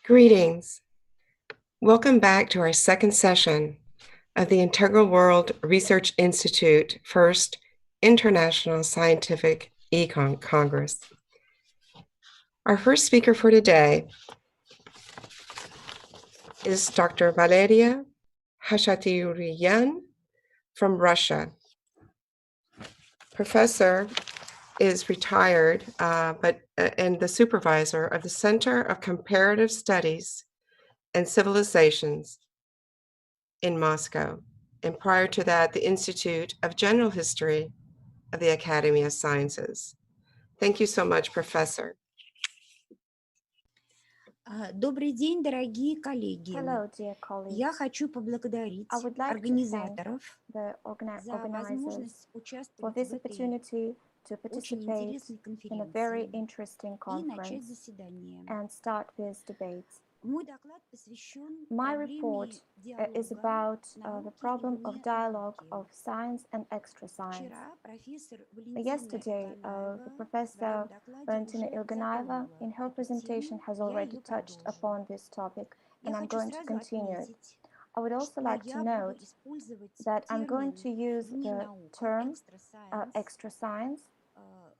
Greetings. Welcome back to our second session of the Integral World Research Institute First International Scientific Econ Congress. Our first speaker for today is Dr. Valeria Khachaturian from Russia. Professor is retired, and the supervisor of the Center of Comparative Studies and Civilizations in Moscow, and prior to that, the Institute of General History of the Academy of Sciences. Thank you so much, Professor. Добрый день, дорогие коллеги. Hello, dear colleagues. Я хочу поблагодарить I would like организаторов to thank the за organizers возможность for участвовать this в этой opportunity to очень participate интересной in a very конференции interesting и начать conference заседание. and start this debate. Мой доклад посвящен My проблеме report is диалога about the науки и problem of dialogue ненауки. of science and extra science. Вчера профессор Валентина Yesterday, Илганаева the в professor своем докладе Valentina уже Ilganayeva затронула in her эту presentation тему, has я already ее touched продолжу. upon this topic, Я and I'm хочу going to сразу continue. отметить, I would also что like to я note буду использовать that I'm going термин to use не the наука, term extra science, extra science,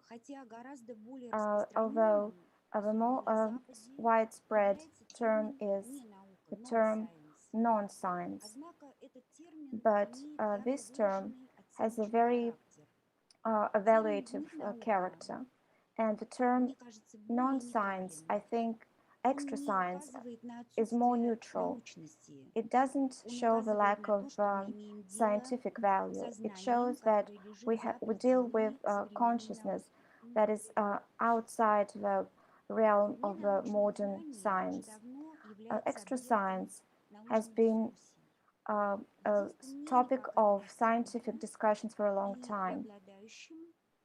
хотя гораздо более although распространенным, a more особенно на Западе, widespread является term термин is не наука, the term non-science. non-science. Однако этот термин But имеет this ярко term выраженный has a оценочный very характер. evaluative Термин «не наука», character. And the term мне кажется, более non-science, I нейтрален. think Он extra не science указывает на is more отсутствие neutral. научности. It doesn't Он show the указывает lack на of то, что мы имеем дело scientific value. со It знанием, shows that которое лежит we за deal with пределами современной consciousness науки. that is outside the realm of Ненаучное modern знание science. уже давно является Extra объектом science has научных been дискуссий. a Единственным, topic как of кажется, scientific discussions for a long и time. преобладающим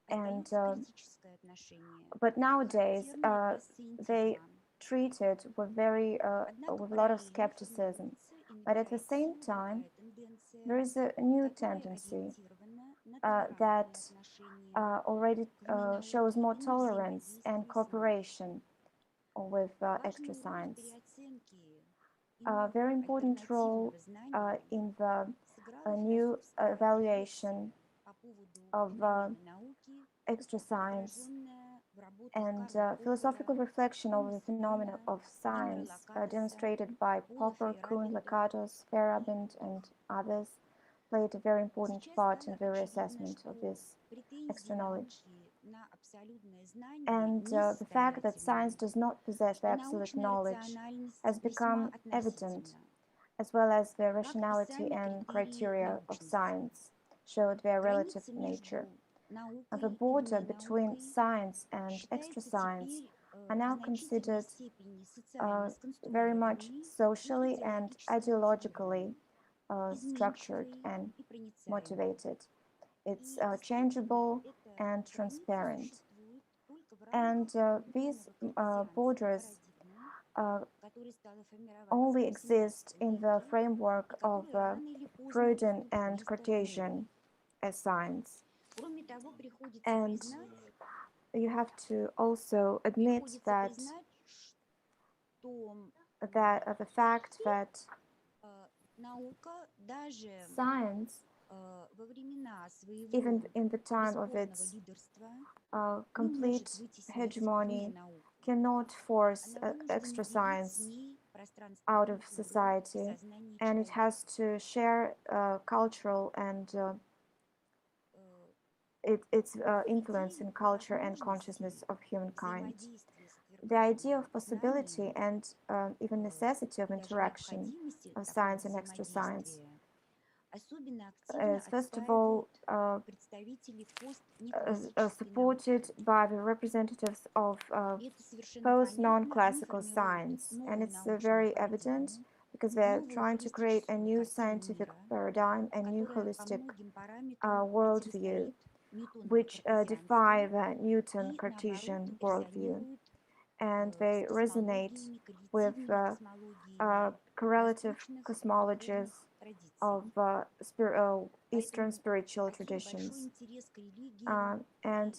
And остается критическое отношение, but nowadays характерное для they сcientism. treat it with Однако with a lot of параллельно skepticism. формируется и But at the внедряется same time, такая тенденция, there is a new которая tendency ориентирована на that толерантное отношение already к ненауке shows more и на tolerance and взаимодействие с наукой. cooperation with extra Важную роль в science. переоценке A иного very important role альтернативного знания in the сыграла new философская evaluation рефлексия по поводу of феномены науки, extra science отраженная в работах and Карла philosophical Поппера, reflection over the phenomena Ферабинда, of Имре science Лакатоса, demonstrated by Пола Popper, Kuhn, Фейерабенда. Lakatos, Feyerabend, and others played a very important Сейчас part стало in the очевидно, reassessment of что this претензии extra knowledge. науки на абсолютное знание And the fact that science несостоятельны, does not possess the что absolute научная knowledge рациональность has весьма become evident, относительна, as well as the как и rationality сами and критерии criteria of научности. science showed their relative Граница nature. между наукой And the и border between ненаукой science and extra считается science теперь are в now значительной considered степени социально very much сконструированной socially и and идеологически ideologically structured мотивированной, and изменчивой и проницаемой. motivated. It's И действительно, changeable эта and граница transparent. существует только в And рамках these нового borders парадигмы, которая стала формироваться only в exist XVIII in the веке framework и of которая рано или поздно Freudian поступит and в историю. Cartesian as science. Кроме того, And you have to also admit that что the fact that наука даже science, во времена своего even in the time of бесспорного its лидерства, complete может вытеснить hegemony, науку. cannot force Она вынуждена extra делить с science ней out of пространство культуры в society, сознании and it человека. has to share cultural and its influence in culture and consciousness of humankind. The idea of possibility and even necessity of interaction of science and extra science is first of all supported by the representatives of post-non-classical science, and it's very evident because they're trying to create a new scientific paradigm, a new holistic worldview, which defy the Newton-Cartesian worldview, and they resonate with correlative cosmologies of Eastern spiritual traditions. And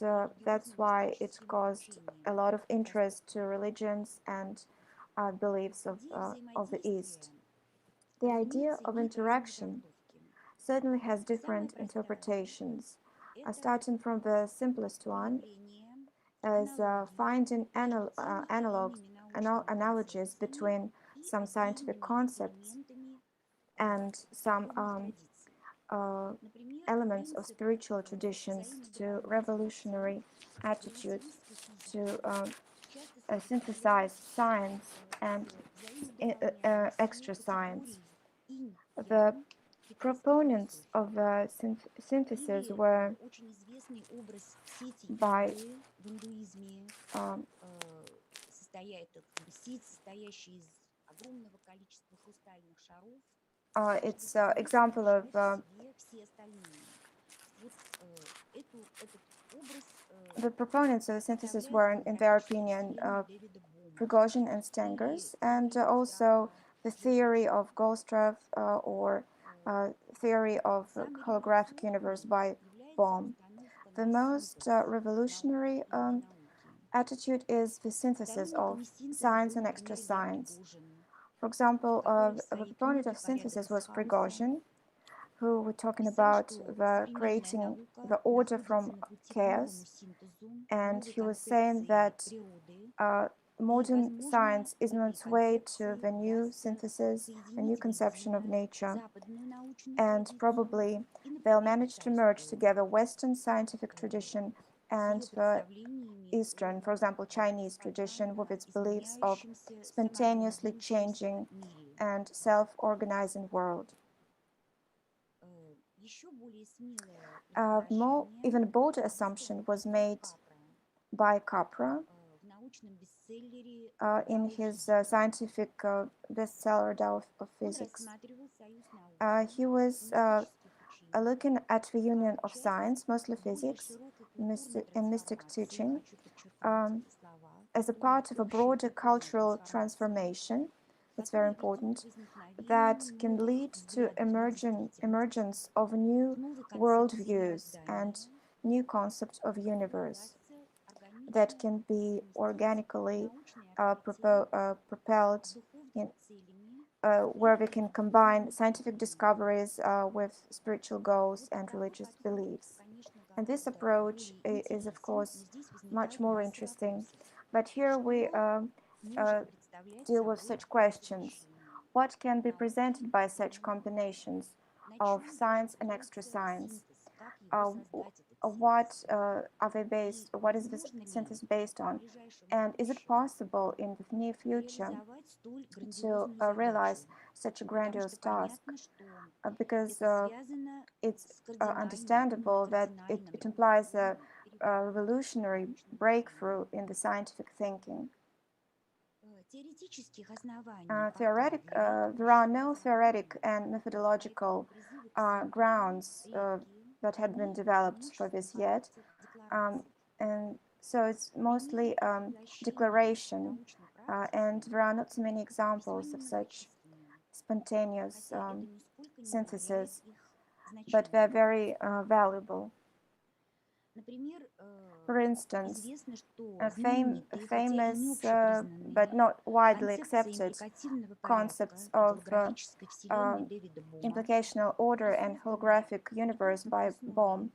that's why it caused a lot of interest to religions and beliefs of the East. The idea of interaction certainly has different interpretations, starting from the simplest one as finding analogies between some scientific concepts and some elements of spiritual traditions to revolutionary attitudes to synthesize science and extra science. The proponents of synthesis were by it's example of the proponents of synthesis were, in their opinion, Prigozhin and Stengers, and also the theory of Goldstraff or theory of holographic universe by Bohm. The most revolutionary attitude is the synthesis of science and extra science. For example, the proponent of synthesis was Prigozhin, who were talking about the creating the order from chaos, and he was saying that modern science is on its way to the new synthesis, a new conception of nature, and probably they'll manage to merge together Western scientific tradition and the Eastern, for example, Chinese tradition with its beliefs of spontaneously changing and self-organizing world. Even bolder assumption was made by Capra in his scientific bestseller Tao of Physics. He was looking at the union of science, mostly physics, and mystic teaching, as a part of a broader cultural transformation. It's very important, that can lead to emergence of new worldviews and new concept of universe that can be organically propelled in, where we can combine scientific discoveries with spiritual goals and religious beliefs. And this approach is, of course, much more interesting. But here we deal with such questions. What can be presented by such combinations of science and extra science? What are they based? What is this synthesis based on? And is it possible in the near future to realize such a grandiose task? Because it's understandable that it implies a revolutionary breakthrough in the scientific thinking. There are no theoretic and methodological grounds that had been developed for this yet, and so it's mostly declaration, and there are not so many examples of such spontaneous synthesis, but they're very valuable. For instance, a famous but not widely accepted concepts of implicational order and holographic universe by Bohm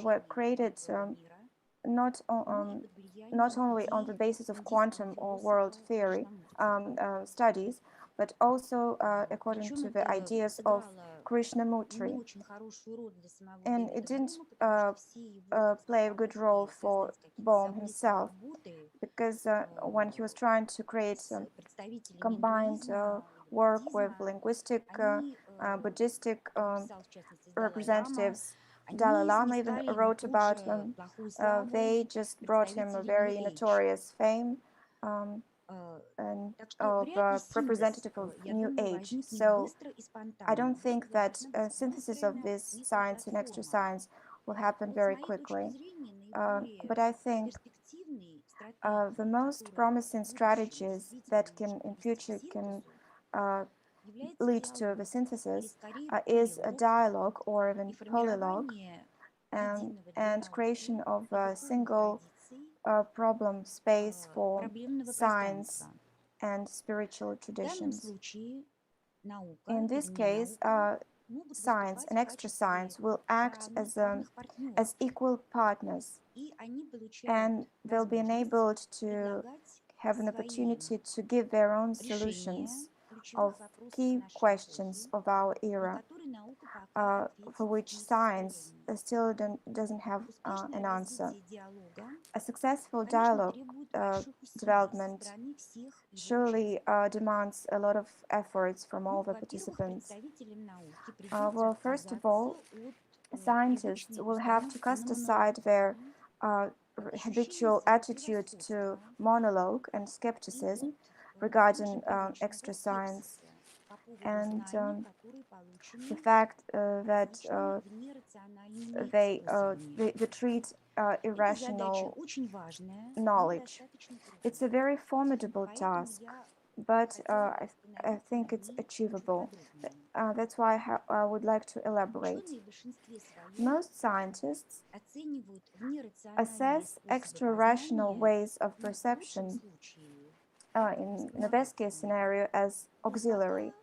were created not only on the basis of quantum or world theory studies, but also according to the ideas of Krishnamurti. And it didn't play a good role for Bohm himself, because when he was trying to create combined work with linguistic, Buddhistic representatives, Dalai Lama even wrote about them. They just brought him a very notorious fame and of representative of New Age. So I don't think that synthesis of this science and extra science will happen very quickly. But I think the most promising strategies that can in future can lead to the synthesis is a dialogue or even polylogue, and creation of a single problem space for science and spiritual В данном traditions. случае наука In или this case, ненаука могут science выступать and в extra качестве science will act равных партнеров, as equal partners, и они получают and they'll be возможность enabled to предлагать have an свои opportunity to give their own решения solutions ключевых of вопросов key нашей questions эпохи, of our на era, которые наука пока for ответить which не в science состоянии. still doesn't have Успешное an answer. развитие диалога, A successful конечно, dialogue требует больших усилий со development стороны всех его surely участников. demands a lot of efforts from all Ну, the во-первых, participants. представителям науки придется Well, first of all, отказаться от scientists привычной will have to установки cast на aside their монологизм, habitual ощущение attitude to превосходства monologue and и skepticism от regarding также привычного extra science, скепсиса по поводу and знаний, которые the получены fact that различными внерациональными they способами. treat Эта задача irrational очень важная, но knowledge. достаточно It's a трудная. very formidable Поэтому task, я but хотела бы I остановиться think на it's ней очень achievable. подробно. That's why I would like to elaborate. Ученые в большинстве своем Most scientists оценивают внерациональные assess способы extra-rational познания ways of в лучшем perception случае in the best case scenario as но auxiliary. пока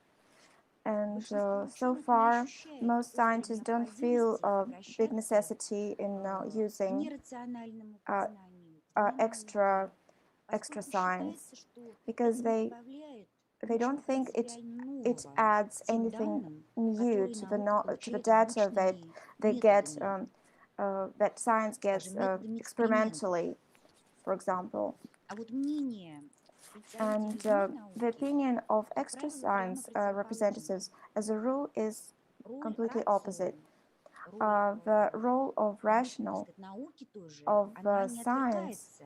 And большинство so ученых не far, ощущает most острой scientists don't feel необходимости a big обращаться necessity in к using нерациональному познанию, к extra поскольку science, считается, что because это не добавляет they ничего don't think it принципиально adds нового к тем anything данным, new которые to наука to the получает data that обычными they get методами, that science gets скажем, методами экспериментов. experimentally, for example. А вот мнение And представителей вне the науки, opinion of как extra правило, прямо science representatives, противоположное. as a rule, is Роль completely opposite. рацио, The role of так rational сказать, науки тоже, of она не science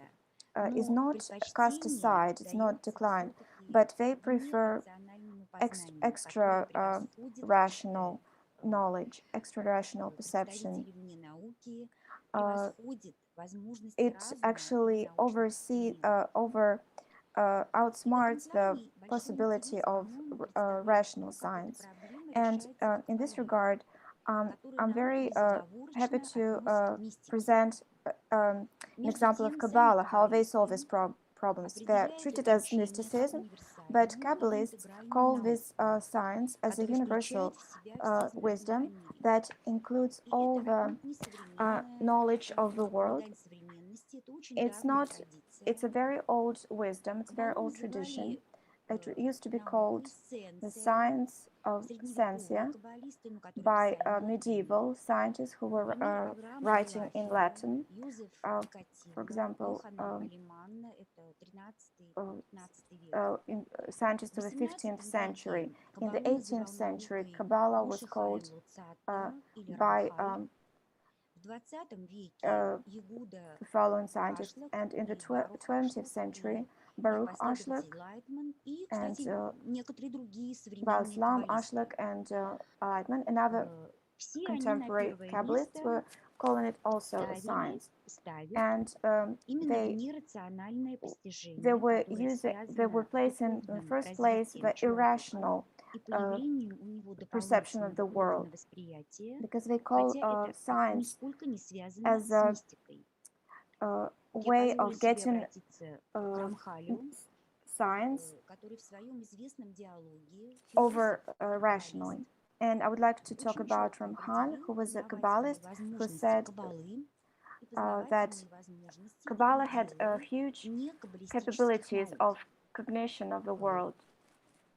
отвергается, is но not cast предпочтение aside, it's not дается declined, все-таки but they prefer нерациональному познанию, которое extra превосходит rational knowledge, extra rational perception. представителей вне науки, Uh, превосходит возможности it разума actually научных экспериментов. В этом outsmarts the плане большой possibility интерес, of по-моему, представляет rational то, как эта science. проблема And решается в in this теории, regard, которую I'm наука very happy безоговорочно to относит к мистике. present an Между example of тем, сами Kabbalah, how they solve these каббалисты problems. They're определяют treated это as учение как mysticism, but универсальную и Kabbalists интегральную call this науку, science as a которая universal включает в себя все знания wisdom о мире. that includes И all это the отнюдь не современная knowledge of the world. предань современности, это очень It's давняя not, традиция. it's a very old wisdom, it's a very Каббалу old tradition. называли It used to be наукой called the сенсия, science of средневековые sensia каббалисты, но которые by писали на латыни. medieval scientists who were Например, Авраам writing in Абулафия, Latin. Юзеф For Никатило, example, Йоханан Алиман, это 13-15 век. scientists В of the 15th 18 century. веке In the Каббалу 18th называл century, наукой Kabbalah was Моше Хаим called Луцата или by Рамхаль. В 20 веке Ягуда the following scientists, Ашлак and in the и Барух 20th Ашлак century, и их Baruch Ashlag последователь Лайтман и, and кстати, некоторые другие современные Balslam каббалисты. Ashlag and Lightman and other Все они на contemporary первое Kabbalists место were calling it also a science. ставят And именно внерациональное they постижение, were которое they were связано с placing in the духовным first place the развитием человека irrational и появлением у него perception of дополнительного the world, органа восприятия, because they call хотя это science нисколько не связано as с мистикой. a Я way позволю of себе getting обратиться к Рамхалю, science который в своем известном диалоге over философ и rationally. каббалист And I would like to talk очень about четко Ramchal, определил who was a познавательные Kabbalist, who возможности said каббалы и that познавательные возможности и Kabbalah had пределы huge некаббалистических capabilities наук. of cognition of the world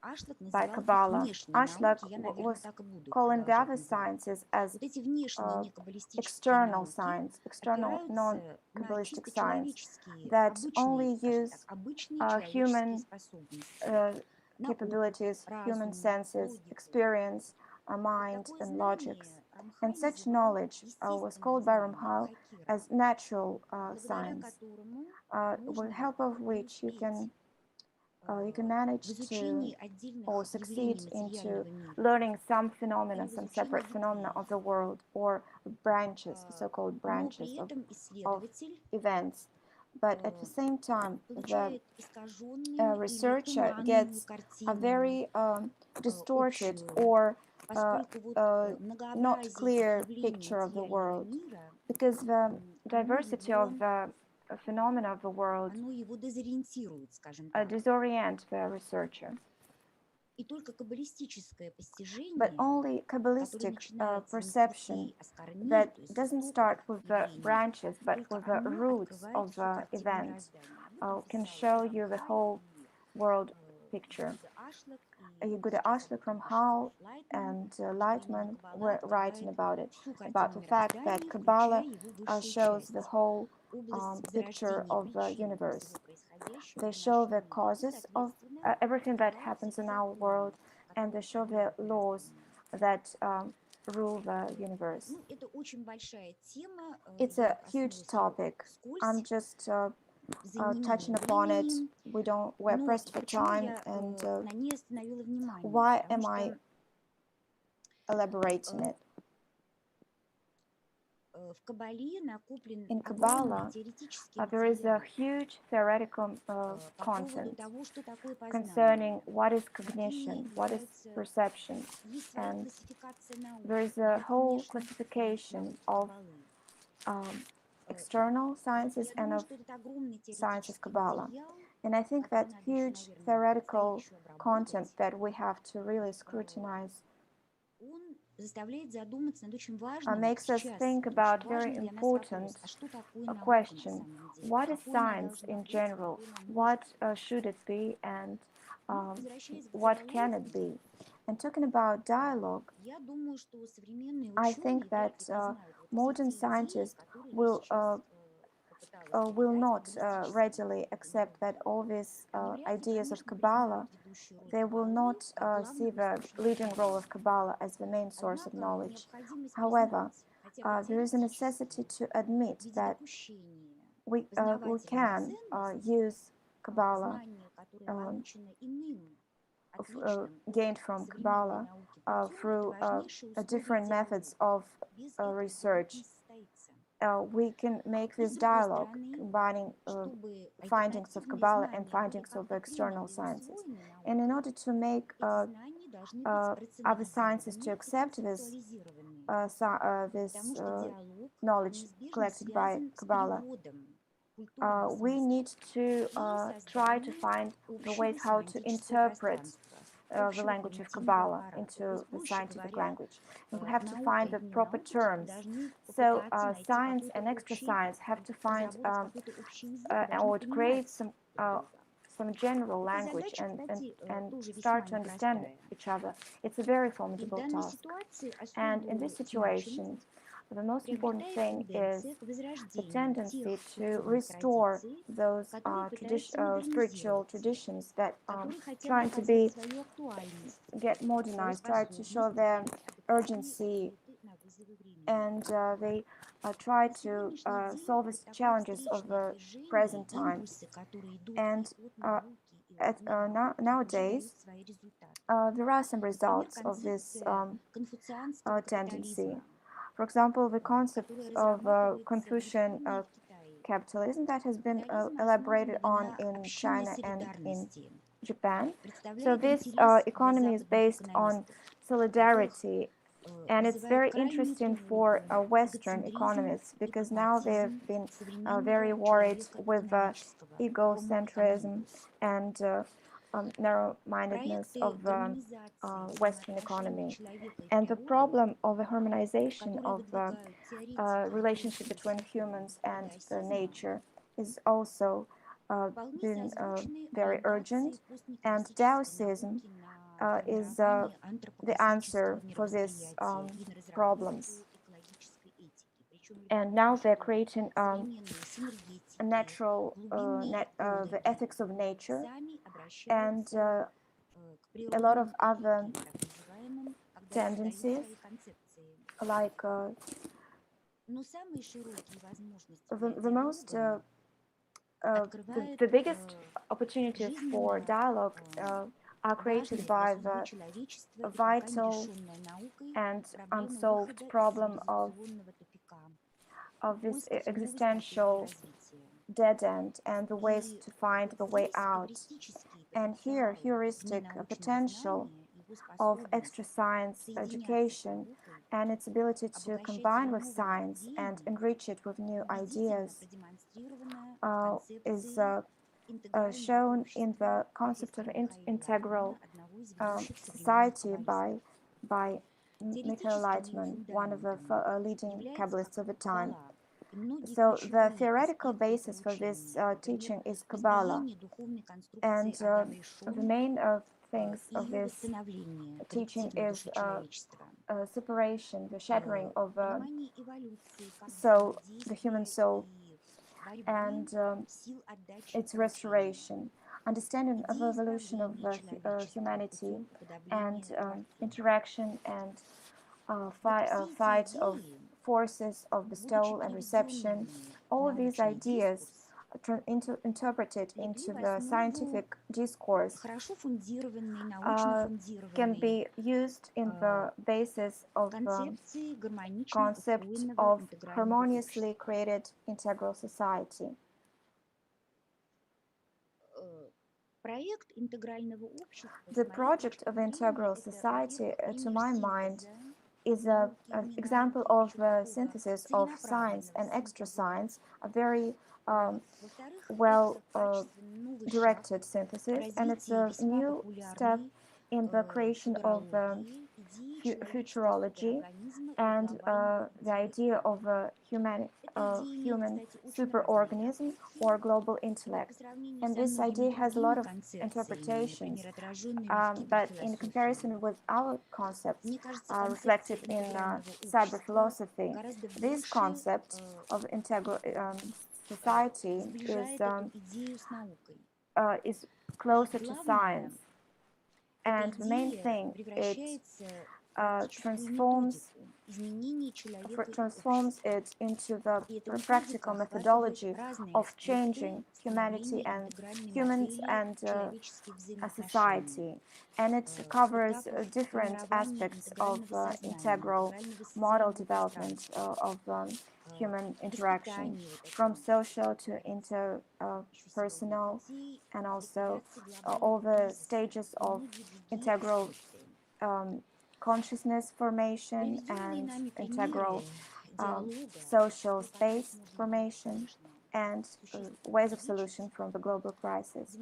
Ашлак by называл их Kabbalah. внешние Ashlag науки, я, наверное, was так и буду их calling the продолжать other называть. sciences as Вот эти внешние некаббалистические external науки science, external опираются на non-Kabbalistic чисто science человеческие, that обычные, only скажем use так, обычные человеческие human способности, на опыт, capabilities, human разум, senses, логику. experience, И mind, такое and logics. знание And Рамхаль such называл knowledge was естественным called by знанием, Ramchal хакиром, as natural благодаря science, которому with можно help of which you преуспеть can в manage to изучении or отдельных succeed явлений into материального мира learning some или phenomena, в some изучении separate phenomena of the ветвей. world or branches, so-called Но branches при этом of исследователь events. But at the same time, the получает искаженную или researcher туманную gets a картину very distorted общую, or поскольку вот not многообразие этих clear явлений picture of the материального world, мира, because the оно diversity of его the phenomena of the world оно его дезориентирует, скажем так. disorient the researcher. И только каббалистическое But постижение, only которое Kabbalistic начинается не с perception ветвей, а с корней, that то есть с doesn't истоков start with the явления, branches but только with the оно roots открывает of всю the картину event мироздания. Вот он can писал show Франк you the Хай whole и world picture. Юда Ашлак, и Yehuda сейчас Ashlag об from этом пишет Hall Лайтман, and что именно Lightman Каббала were writing открывает about it, всю about картину the fact that мироздания, Kabbalah включая его высшие shows the части. whole Область picture зарождения of the причин universe. всего происходящего They в show нашем the мире и, causes of соответственно, everything that открываются happens и in our законы, world, and they которые show the управляют laws мирозданием. that rule the universe. Ну, это очень большая тема. It's Я a huge коснулась ее topic. I'm вскользь, just за touching неимением upon it. времени. We're Но pressed for почему time, я and на ней остановила внимание? why Потому am I что elaborating it? в Кабале накоплен In огромный Kabbalah, теоретический there is a материал huge theoretical по поводу content того, что такое concerning познание, what is какими cognition, what is являются... perception, Есть своя and классификация наук. there is Она, a whole конечно, classification наук of Каббалы. external sciences Я and думаю, of что этот огромный science of теоретический Kabbalah. материал, And I think that который надо еще, huge наверное, theoretical предстоит еще content обработать, that we have to really scrutinize он заставляет задуматься над очень важным makes us сейчас, think очень about very важным для нас important вопрос. А что такое наука на question. самом деле? What is Какой она science должна in быть, general? какой нам What нужен? should it be, and Ну, возвращаясь к what can it диалогу, be? And talking about dialogue, я думаю, что современные I ученые think that вряд ли признают вот все modern те идеи, scientists которые я will сейчас попыталась will передать not каббалистической readily accept that терминологией. all these Они вряд ли, ideas of конечно, Kabbalah, признают ведущую роль they will Каббалы not как see главного the источника leading role of знания. Kabbalah as the main source of Однако knowledge. необходимость However, признать, хотя бы there is a necessity теоретически, to admit в виде that допущения we познавательной can ценности use Kabbalah знания, которое получено иным, gained отличным from от современной Kabbalah науки путем, это through важнейшее условие different methods диалога. of Без этого диалог research. не состоится. We can make И с this другой dialogue стороны, combining чтобы findings of альтернативные Kabbalah and знания были findings of как-то external приняты и sciences. усвоены And in наукой, order to make эти знания должны быть other sciences to рационализированы и accept this концептуализированы. this Потому что диалог knowledge неизбежно collected by связан с Kabbalah, переводом культурных we смыслов need to и try to созданием find the общего ways how to семантического interpret пространства, the общего language of понятийного Kabbalah аппарата. То into есть, the проще scientific говоря, language. And we have to наука find и the proper ненаука terms. должны So попытаться найти science какой-то and extra общий, science have to find разработать какой-то общий язык, должны or to create понимать друг друга. some general Эта language задача, кстати, and тоже start весьма to understand непростая. each other. It's a very И в formidable данной task. ситуации And in this особую situation, значимость the most important приобретает thing is тенденция к the возрождению tendency тех to ученых restore традиций, those которые пытаются spiritual модернизироваться, traditions that которые хотят trying to доказать be свою актуальность, get свою modernized, try to show способность their находить адекватные urgency, ответы на вызовы времени. and they try На to сегодняшний день solve the вот такое challenges of встречное the движение, present time. импульсы, которые идут And и от науки, и от ненауки, уже nowadays, дают свои результаты. there are some Например, results of this концепция конфуцианского tendency. капитализма, For example, the concept которая of разрабатывается в Confucian Японии и в Китае. capitalism that has been Капитализм elaborated основан on на in общинной China and in солидарности, Japan. So представляет this интерес для economy is западных based on экономистов, которых solidarity, and it's вызывает very крайнюю interesting for тревогу Western эгоцентризм economists и because now they've прагматизм been very современного worried человека with экономического, homo egocentrism economicus. and narrow-mindedness Проекты of гармонизации Western взаимоотношений economy. человека и And the природы, problem of the harmonization которые of выдвигают теоретики relationship between humans and the nature is also вполне been созвучны very urgent. ориентации And постнеклассической Taoism науки на is формирование the answer антропоцентрического for these мировосприятия и на problems. разработку экологической этики. Причем And любопытно, now they're что creating современные синергетики, natural глубинные the экологи ethics of nature сами and обращаются к a lot of природным other экологиям, так называемым, когда создают tendencies свои концепции. like Но самые широкие возможности the, для the most диалога открывает the biggest opportunities for жизненно dialogue are важная created для by судьбы the человечества и пока не vital решенная наукой and проблема unsolved выхода из problem цивилизационного тупика, of this поиска все новых стратегий existential развития. dead end and the ways И to find the вот way здесь out. эвристический And here, потенциал heuristic ненаучного potential знания, его of способность extra science соединяться с education наукой, and its ability to обогащать ее combine with новыми science and идеями, enrich it with new убедительно ideas продемонстрировано is shown in the concept of integral society by Michael Lightman, one of the leading Kabbalists of the time. So the theoretical basis for this teaching is Kabbalah, and the main things of this teaching is separation, the shattering of the human soul, and its restoration, understanding of evolution of humanity, and interaction and fight of forces of bestowal and reception. All of these ideas interpreted into the scientific discourse can be used in the basis of the concept of harmoniously created integral society. The project of integral society, to my mind, is an example of the synthesis of science and extra science, a very well directed synthesis, and it's a new step in the creation of futurology and the idea of a human superorganism or global intellect. And this idea has a lot of interpretations, but in comparison with our concepts reflected in cyber philosophy, this concept of integral society is closer to science. And the main thing, it transforms it into the practical methodology of changing humanity and humans and a society, and it covers different aspects of integral model development of human interaction, from social to interpersonal, and also all the stages of integral consciousness formation and integral social space formation, and ways of solution from the global crisis.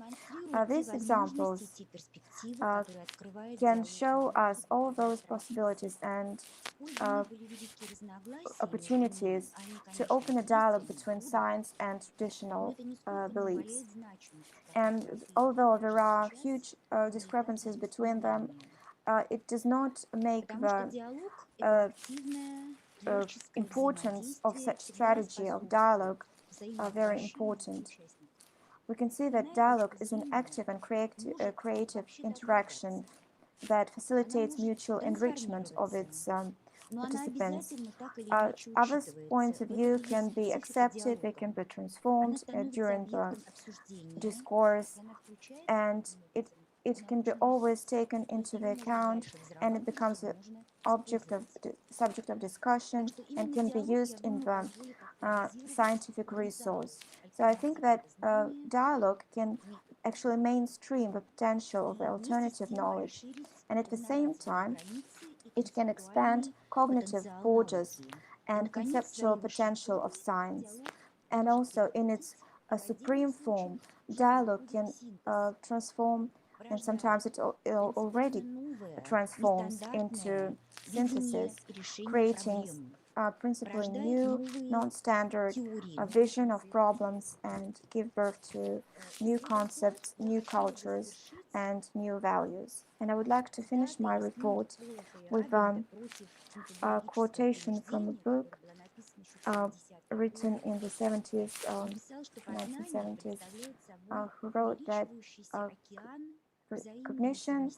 These examples can show us all those possibilities and opportunities to open a dialogue between science and traditional beliefs. And although there are huge discrepancies between them, it does not make the importance of such strategy of dialogue very important. We can see that dialogue is an active and creative interaction that facilitates mutual enrichment of its participants. Others' points of view can be accepted, they can be transformed during the discourse, and it can be always taken into the account, and it becomes an subject of discussion and can be used in the scientific resource. So I think that dialogue can actually mainstream the potential of the alternative knowledge, and at the same time it can expand cognitive borders and conceptual potential of science. And also in its supreme form, dialogue can transform, and sometimes it already transforms into synthesis, creating principally new, non-standard vision of problems, and give birth to new concepts, new cultures, and new values. And I would like to finish my report with a quotation from a book written in the 1970s, who wrote that cognition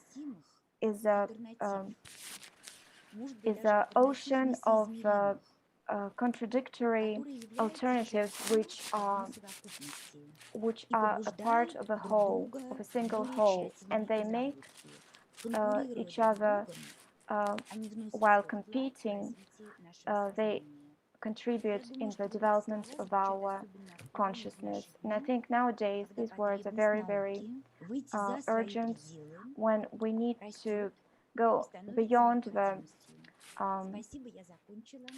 is a ocean of contradictory alternatives which are a part of a whole, of a single whole, and they make each other while competing. They contribute in the development of our consciousness. And I think nowadays these words are very, very urgent, when we need to go beyond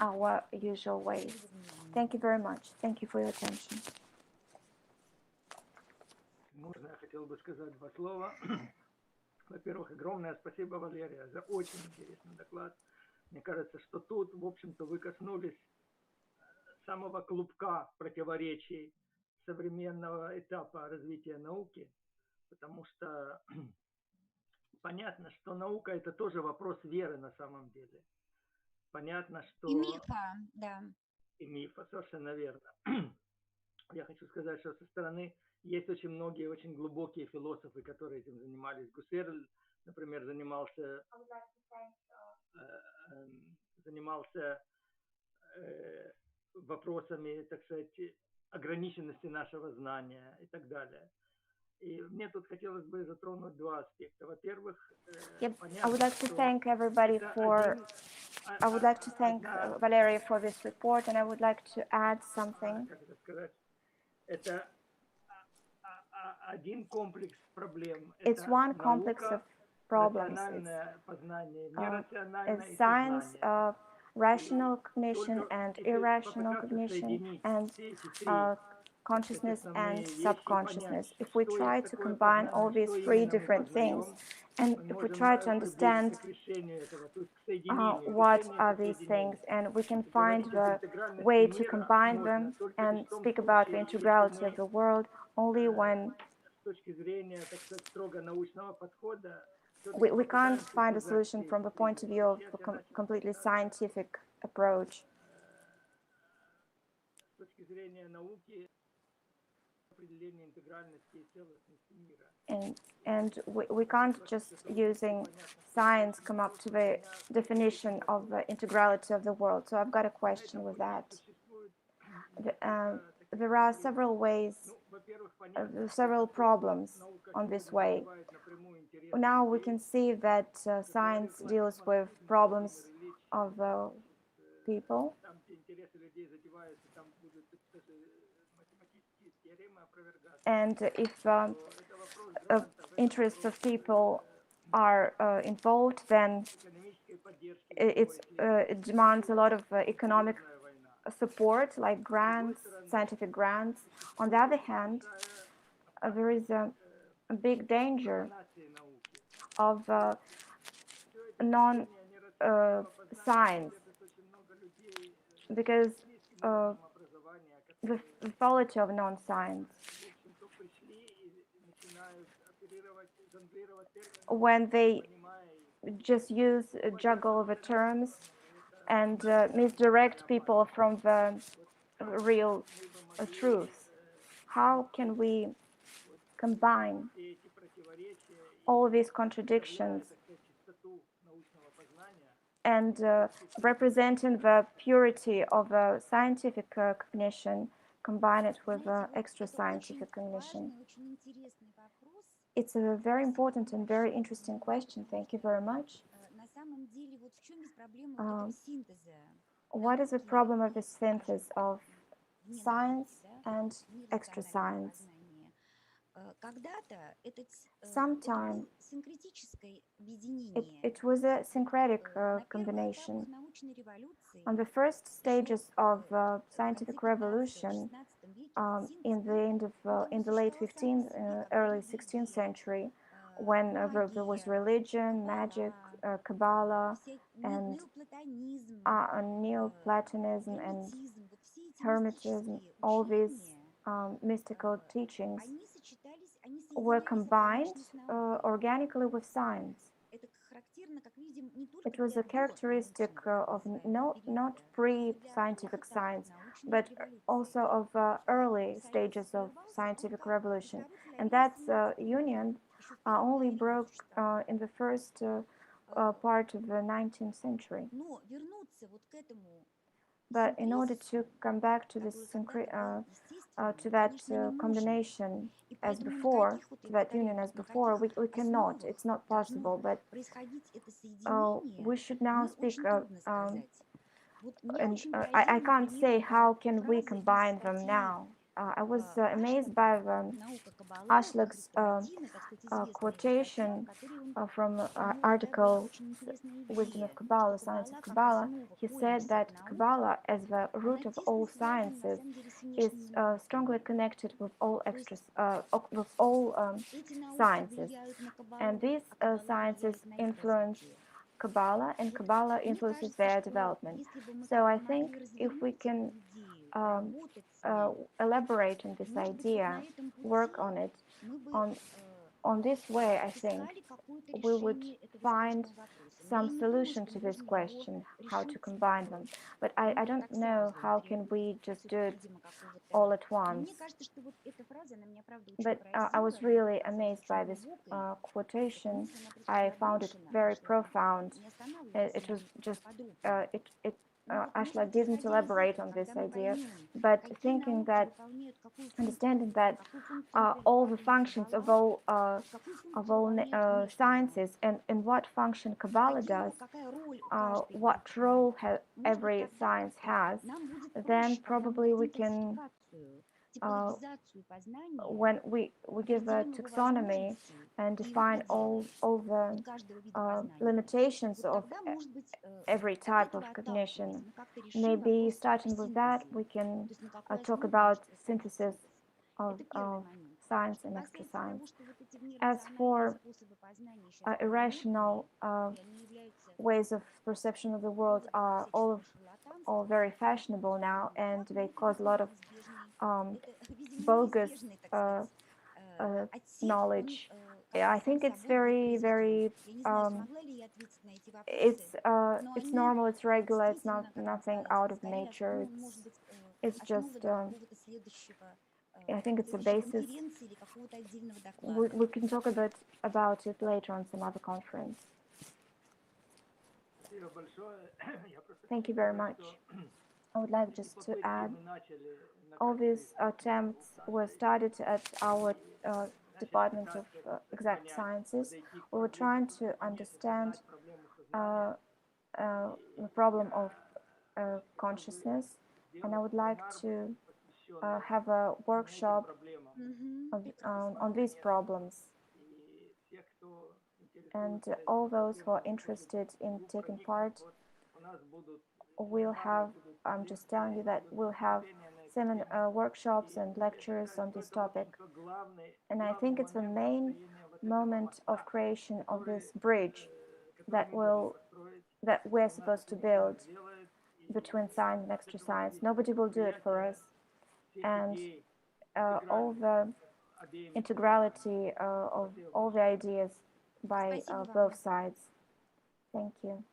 our usual ways. Thank you very much. Thank you for your attention. Можно я хотел бы сказать два слова. Во-первых, огромное спасибо, Валерия, за очень интересный доклад. Мне кажется, что тут, в общем-то, вы коснулись самого клубка противоречий современного этапа развития науки, потому что понятно, что наука – это тоже вопрос веры на самом деле. Понятно, что... И мифа, да. И мифа, совершенно верно. Я хочу сказать, что со стороны есть очень многие, очень глубокие философы, которые этим занимались. Гуссерль, например, занимался вопросами, так сказать, ограниченности нашего знания и так далее. И мне тут хотелось бы затронуть два аспекта. Во-первых, Yep, I would like to thank everybody for, I would like to thank Valeria for this report, and I would like to add something. Как это сказать? Это один комплекс проблем. It's one complex of problems. It's science, rational cognition and irrational cognition, and consciousness and subconsciousness. If we try to combine all these three different things, and if we try to understand what are these things, and we can find the way to combine them and speak about the integrality of the world only when we can't find a solution from the point of view of a completely scientific approach. And we can't just using science come up to the definition of the integrality of the world. So I've got a question with that. There are several ways, several problems on this way. Now we can see that science deals with problems of people. And if interests of people are involved, then it demands a lot of economic support, like grants, scientific grants. On the other hand, there is a big danger of non-science, because the quality of non-science. When they just juggle the terms and misdirect people from the real truth. How can we combine all these contradictions and representing the purity of scientific cognition, combine it with extra scientific cognition? It's a very important and very interesting question. Thank you very much. What is the problem of the synthesis of science and extra science? Sometime it was a syncretic combination. On the first stages of scientific revolution, in the late 15th, early 16th century, when there was religion, magic, Kabbalah, and Neoplatonism and Hermetism, all these mystical teachings were combined organically with science. It was a characteristic of not pre-scientific science, but also of early stages of scientific revolution. And that union only broke in the first part of the 19th century. But in order to come back to this to that combination as before, to that union as before, we cannot. It's not possible. But we should now speak. And I can't say how can we combine them now. I was amazed by the Ashleg's quotation from article Wisdom of Kabbalah, Science of Kabbalah, he said that Kabbalah, as the root of all sciences, is strongly connected with all sciences, and these sciences influence Kabbalah, and Kabbalah influences their development. So I think if we can elaborate on this idea, work on it, on this way, I think we would find some solution to this question, how to combine them. But I don't know how can we just do it all at once. But I was really amazed by this quotation. I found it very profound. It was just, Ashla didn't elaborate on this idea, but thinking that, understanding that all the functions of all sciences and what function Kabbalah does, what role every science has, then probably we can, when we give a taxonomy and define all the limitations of every type of cognition, maybe starting with that, we can talk about synthesis of science and extra science. As for irrational ways of perception of the world, are all very fashionable now, and they cause a lot of bogus knowledge. I think it's very it's normal, it's regular, it's not nothing out of nature. It's just I think it's a basis. We can talk a bit about it later on some other conference. Thank you very much. I would like just to add, all these attempts were started at our Department of Exact Sciences. We were trying to understand the problem of consciousness, and I would like to have a workshop on these problems. And all those who are interested in taking part will have, I'm just telling you that we'll have workshops and lectures on this topic. And I think it's the main moment of creation of this bridge that we're supposed to build between science and extra science. Nobody will do it for us. And all the integrality of all the ideas by both sides. Thank you.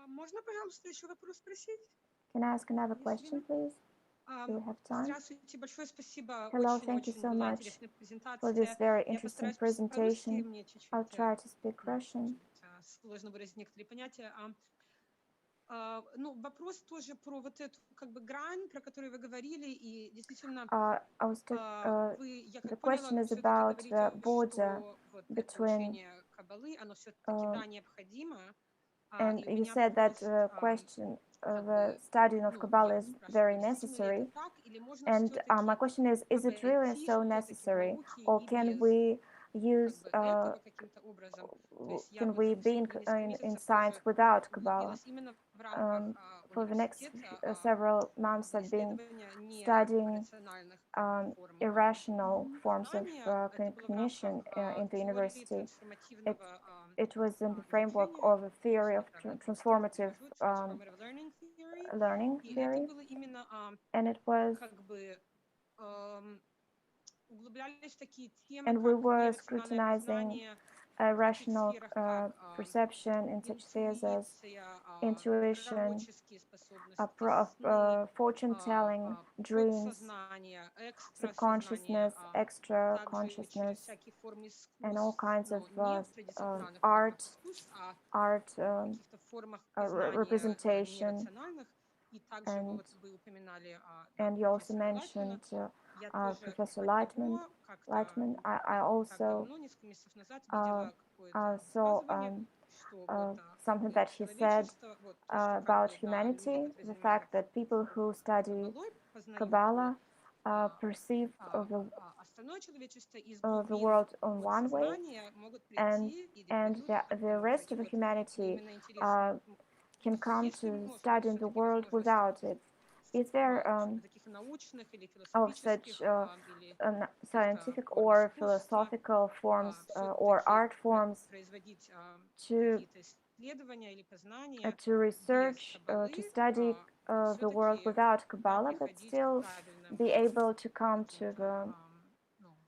Можно, пожалуйста, еще вопрос спросить? Can I ask another question, please? Do we have time? Здравствуйте, большое спасибо. Hello, thank you so much for this very interesting presentation. I'll try to speak Russian. Сложно выразить некоторые понятия. Ну, вопрос тоже про вот эту как бы грань, про которую вы говорили, и действительно, the question is about the border between, and you said that the question, the studying of Kabbalah is very necessary, and my question is it really so necessary, or can we use, can we be in science without Kabbalah? For the next several months, I've been studying irrational forms of cognition in the university. It was in the framework of a theory of transformative learning theory, and it was, and we were scrutinizing rational perception in such spheres as intuition, fortune-telling, dreams, subconsciousness, extra consciousness, and all kinds of art representation. And you also mentioned Professor Lightman. I also saw something that he said about humanity, the fact that people who study Kabbalah perceive остальное человечество из the глубин world on one way, подсознания могут and прийти и the rest of the humanity именно интересно, can come есть ли, to может study быть, the все-таки world возможность without it. Is there таких научных или of философических such или каких-то scientific форм or искусства philosophical forms or все-таки art forms производить to какие-то исследования или познания to без research, каббалы, to study the world все-таки without Kabbalah, but приходить к still правильным be able to come to каким-то the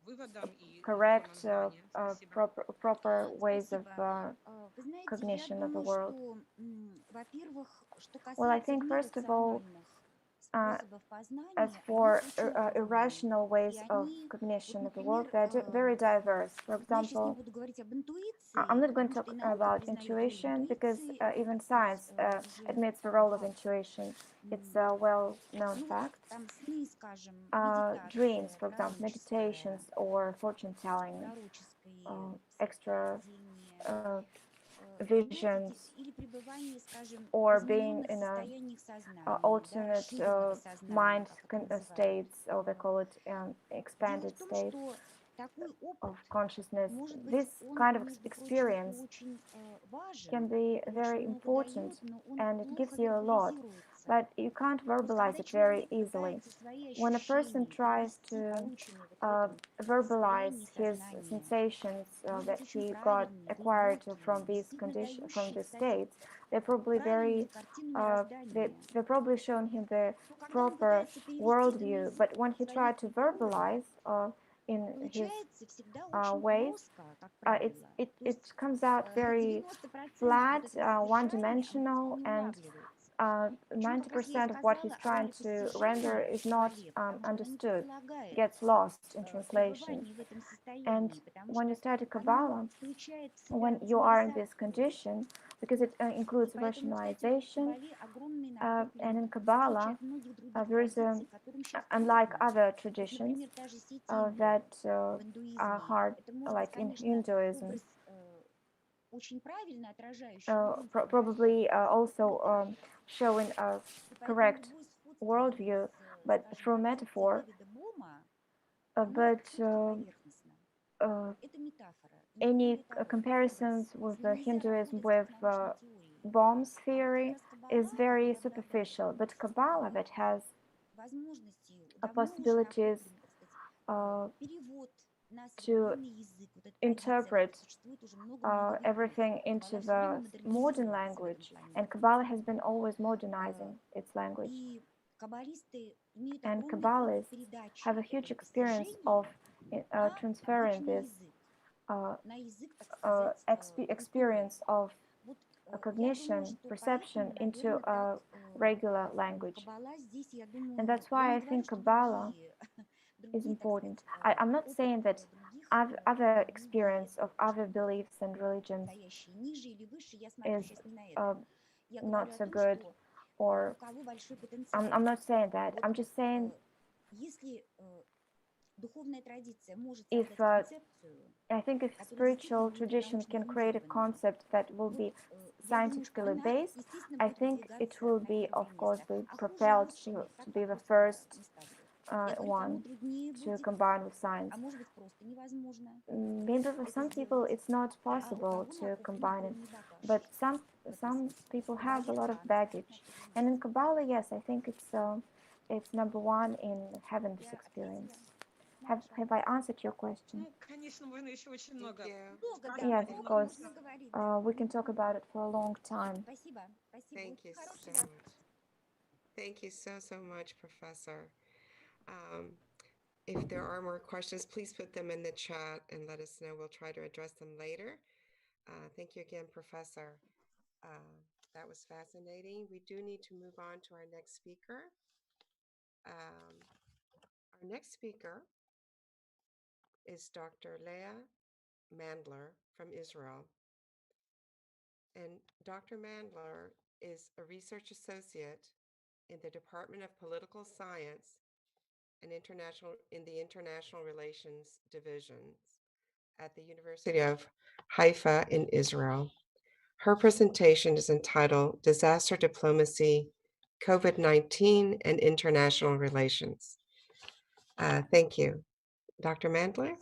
выводам и correct, формам знания. Спасибо. proper ways of Спасибо. Вы знаете, я cognition of the думаю, world. что, во-первых, что Well, I касается think first of all, нерациональных способов as познания, они for очень разные. irrational И ways of они, вот, cognition of the world, например, they are very diverse. For я сейчас не example, буду говорить об I'm интуиции, not going to потому что talk и наука about признает роль intuition because интуиции, even так сказать, science уже admits the role of факт. intuition. It's a well-known Ну, fact. там сны, скажем, Dreams, медитация, for example, meditations пророческое, or fortune telling, пророческое extra видение, visions, или пребывание, скажем, в or being измененных in a состояниях сознания, да, alternate расширенного сознания, mind как это называют. states, or they call it Дело expanded в том, state что такой опыт, of consciousness. может быть, This он, kind of между прочим, experience очень важен, can be и very очень много important, дает, но он and it плохо gives you a lot, вербализируется. but you can't То есть, verbalize когда it very человек easily. пытается свои When a person ощущения tries перенести, to полученные вот в этом verbalize состоянии his сознания, sensations может that быть, очень he got правильные, acquired глубокие, from these действительно conditions, from дающие, the кстати, states, they're probably правильную very картину they, мироздания. they're probably showing him the Но когда он proper пытается перевести это на worldview. язык But when he своих tried to уровней, verbalize in his получается всегда очень ways, плоско, как правило. То it есть comes out на very 90% вот flat, это содержание, оно one-dimensional, просто не and улавливается. Почему, как раз я и 90% of what he's сказала о trying роли to render постижения is в not кабале, потому что она не understood, предполагает gets lost in translation. пребывание в этом And состоянии, потому when you что study оно Kabbalah, включает в себя when you are in this рационализацию. condition, because it И includes поэтому, кстати, в rationalization, кабале огромный and in накоплен, в Kabbalah, отличие от многих других there is традиций, которым сейчас unlike трудно. other Вот, traditions например, та же сетинга that в are индуизме. hard, Это может быть, like in конечно, Hinduism, образ очень правильно отражающий мудрость probably божественного also опыта. showing a И поэтому correct любое сходство worldview, с, but скажем, through концепцией metaphor. Дэвида Бома, But оно все-таки поверхностно. Это метафора. И не any более того, это comparisons образ. with С the ним нельзя Hinduism работать with как научной теорией. Bohm's А вот как theory раз is каббала, very которая superficial, обладает but Kabbalah that has возможностью, давно уже possibilities накоплен, так сказать, перевод на to современный язык. Вот эта традиция, она interpret существует уже много-много веков. everything into Каббала все время the modern модернизируется в этом language, плане. and Kabbalah has been always modernizing its language. И каббалисты имеют And огромный опыт Kabbalists передачи have a huge этого experience постижения of на transferring обычный this язык, на язык, так сказать, культуры. experience of Вот a я думаю, cognition, что perception поэтому, into наверное, a так regular language. Каббала здесь, я And думаю, that's я why не I говорю, think что Kabbalah другие, is так important. сказать, I'm not опыт saying that других other религий, experience of other beliefs and religions стоящие ниже или выше, я смотрю is сейчас не на это. Я not говорю о so том, good, что or у кого большой потенциал. I'm not saying that. Вот I'm just saying если духовная традиция может if создать концепцию, I think if которая spiritual действительно будет tradition can create a научно concept that will вот, be я думаю, что scientifically она, based, естественно, I будет think it выдвигаться will на be, первое of course, место. be А хуже и propelled лучше нет, как to be the вопрос first не ставлю. Я говорю, кому one труднее to будет, combine with science. а может быть просто невозможно Maybe for это some people сделать. it's not А у possible кого to накоплен combine it, огромный багаж but в этом some смысле. people В have a кабале lot of да, baggage. накоплен And in багаж. Kabbalah, yes, I think it's number one in having this Я experience. ответила? Have I answered your question? Ну, конечно, можно еще очень много. Много, да, Yes, of много course. можно говорить. Да. We can talk about it for a long time. Спасибо, спасибо. Thank Очень you хороший so вопрос. much. Thank you so much, Professor. If there are more questions, please put them in the chat and let us know. We'll try to address them later. Thank you again, Professor. That was fascinating. We do need to move on to our next speaker. Our next speaker is Dr. Leah Mandler from Israel. And Dr. Mandler is a research associate in the Department of Political Science and in the International Relations Divisions at the University of Haifa in Israel. Her presentation is entitled Disaster Diplomacy, COVID-19 and International Relations. Thank you. Dr. Mandler?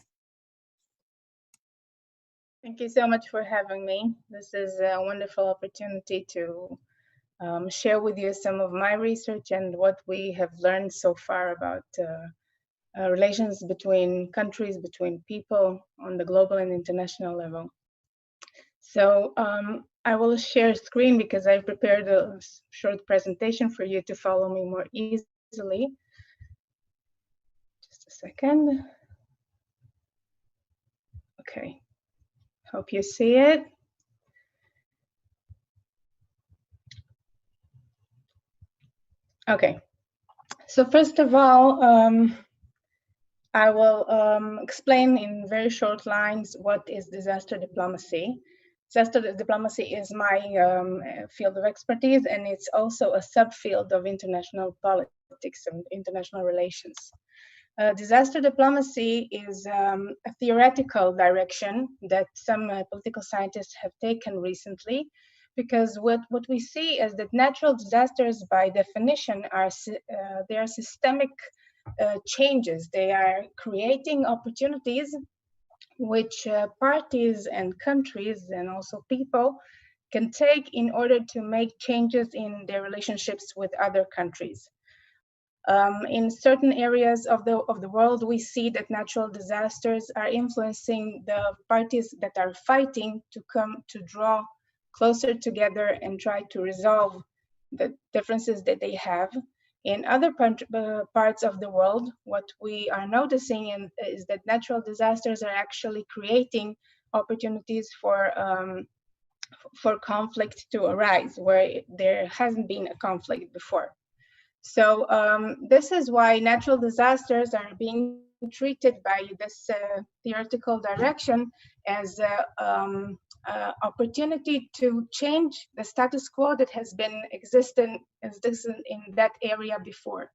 Thank you so much for having me. This is a wonderful opportunity to share with you some of my research and what we have learned so far about relations between countries, between people on the global and international level. So I will share screen because I've prepared a short presentation for you to follow me more easily. Just a second. Okay, hope you see it. Okay, so first of all, I will explain in very short lines what is disaster diplomacy. Disaster diplomacy is my field of expertise, and it's also a subfield of international politics and international relations. Disaster diplomacy is a theoretical direction that some political scientists have taken recently, because what we see is that natural disasters, by definition, they are systemic changes. They are creating opportunities which parties and countries and also people can take in order to make changes in their relationships with other countries. In certain areas of the world, we see that natural disasters are influencing the parties that are fighting to come to draw closer together and try to resolve the differences that they have. In other parts of the world, what we are noticing is that natural disasters are actually creating opportunities for conflict to arise where there hasn't been a conflict before. So this is why natural disasters are being treated by this theoretical direction as an opportunity to change the status quo that has been existent in that area before.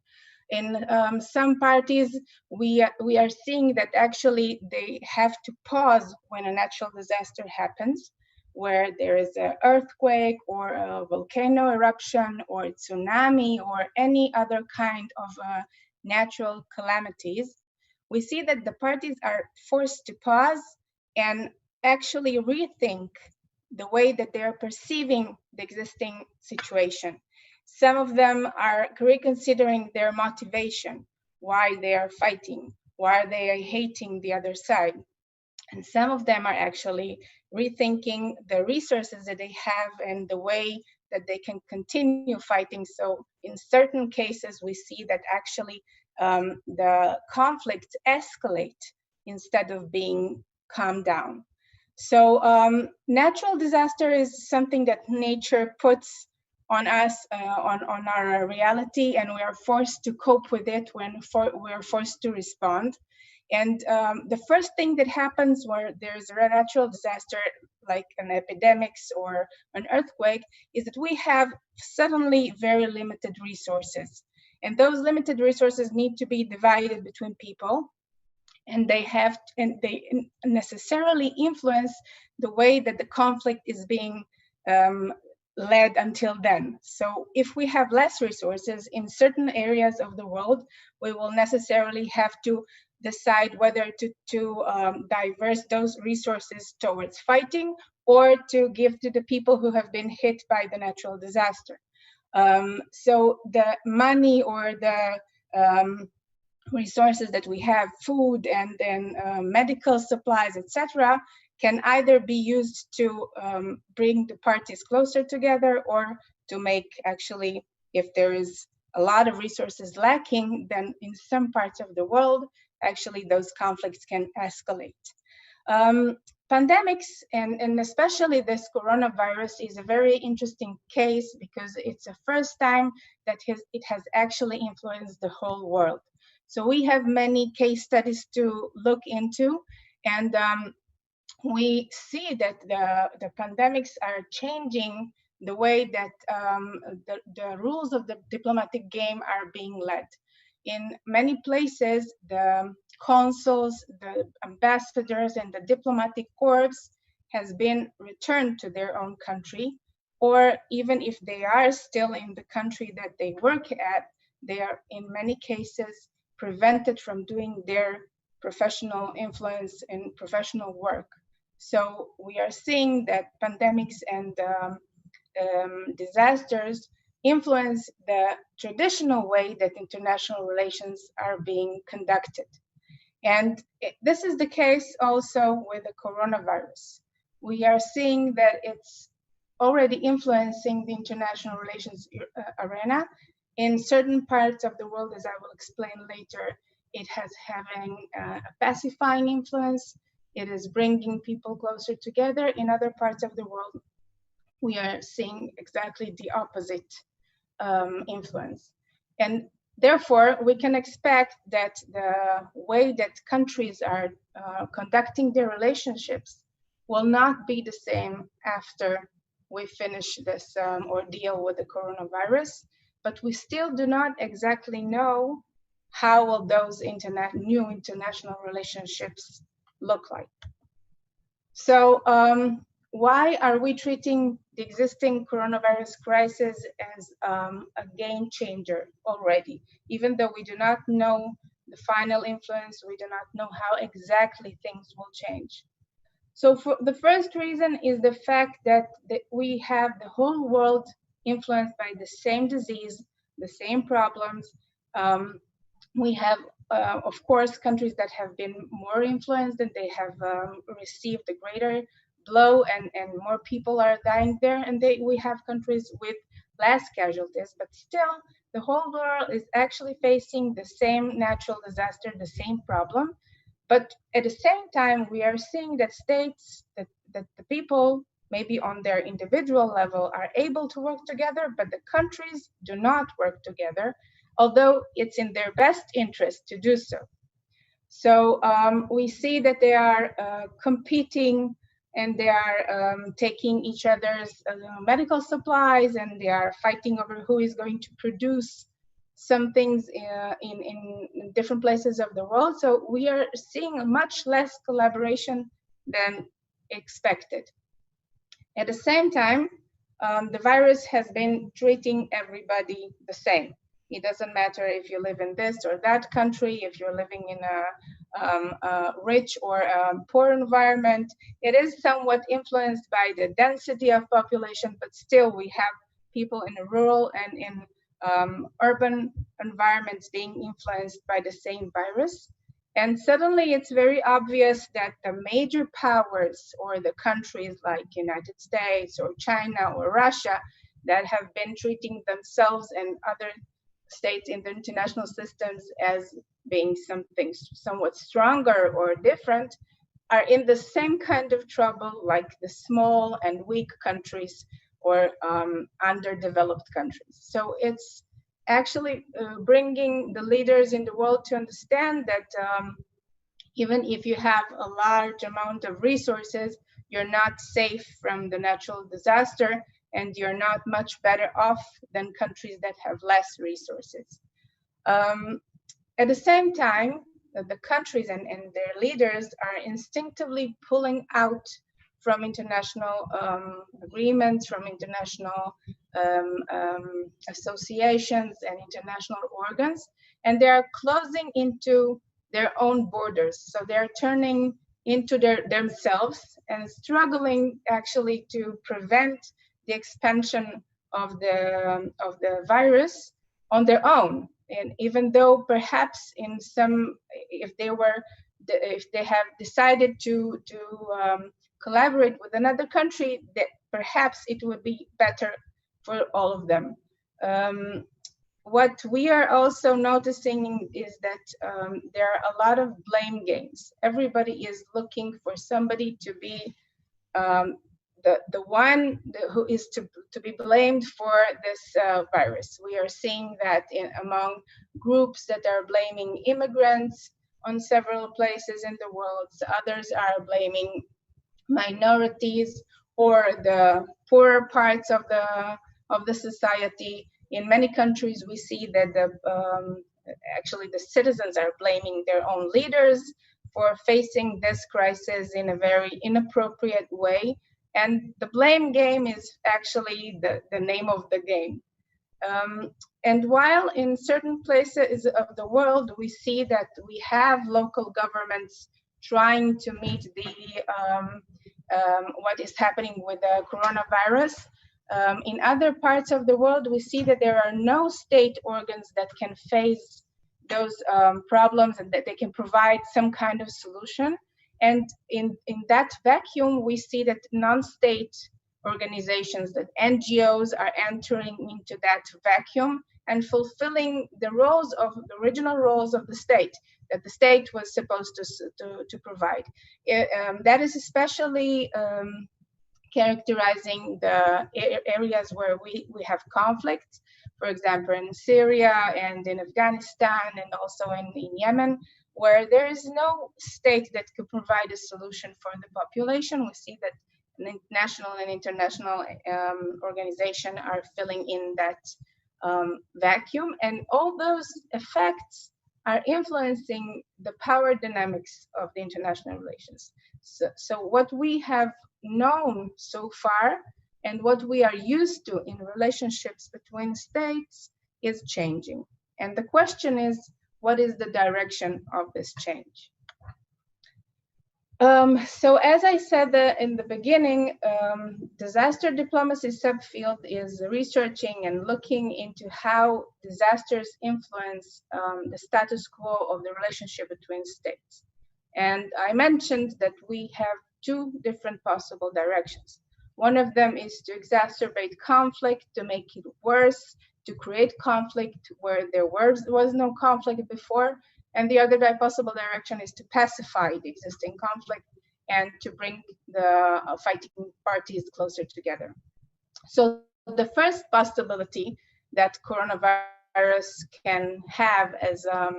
In some parties, we are seeing that actually they have to pause when a natural disaster happens, where there is an earthquake or a volcano eruption or a tsunami or any other kind of natural calamities. We see that the parties are forced to pause and actually rethink the way that they are perceiving the existing situation. Some of them are reconsidering their motivation, why they are fighting, why they are hating the other side. And some of them are actually rethinking the resources that they have and the way that they can continue fighting. So in certain cases, we see that actually the conflicts escalate instead of being calmed down. So natural disaster is something that nature puts on us, on our reality, and we are forced to cope with it when we are forced to respond. And the first thing that happens where there's a natural disaster, like an epidemic or an earthquake, is that we have suddenly very limited resources. And those limited resources need to be divided between people. And they necessarily influence the way that the conflict is being led until then. So if we have less resources in certain areas of the world, we will necessarily have to decide whether to diverse those resources towards fighting or to give to the people who have been hit by the natural disaster. So the money or the resources that we have, food and then medical supplies, etc., can either be used to bring the parties closer together or to make, actually, if there is a lot of resources lacking, then in some parts of the world, actually those conflicts can escalate. Pandemics, and especially this coronavirus, is a very interesting case because it's the first time that it has actually influenced the whole world. So we have many case studies to look into, and we see that the pandemics are changing the way that the rules of the diplomatic game are being led. In many places, the consuls, the ambassadors, and the diplomatic corps has been returned to their own country, or even if they are still in the country that they work at, they are in many cases prevented from doing their professional influence and professional work. So we are seeing that pandemics and disasters influence the traditional way that international relations are being conducted. And this is the case also with the coronavirus. We are seeing that it's already influencing the international relations arena. In certain parts of the world, as I will explain later, it has having a pacifying influence. It is bringing people closer together. In other parts of the world, we are seeing exactly the opposite influence. And therefore, we can expect that the way that countries are conducting their relationships will not be the same after we finish this ordeal with the coronavirus, but we still do not exactly know how will those new international relationships look like. So why are we treating the existing coronavirus crisis as a game changer already? Even though we do not know the final influence, we do not know how exactly things will change. So for the first reason is the fact that we have the whole world influenced by the same disease, the same problems. We have, of course, countries that have been more influenced and they have received a greater blow and more people are dying there. And we have countries with less casualties, but still the whole world is actually facing the same natural disaster, the same problem. But at the same time, we are seeing that states, that the people, maybe on their individual level, are able to work together, but the countries do not work together, although it's in their best interest to do so. So we see that they are competing and they are taking each other's medical supplies, and they are fighting over who is going to produce some things in different places of the world. So we are seeing a much less collaboration than expected. At the same time, the virus has been treating everybody the same. It doesn't matter if you live in this or that country, if you're living in a rich or poor environment. It is somewhat influenced by the density of population, but still we have people in rural and in urban environments being influenced by the same virus. And suddenly it's very obvious that the major powers or the countries like United States or China or Russia that have been treating themselves and other states in the international systems as being something somewhat stronger or different are in the same kind of trouble like the small and weak countries or underdeveloped countries. So it's actually bringing the leaders in the world to understand that even if you have a large amount of resources, you're not safe from the natural disaster, and you're not much better off than countries that have less resources. At the same time, the countries and their leaders are instinctively pulling out from international agreements, from international associations and international organs, and they are closing into their own borders. So they're turning into themselves and struggling actually to prevent the expansion of the virus on their own. And even though perhaps in some, if they have decided to collaborate with another country, that perhaps it would be better for all of them. What we are also noticing is that there are a lot of blame games. Everybody is looking for somebody to be the one who is to be blamed for this virus. We are seeing that among groups that are blaming immigrants on several places in the world. Others are blaming minorities or the poorer parts of the society. In many countries, we see that actually the citizens are blaming their own leaders for facing this crisis in a very inappropriate way. And the blame game is actually the name of the game. And while in certain places of the world, we see that we have local governments trying to meet the what is happening with the coronavirus, in other parts of the world, we see that there are no state organs that can face those problems and that they can provide some kind of solution. And in that vacuum, we see that non-state organizations, that NGOs are entering into that vacuum and fulfilling the roles of the original roles of the state that the state was supposed to provide. That is especially characterizing the areas where we have conflicts, for example, in Syria and in Afghanistan and also in Yemen, where there is no state that could provide a solution for the population. We see that national and international organizations are filling in that vacuum, and all those effects are influencing the power dynamics of the international relations. So what we have known so far and what we are used to in relationships between states is changing. And the question is, what is the direction of this change? So as I said in the beginning, disaster diplomacy subfield is researching and looking into how disasters influence the status quo of the relationship between states. And I mentioned that we have two different possible directions. One of them is to exacerbate conflict, to make it worse, to create conflict where there was no conflict before. And the other possible direction is to pacify the existing conflict and to bring the fighting parties closer together. So the first possibility that coronavirus can have as a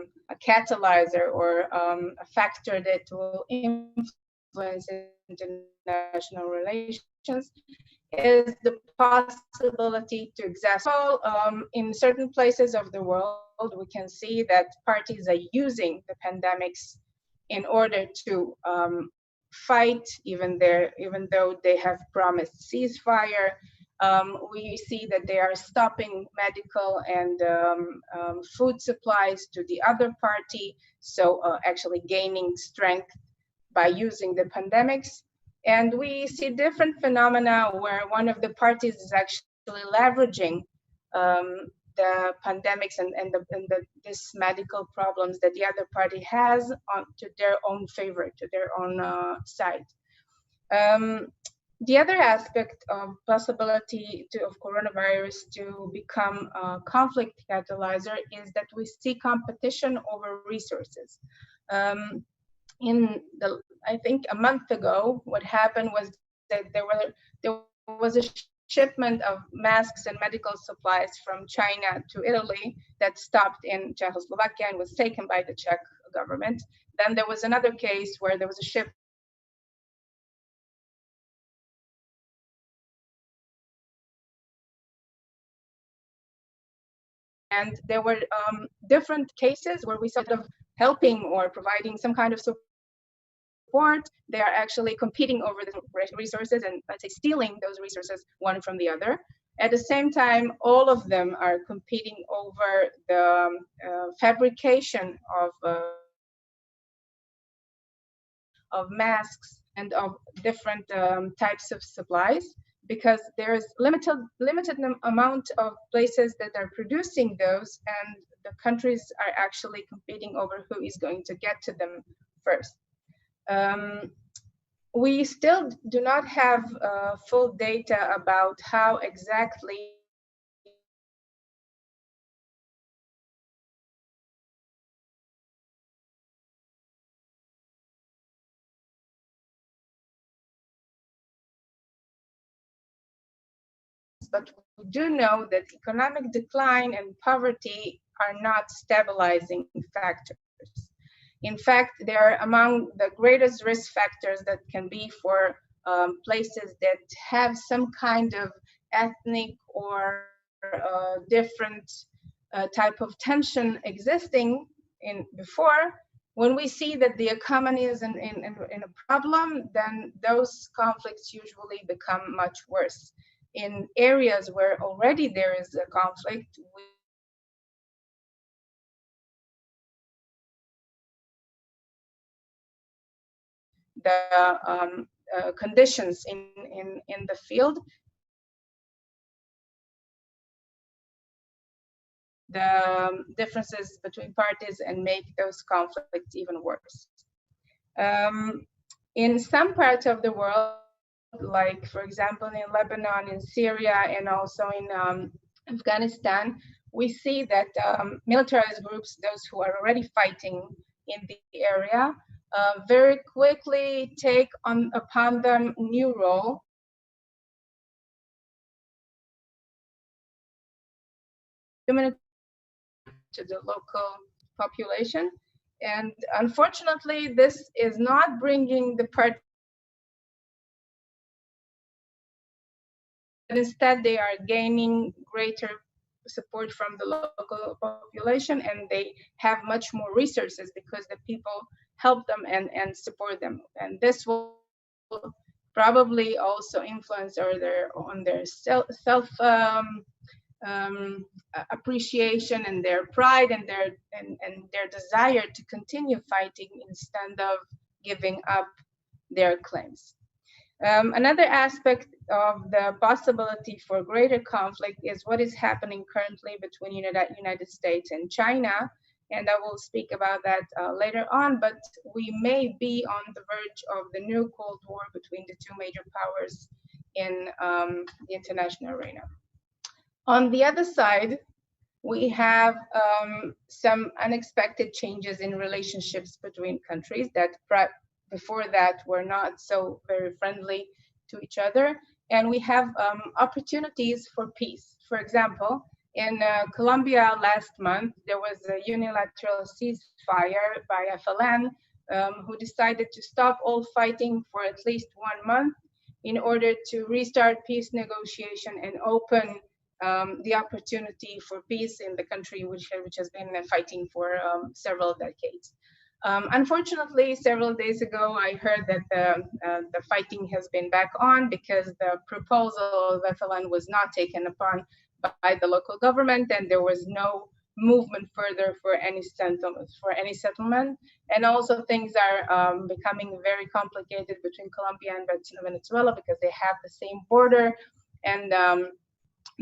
catalyzer or a factor that will influence international relations is the possibility to exacerbate. In certain places of the world, we can see that parties are using the pandemics in order to fight, even though they have promised ceasefire. We see that they are stopping medical and food supplies to the other party, so actually gaining strength by using the pandemics. And we see different phenomena where one of the parties is actually leveraging the pandemics and this medical problems that the other party has to their own favor, to their own side. The other aspect of possibility of coronavirus to become a conflict catalyzer is that we see competition over resources. I think a month ago, what happened was that there was a shipment of masks and medical supplies from China to Italy that stopped in Czechoslovakia and was taken by the Czech government. Then there was another case where there was a shipment and there were different cases where we sort of helping or providing some kind of support. They are actually competing over the resources and, let's say, stealing those resources one from the other. At the same time, all of them are competing over the fabrication of masks and of different types of supplies, because there is limited amount of places that are producing those, and the countries are actually competing over who is going to get to them first. We still do not have full data about how exactly but we do know that economic decline and poverty are not stabilizing factors. In fact, they are among the greatest risk factors that can be for places that have some kind of ethnic or different type of tension existing before. When we see that the economy is in a problem, then those conflicts usually become much worse. In areas where already there is a conflict, the conditions in the field, the differences between parties and make those conflicts even worse. In some parts of the world, like for example in Lebanon, in Syria, and also in Afghanistan, we see that militarized groups, those who are already fighting in the area, very quickly take upon them new role to the local population. And unfortunately, this is not bringing the part. Instead, they are gaining greater support from the local population, and they have much more resources because the people help them and support them. And this will probably also influence on their self appreciation and their pride and their desire to continue fighting instead of giving up their claims. Another aspect of the possibility for greater conflict is what is happening currently between United States and China, and I will speak about that later on, but we may be on the verge of the new Cold War between the two major powers in the international arena. On the other side, we have some unexpected changes in relationships between countries that before that were not so very friendly to each other. And we have opportunities for peace. For example, in Colombia last month, there was a unilateral ceasefire by FLN who decided to stop all fighting for at least 1 month in order to restart peace negotiation and open the opportunity for peace in the country, which has been fighting for several decades. Unfortunately, several days ago, I heard that the fighting has been back on because the proposal of FLN was not taken upon by the local government, and there was no movement further for any settlement. And also things are becoming very complicated between Colombia and Venezuela because they have the same border, and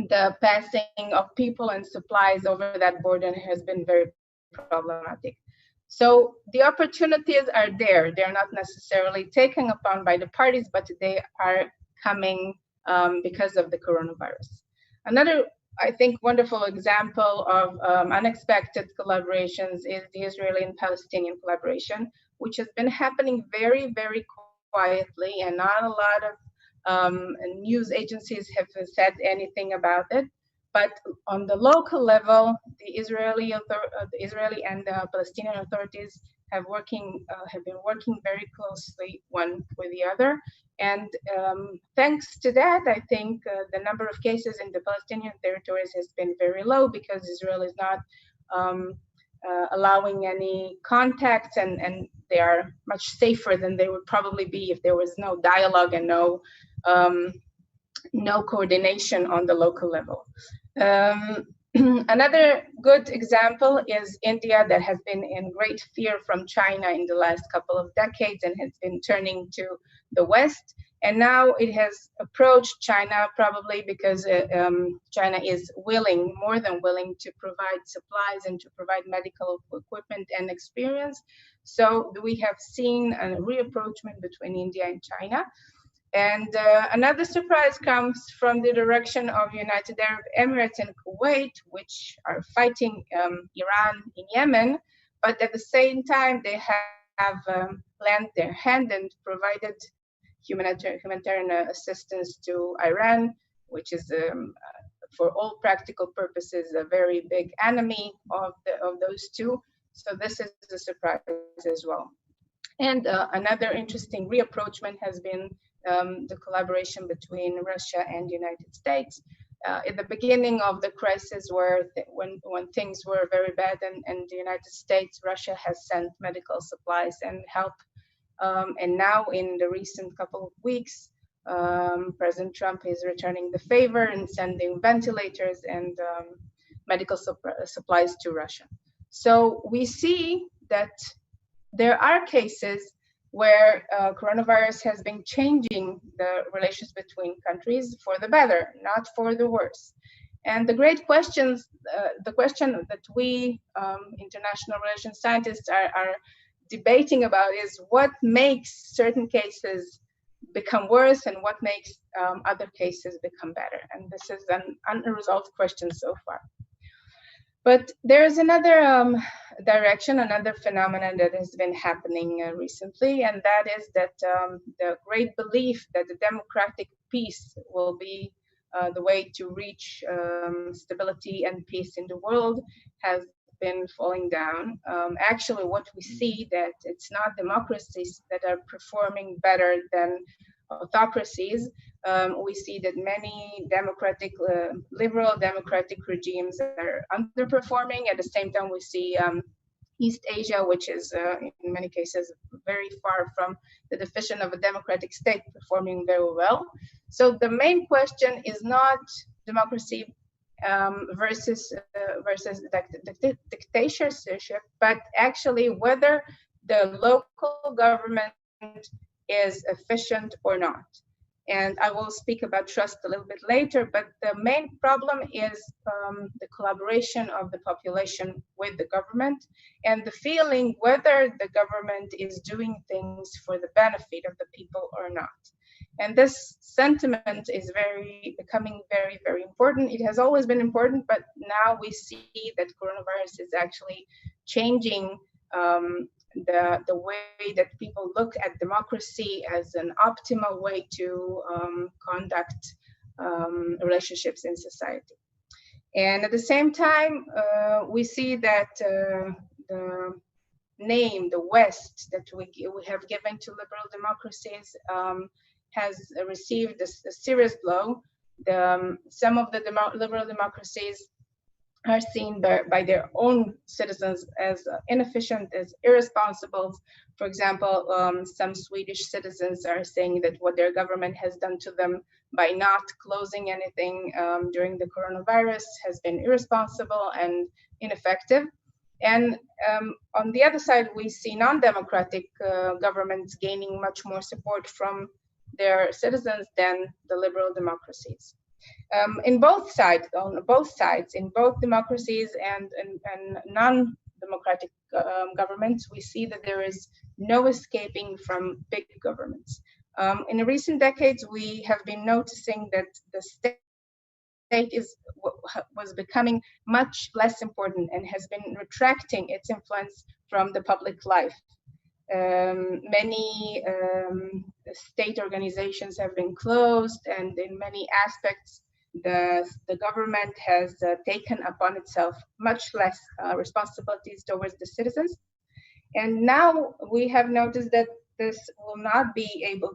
the passing of people and supplies over that border has been very problematic. So the opportunities are there. They're not necessarily taken upon by the parties, but they are coming because of the coronavirus. Another, I think, wonderful example of unexpected collaborations is the Israeli and Palestinian collaboration, which has been happening very, very quietly, and not a lot of news agencies have said anything about it. But on the local level, the Israeli and the Palestinian authorities have been working very closely one with the other. And thanks to that, I think the number of cases in the Palestinian territories has been very low because Israel is not allowing any contacts, and they are much safer than they would probably be if there was no dialogue and no coordination on the local level. Another good example is India, that has been in great fear from China in the last couple of decades and has been turning to the West. And now it has approached China probably because China is more than willing to provide supplies and to provide medical equipment and experience. So we have seen a reapproachment between India and China. And another surprise comes from the direction of United Arab Emirates and Kuwait, which are fighting Iran in Yemen, but at the same time they have lent their hand and provided humanitarian assistance to Iran, which is for all practical purposes a very big enemy of those two. So this is a surprise as well. And another interesting reapproachment has been the collaboration between Russia and the United States. At the beginning of the crisis, when things were very bad and the United States, Russia has sent medical supplies and help. And now in the recent couple of weeks, President Trump is returning the favor and sending ventilators and medical supplies to Russia. So we see that there are cases where coronavirus has been changing the relations between countries for the better, not for the worse. And the great questions, the question that we international relations scientists are debating about is what makes certain cases become worse and what makes other cases become better. And this is an unresolved question so far. But there's another direction, another phenomenon that has been happening recently, and that is that the great belief that the democratic peace will be the way to reach stability and peace in the world has been falling down. Actually, what we see that it's not democracies that are performing better than autocracies. We see that many democratic, liberal democratic regimes are underperforming. At the same time, we see East Asia, which is in many cases very far from the definition of a democratic state, performing very well. So the main question is not democracy versus dictatorship, but actually whether the local government is efficient or not. And I will speak about trust a little bit later, but the main problem is the collaboration of the population with the government and the feeling whether the government is doing things for the benefit of the people or not. And this sentiment is becoming very, very important. It has always been important, but now we see that coronavirus is actually changing the way that people look at democracy as an optimal way to conduct relationships in society. And at the same time, we see that the name, the West, that we have given to liberal democracies has received a serious blow. Some of the liberal democracies are seen by their own citizens as inefficient, as irresponsible. For example, some Swedish citizens are saying that what their government has done to them by not closing anything during the coronavirus has been irresponsible and ineffective. And on the other side, we see non-democratic governments gaining much more support from their citizens than the liberal democracies. On both sides, in both democracies and non-democratic governments, we see that there is no escaping from big governments. In the recent decades, we have been noticing that the state was becoming much less important and has been retracting its influence from the public life. Many state organizations have been closed, and in many aspects, the government has taken upon itself much less responsibilities towards the citizens. And now we have noticed that this will not be able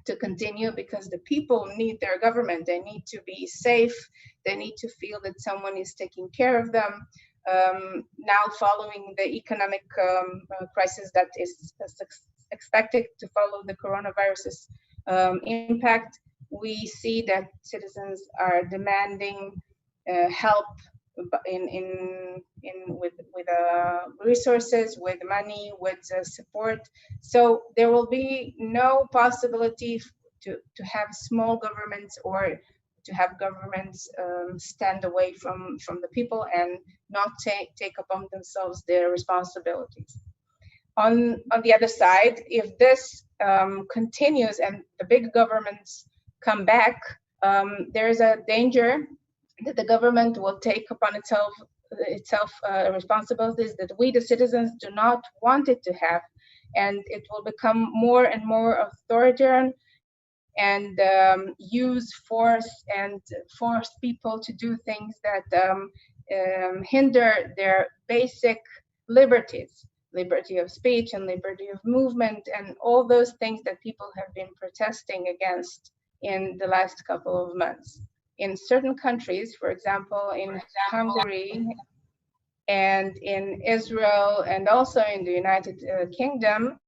to continue because the people need their government. They need to be safe. They need to feel that someone is taking care of them. Now, following the economic crisis that is expected to follow the coronavirus's impact, we see that citizens are demanding help with resources, with money, with support. So there will be no possibility to have small governments or to have governments stand away from the people and not take upon themselves their responsibilities. On the other side, if this continues and the big governments come back, there is a danger that the government will take upon itself responsibilities that we, the citizens, do not want it to have, and it will become more and more authoritarian and use force and force people to do things that hinder their basic liberties, liberty of speech and liberty of movement, and all those things that people have been protesting against in the last couple of months. In certain countries, for example, in Hungary and in Israel and also in the United Kingdom,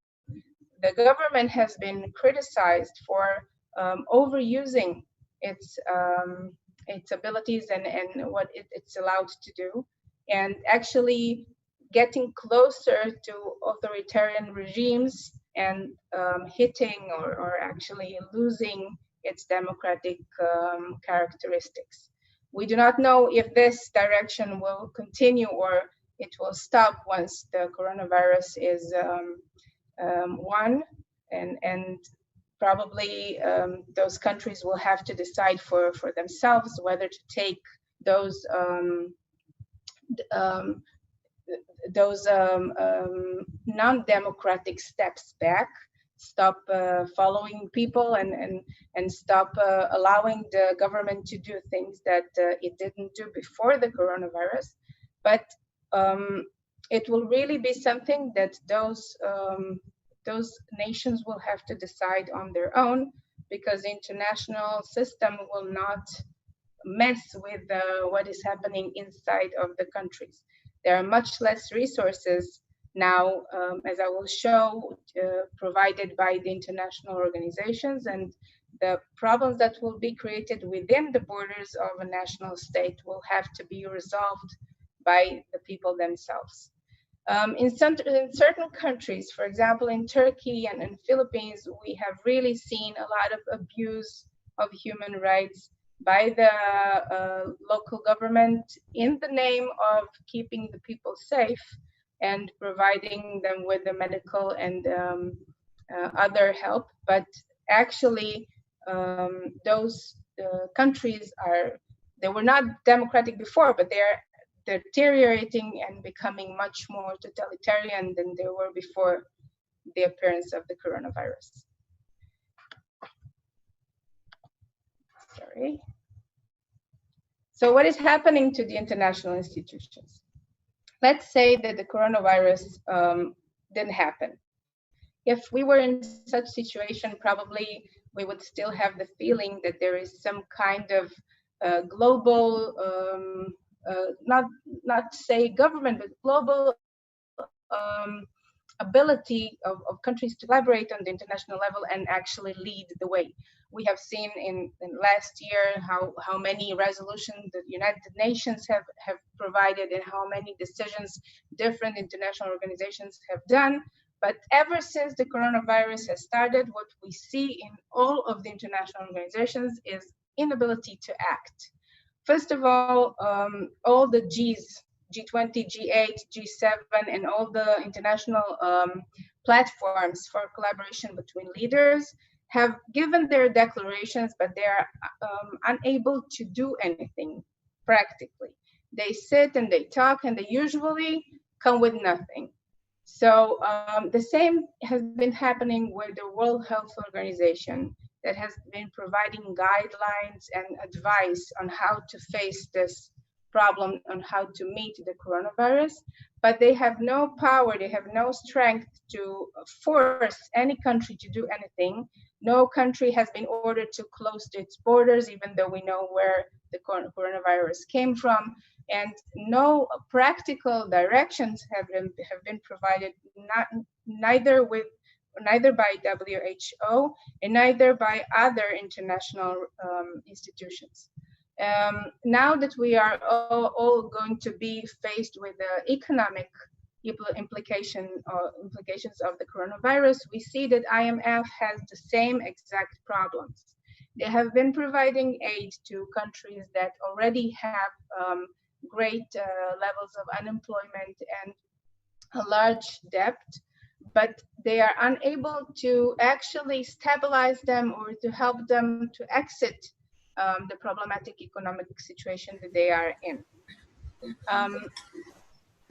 the government has been criticized for overusing its abilities and what it's allowed to do, and actually getting closer to authoritarian regimes and hitting or actually losing its democratic characteristics. We do not know if this direction will continue or it will stop once the coronavirus is won, and probably those countries will have to decide for themselves whether to take those non-democratic steps back, stop following people, and stop allowing the government to do things that it didn't do before the coronavirus. But it will really be something that those nations will have to decide on their own, because the international system will not mess with what is happening inside of the countries. There are much less resources now, as I will show, provided by the international organizations, and the problems that will be created within the borders of a national state will have to be resolved by the people themselves. In certain countries, for example, in Turkey and in Philippines, we have really seen a lot of abuse of human rights by the local government in the name of keeping the people safe and providing them with the medical and other help. But actually, those countries they were not democratic before, but they're deteriorating and becoming much more totalitarian than they were before the appearance of the coronavirus. Sorry. So what is happening to the international institutions? Let's say that the coronavirus didn't happen. If we were in such situation, probably we would still have the feeling that there is some kind of global, not say government, but global ability of countries to collaborate on the international level and actually lead the way. We have seen in last year how many resolutions the United Nations have provided and how many decisions different international organizations have done. But ever since the coronavirus has started, what we see in all of the international organizations is inability to act. First of all the Gs, G20, G8, G7, and all the international platforms for collaboration between leaders have given their declarations, but they are unable to do anything practically. They sit and they talk, and they usually come with nothing. So the same has been happening with the World Health Organization, that has been providing guidelines and advice on how to face this problem, on how to meet the coronavirus, but they have no power, they have no strength to force any country to do anything. No country has been ordered to close its borders, even though we know where the coronavirus came from, and no practical directions have been provided, neither by WHO and neither by other international institutions. Now that we are all going to be faced with the economic implications of the coronavirus, we see that IMF has the same exact problems. They have been providing aid to countries that already have great levels of unemployment and a large debt, but they are unable to actually stabilize them or to help them to exit the problematic economic situation that they are in.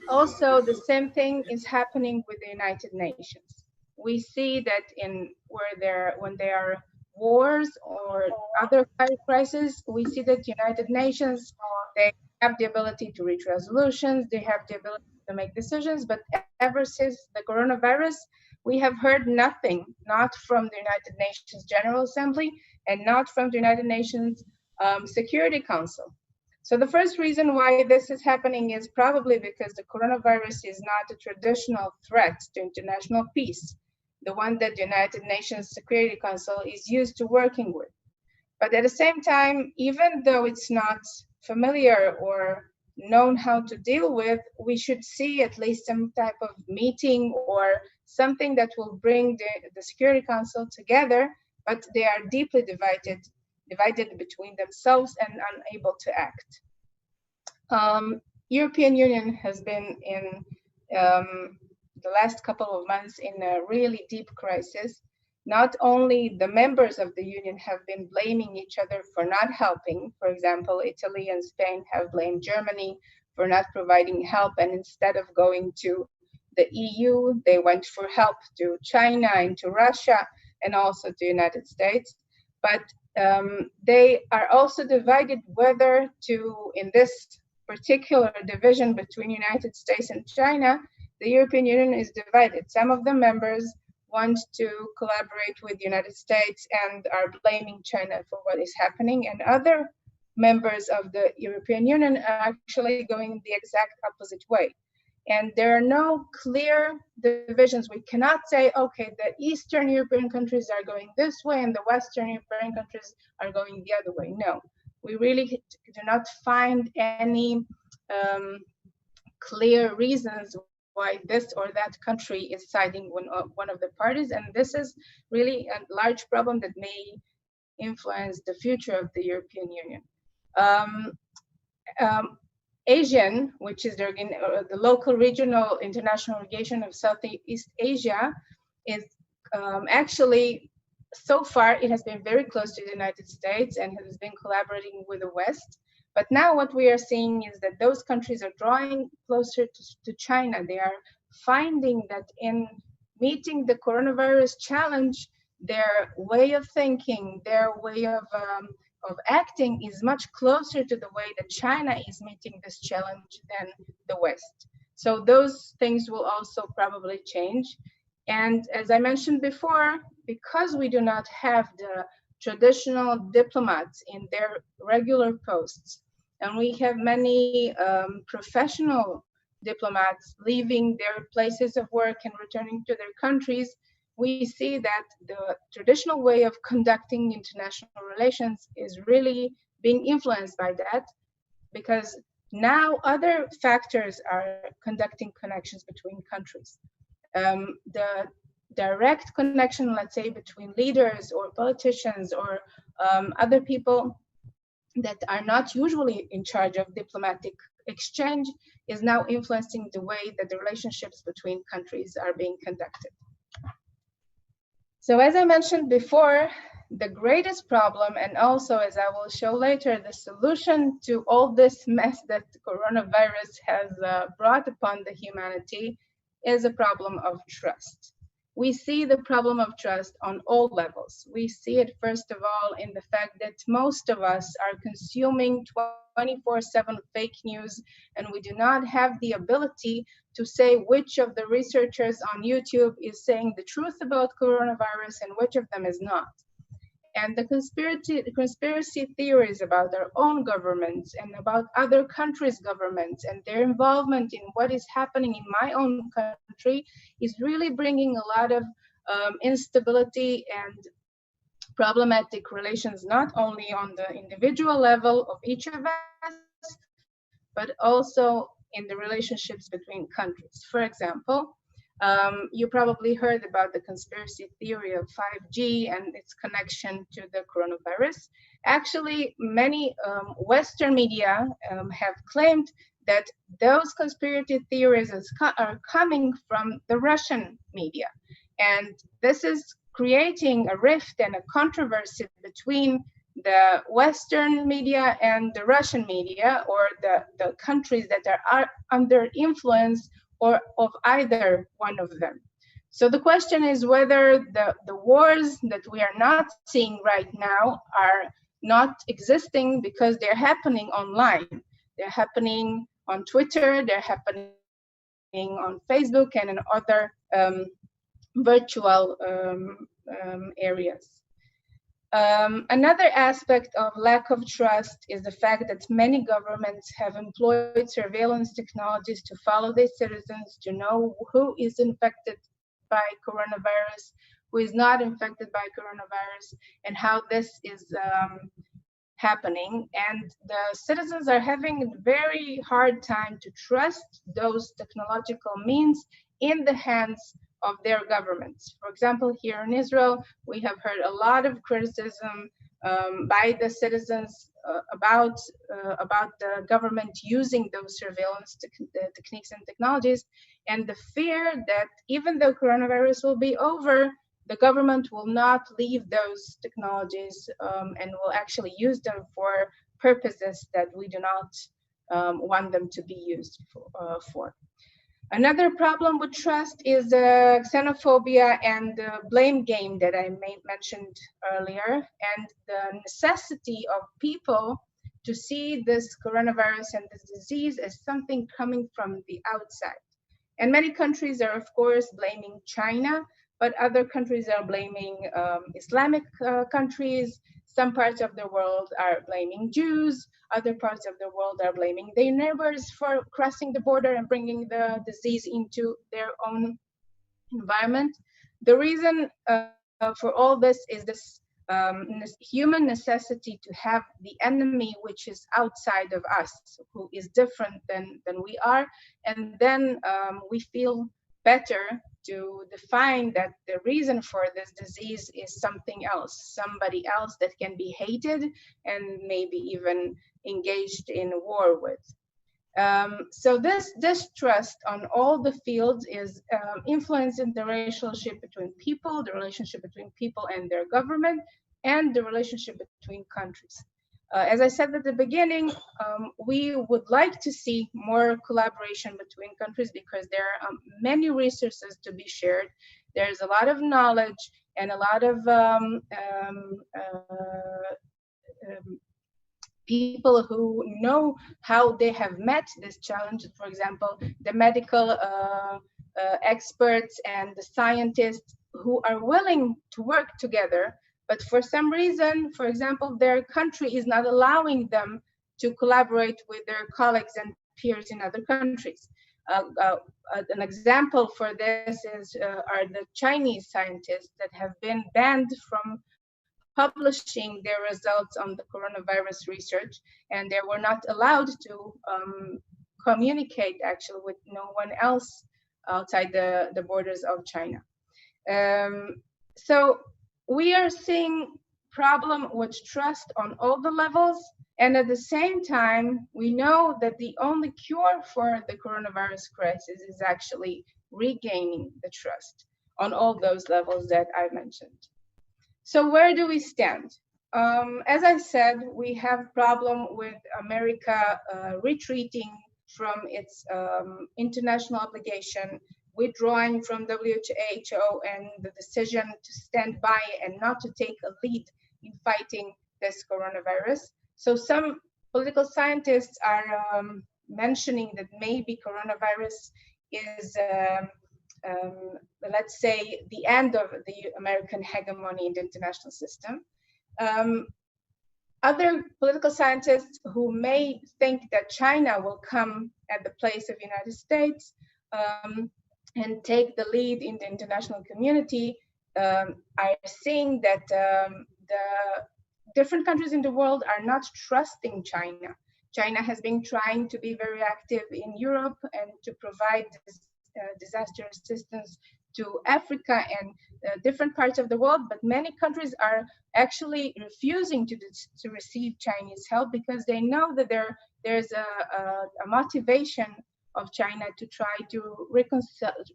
Also, the same thing is happening with the United Nations. We see that when there are wars or other crises, we see that United Nations, they have the ability to reach resolutions, they have the ability to make decisions, but ever since the coronavirus, we have heard nothing, not from the United Nations General Assembly and not from the United Nations Security Council. So the first reason why this is happening is probably because the coronavirus is not a traditional threat to international peace, the one that the United Nations Security Council is used to working with. But at the same time, even though it's not familiar or known how to deal with, we should see at least some type of meeting or something that will bring the Security Council together, but they are deeply divided between themselves and unable to act. European Union has been in the last couple of months in a really deep crisis. Not only the members of the union have been blaming each other for not helping. For example, Italy and Spain have blamed Germany for not providing help, and instead of going to the EU, they went for help to China and to Russia and also to the United States. But they are also divided whether to, in this particular division between United States and China, the European Union is divided. Some of the members want to collaborate with the United States and are blaming China for what is happening, and other members of the European Union are actually going the exact opposite way. And there are no clear divisions. We cannot say, okay, the Eastern European countries are going this way and the Western European countries are going the other way. No, we really do not find any clear reasons why this or that country is siding with one of the parties. And this is really a large problem that may influence the future of the European Union. ASEAN, which is the local regional international organization of Southeast Asia, is actually, so far, it has been very close to the United States and has been collaborating with the West. But now what we are seeing is that those countries are drawing closer to China. They are finding that in meeting the coronavirus challenge, their way of thinking, their way of acting is much closer to the way that China is meeting this challenge than the West. So those things will also probably change. And as I mentioned before, because we do not have the traditional diplomats in their regular posts, and we have many professional diplomats leaving their places of work and returning to their countries, we see that the traditional way of conducting international relations is really being influenced by that, because now other factors are conducting connections between countries. The direct connection, let's say, between leaders or politicians or other people that are not usually in charge of diplomatic exchange is now influencing the way that the relationships between countries are being conducted. So as I mentioned before, the greatest problem, and also as I will show later, the solution to all this mess that coronavirus has brought upon the humanity is a problem of trust. We see the problem of trust on all levels. We see it first of all in the fact that most of us are consuming 24/7 fake news, and we do not have the ability to say which of the researchers on YouTube is saying the truth about coronavirus and which of them is not. And the conspiracy theories about our own governments and about other countries' governments and their involvement in what is happening in my own country is really bringing a lot of instability and problematic relations, not only on the individual level of each of us, but also in the relationships between countries. For example, you probably heard about the conspiracy theory of 5G and its connection to the coronavirus. Actually, many Western media have claimed that those conspiracy theories are coming from the Russian media. And this is creating a rift and a controversy between the Western media and the Russian media, or the countries that are under influence or of either one of them. So the question is whether the wars that we are not seeing right now are not existing because they're happening online. They're happening on Twitter, they're happening on Facebook and in other virtual areas. Another aspect of lack of trust is the fact that many governments have employed surveillance technologies to follow their citizens, to know who is infected by coronavirus, who is not infected by coronavirus, and how this is happening, and the citizens are having a very hard time to trust those technological means in the hands of their governments. For example, here in Israel, we have heard a lot of criticism by the citizens about the government using those surveillance techniques and technologies, and the fear that even though coronavirus will be over, the government will not leave those technologies and will actually use them for purposes that we do not want them to be used for. Another problem with trust is xenophobia and the blame game that I mentioned earlier, and the necessity of people to see this coronavirus and this disease as something coming from the outside. And many countries are, of course, blaming China, but other countries are blaming Islamic countries. Some parts of the world are blaming Jews. Other parts of the world are blaming their neighbors for crossing the border and bringing the disease into their own environment. The reason for all this is this human necessity to have the enemy which is outside of us, who is different than we are, and then we feel better to define that the reason for this disease is something else, somebody else that can be hated and maybe even engaged in a war with. So this distrust on all the fields is influencing the relationship between people, the relationship between people and their government, and the relationship between countries. As I said at the beginning, we would like to see more collaboration between countries because there are many resources to be shared. There's a lot of knowledge and a lot of people who know how they have met this challenge. For example, the medical experts and the scientists who are willing to work together, but for some reason, for example, their country is not allowing them to collaborate with their colleagues and peers in other countries. An example for this are the Chinese scientists that have been banned from publishing their results on the coronavirus research, and they were not allowed to communicate actually with no one else outside the borders of China. So we are seeing problem with trust on all the levels, and at the same time, we know that the only cure for the coronavirus crisis is actually regaining the trust on all those levels that I mentioned. So where do we stand? As I said, we have problem with America retreating from its international obligation, withdrawing from WHO and the decision to stand by and not to take a lead in fighting this coronavirus. So some political scientists are mentioning that maybe coronavirus is let's say, the end of the American hegemony in the international system. Other political scientists who may think that China will come at the place of the United States and take the lead in the international community are seeing that the different countries in the world are not trusting China. China has been trying to be very active in Europe and to provide disaster assistance to Africa and different parts of the world, but many countries are actually refusing to receive Chinese help because they know that there's a motivation of China to try to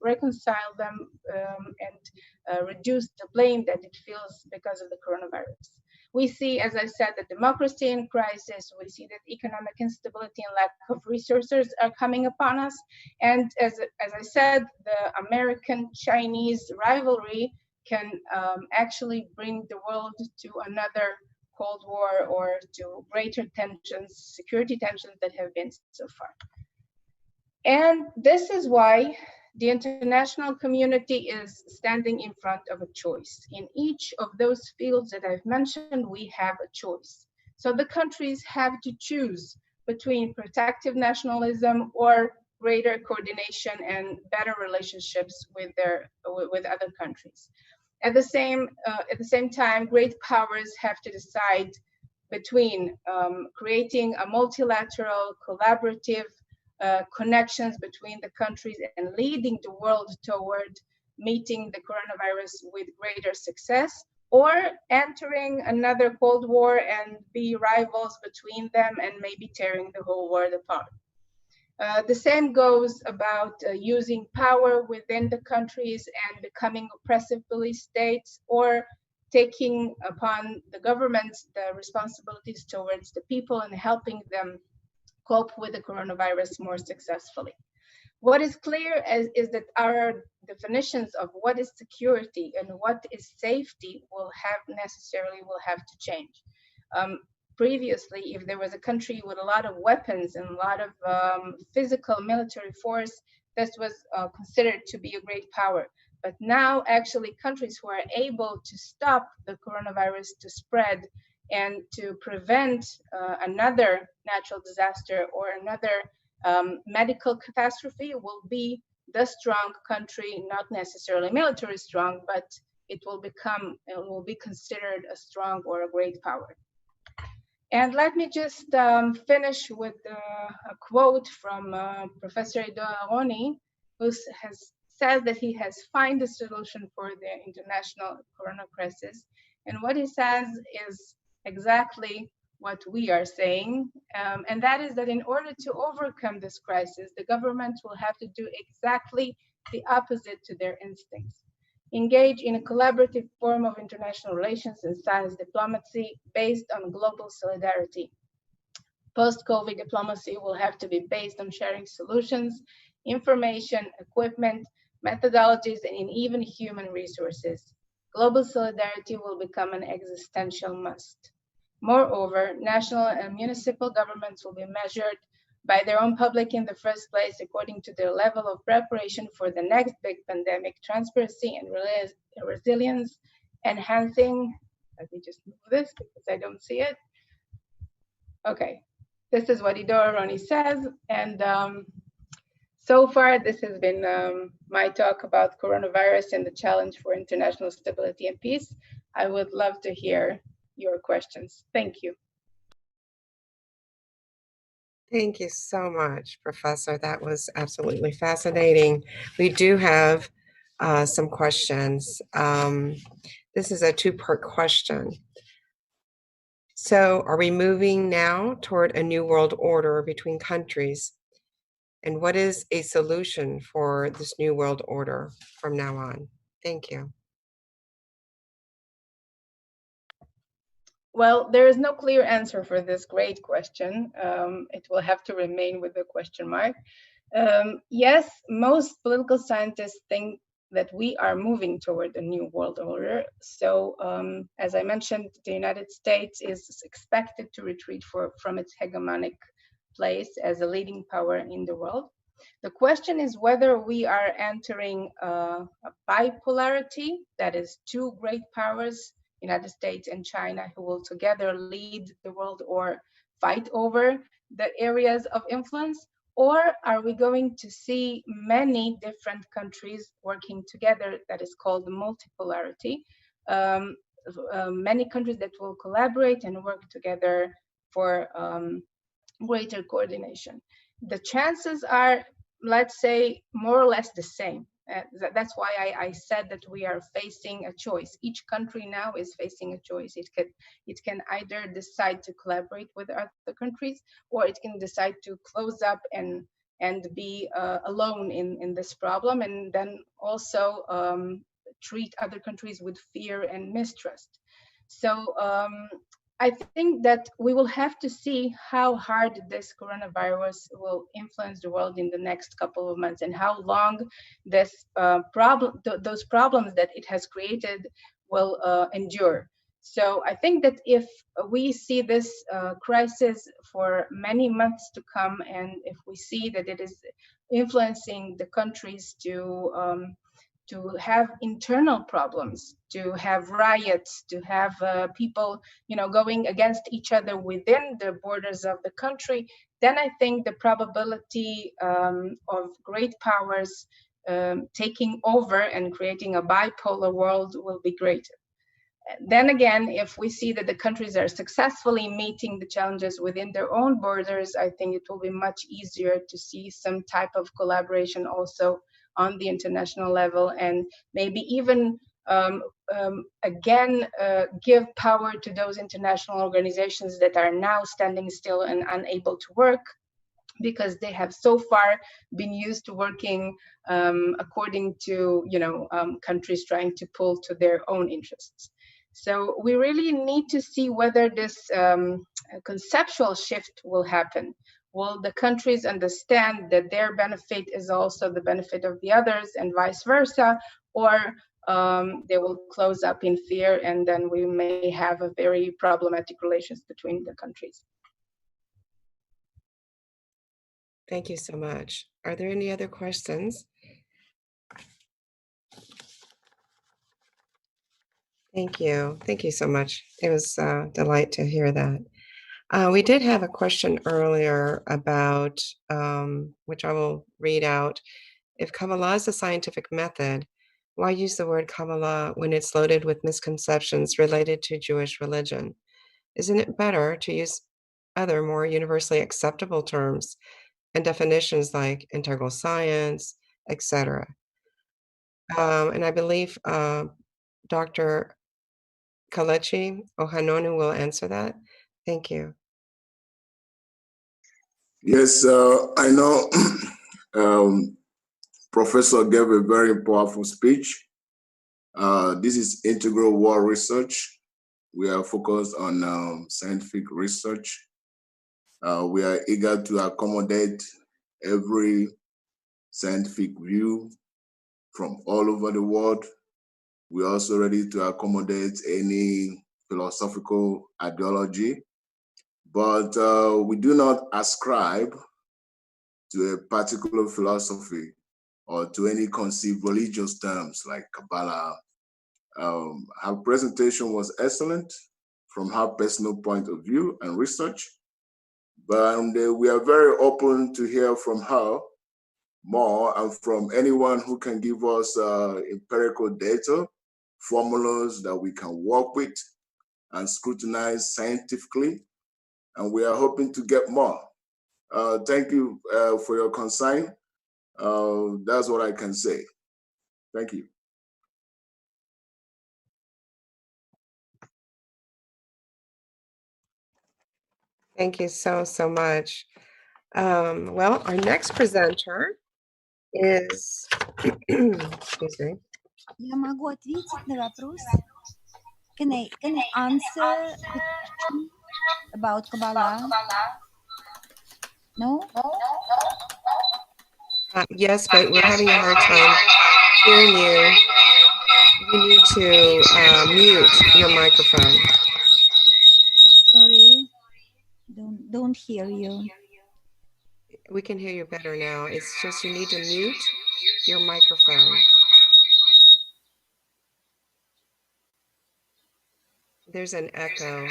reconcile them and reduce the blame that it feels because of the coronavirus. We see, as I said, the democracy in crisis. We see that economic instability and lack of resources are coming upon us. And as I said, the American-Chinese rivalry can actually bring the world to another Cold War or to greater tensions, security tensions that have been so far. And this is why the international community is standing in front of a choice. In each of those fields that I've mentioned, we have a choice. So the countries have to choose between protective nationalism or greater coordination and better relationships with other countries. At the same time, great powers have to decide between creating a multilateral, collaborative connections between the countries and leading the world toward meeting the coronavirus with greater success, or entering another Cold War and be rivals between them and maybe tearing the whole world apart. The same goes about using power within the countries and becoming oppressive police states, or taking upon the governments the responsibilities towards the people and helping them cope with the coronavirus more successfully. What is clear is that our definitions of what is security and what is safety will necessarily have to change. Previously, if there was a country with a lot of weapons and a lot of physical military force, this was considered to be a great power. But now, actually, countries who are able to stop the coronavirus to spread and to prevent another natural disaster or another medical catastrophe will be the strong country, not necessarily military strong, but it will be considered a strong or a great power. And let me just finish with a quote from Professor Ido Aroni, who says that he has found a solution for the international corona crisis. And what he says is exactly what we are saying, and that is that in order to overcome this crisis, the government will have to do exactly the opposite to their instincts. Engage in a collaborative form of international relations and science diplomacy based on global solidarity. Post-COVID diplomacy will have to be based on sharing solutions, information, equipment, methodologies, and even human resources. Global solidarity will become an existential must. Moreover, national and municipal governments will be measured by their own public in the first place according to their level of preparation for the next big pandemic, transparency and resilience, enhancing. Let me just move this because I don't see it. Okay, this is what Ido Aroni says, and so far this has been my talk about coronavirus and the challenge for international stability and peace. I would love to hear your questions. Thank you. Thank you so much, Professor. That was absolutely fascinating. We do have some questions. This is a two-part question. So, are we moving now toward a new world order between countries? And what is a solution for this new world order from now on? Thank you. Well, there is no clear answer for this great question. It will have to remain with the question mark. Yes, most political scientists think that we are moving toward a new world order. So, as I mentioned, the United States is expected to retreat from its hegemonic place as a leading power in the world. The question is whether we are entering a bipolarity, that is two great powers, United States and China, who will together lead the world or fight over the areas of influence, or are we going to see many different countries working together, that is called multipolarity, many countries that will collaborate and work together for greater coordination. The chances are, let's say, more or less the same. That's why I said that we are facing a choice. Each country now is facing a choice. It can either decide to collaborate with other countries, or it can decide to close up and be alone in this problem, and then also treat other countries with fear and mistrust. So I think that we will have to see how hard this coronavirus will influence the world in the next couple of months, and how long this those problems that it has created will endure. So I think that if we see this crisis for many months to come, and if we see that it is influencing the countries to have internal problems, to have riots, to have people, going against each other within the borders of the country, then I think the probability of great powers taking over and creating a bipolar world will be greater. Then again, if we see that the countries are successfully meeting the challenges within their own borders, I think it will be much easier to see some type of collaboration also on the international level, and maybe even again give power to those international organizations that are now standing still and unable to work, because they have so far been used to working according to countries trying to pull to their own interests. So we really need to see whether this conceptual shift will happen. Will the countries understand that their benefit is also the benefit of the others, and vice versa, or they will close up in fear, and then we may have a very problematic relations between the countries. Thank you so much. Are there any other questions? Thank you. Thank you so much. It was a delight to hear that. We did have a question earlier about, which I will read out. If Kabbalah is a scientific method, why use the word Kabbalah when it's loaded with misconceptions related to Jewish religion? Isn't it better to use other more universally acceptable terms and definitions like integral science, etc.? And I believe Dr. Kalechi Ohanonu will answer that. Thank you. Yes, I know Professor gave a very powerful speech. This is integral war research. We are focused on scientific research. We are eager to accommodate every scientific view from all over the world. We're also ready to accommodate any philosophical ideology, but we do not ascribe to a particular philosophy or to any conceived religious terms like Kabbalah. Her presentation was excellent from her personal point of view and research, but we are very open to hear from her more and from anyone who can give us empirical data, formulas that we can work with and scrutinize scientifically, and we are hoping to get more. Thank you for your concern. That's what I can say. Thank you. Thank you so much. Well, our next presenter is, excuse me. Я могу ответить на вопрос. Can I answer the question about Kabbalah? No? Yes, but we're having a hard time hearing you. You need to mute your microphone. Sorry, don't hear you. We can hear you better now. It's just you need to mute your microphone. There's an echo.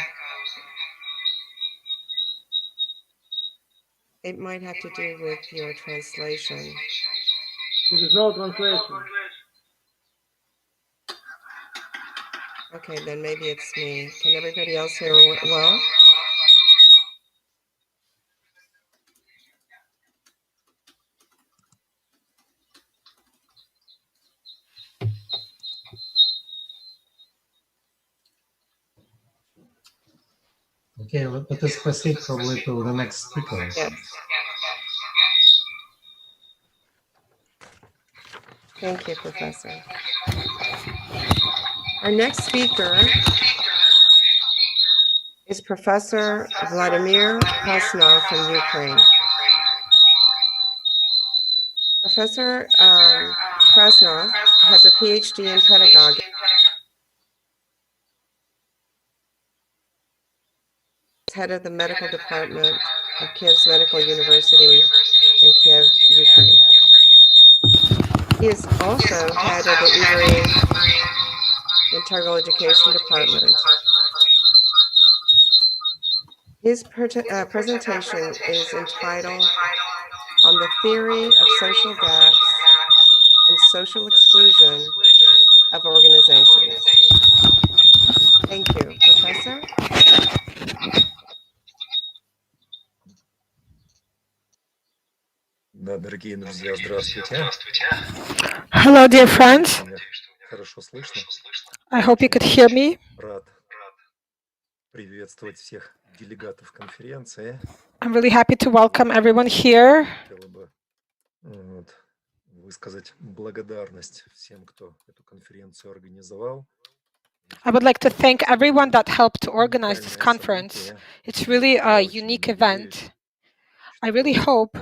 It might have to do with your translation. There is no translation. Okay, then maybe it's me. Can everybody else hear well? Okay, let us proceed probably to the next speaker. Yes. Thank you, Professor. Our next speaker is Professor Vladimir Krasnov from Ukraine. Professor Krasnov has a PhD in pedagogy. Head of the medical department of Kiev's Medical University in Kiev, Ukraine. He is also head of the IWRI Integral Education Department. His presentation is entitled On the Theory of Social Gaps and Social Exclusion of Organizations. Thank you, Professor. Да, дорогие друзья, здравствуйте. Hello, dear friends. Меня хорошо слышно. I hope you could hear me. Рад приветствовать всех делегатов конференции. I'm really happy to welcome everyone here. Хотела бы высказать благодарность всем, кто эту конференцию организовал. I would like to thank everyone that helped to organize this conference. It's really a unique event. I really hope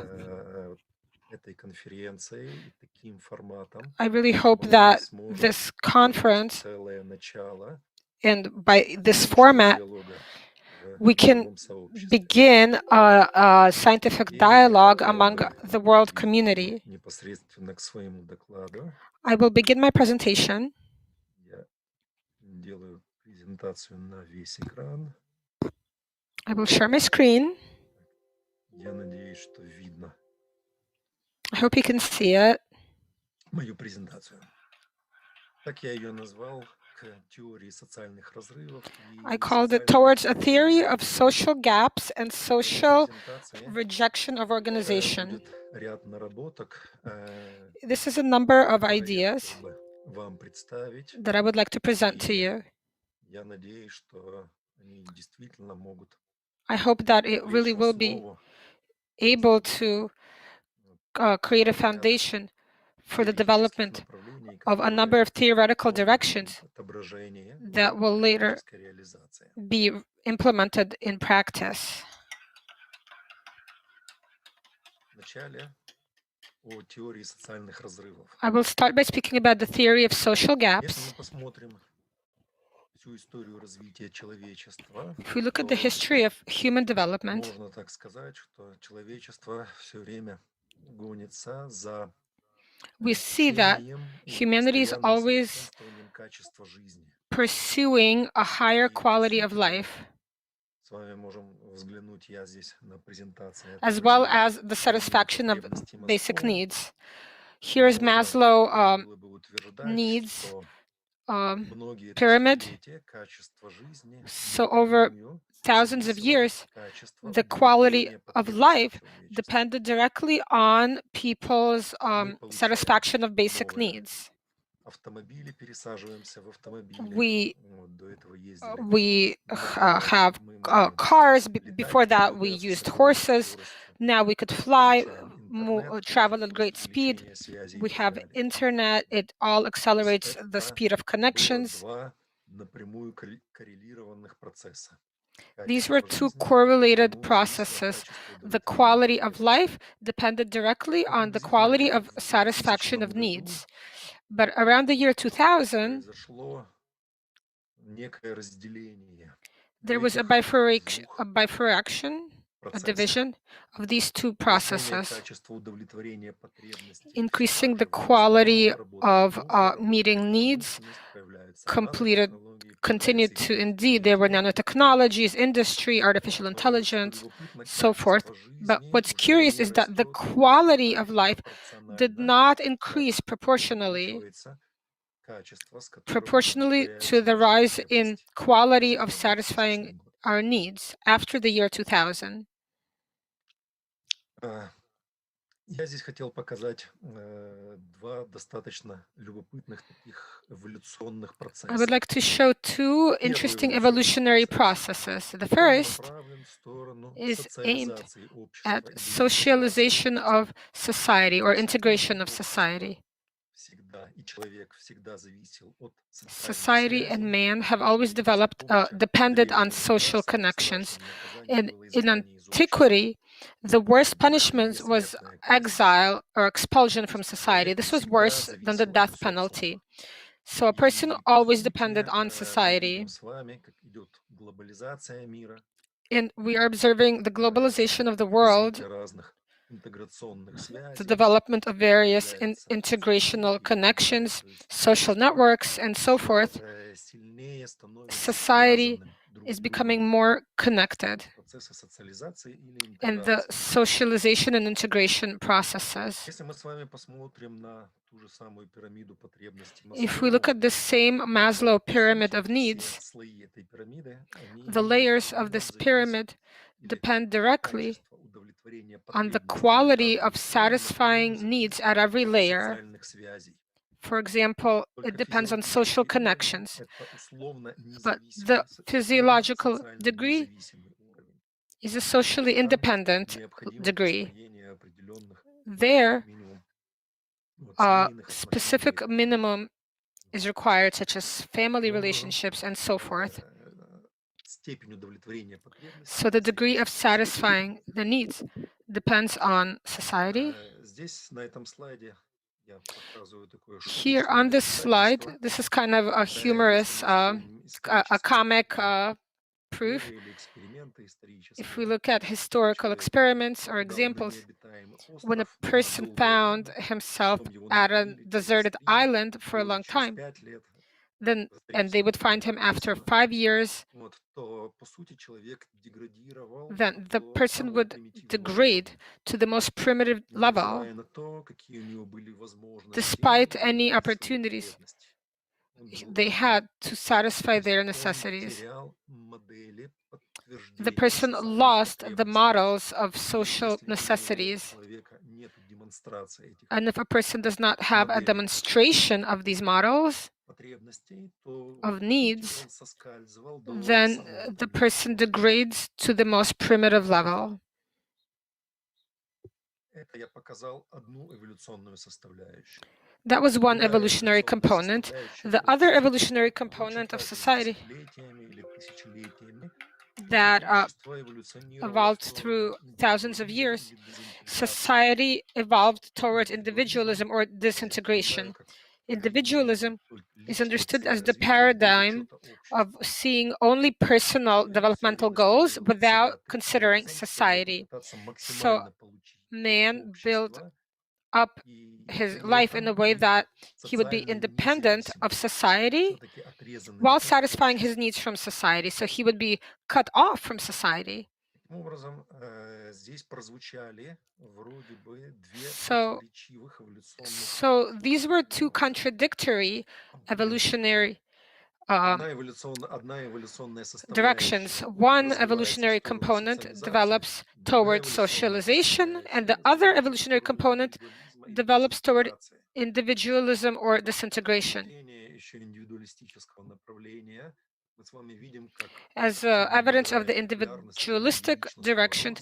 that this conference and by this format we can begin a scientific dialogue among the world community. I will begin my presentation. I will share my screen. I hope you can see it. I called it Towards a Theory of Social Gaps and Social Rejection of Organization. This is a number of ideas that I would like to present to you. I hope that it really will be able to create a foundation for the development of a number of theoretical directions that will later be implemented in practice. I will start by speaking about the theory of social gaps. If we look at the history of human development, we see that humanity is always pursuing a higher quality of life, as well as the satisfaction of basic needs. Here's Maslow needs pyramid. So over thousands of years, the quality of life depended directly on people's satisfaction of basic needs. We have cars. Before that, we used horses. Now we could fly, travel at great speed. We have internet. It all accelerates the speed of connections. These were two correlated processes. The quality of life depended directly on the quality of satisfaction of needs. But around the year 2000, there was a bifurcation, a division of these two processes, increasing the quality of meeting needs, continued to indeed. There were nanotechnologies, industry, artificial intelligence, so forth. But what's curious is that the quality of life did not increase proportionally to the rise in quality of satisfying our needs after the year 2000. Я здесь хотел показать два достаточно любопытных таких эволюционных процесса. I would like to show two interesting evolutionary processes. The first is aimed at socialization of society or integration of society. Society and man have always depended on social connections. In antiquity, the worst punishment was exile or expulsion from society. This was worse than the death penalty. So a person always depended on society. And we are observing the globalization of the world, the development of various integrational connections, social networks, and so forth. Society is becoming more connected, and the socialization and integration processes. If we look at the same Maslow pyramid of needs, the layers of this pyramid depend directly on the quality of satisfying needs at every layer. For example, it depends on social connections, but the physiological degree is a socially independent degree. There, a specific minimum is required, such as family relationships and so forth. So the degree of satisfying the needs depends on society. Here on this slide, this is kind of a humorous, a comic proof. If we look at historical experiments or examples, when a person found himself at a deserted island for a long time, and they would find him after 5 years, then the person would degrade to the most primitive level, despite any opportunities they had to satisfy their necessities. The person lost the models of social necessities. And if a person does not have a demonstration of these models of needs, then the person degrades to the most primitive level. That was one evolutionary component. The other evolutionary component of society that evolved through thousands of years, society evolved towards individualism or disintegration. Individualism is understood as the paradigm of seeing only personal developmental goals without considering society. So man built up his life in a way that he would be independent of society while satisfying his needs from society. So he would be cut off from society. So these were two contradictory evolutionary directions. One evolutionary component develops towards socialization, and the other evolutionary component develops toward individualism or disintegration. As evidence of the individualistic direction,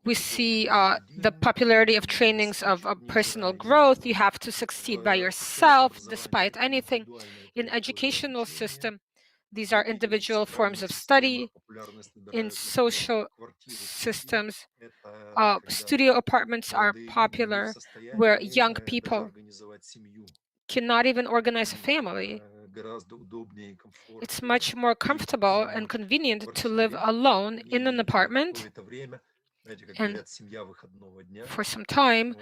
we see the popularity of trainings of personal growth. You have to succeed by yourself despite anything. In educational system, these are individual forms of study. In social systems, studio apartments are popular, where young people cannot even organize a family. It's much more comfortable and convenient to live alone in an apartment and for some time,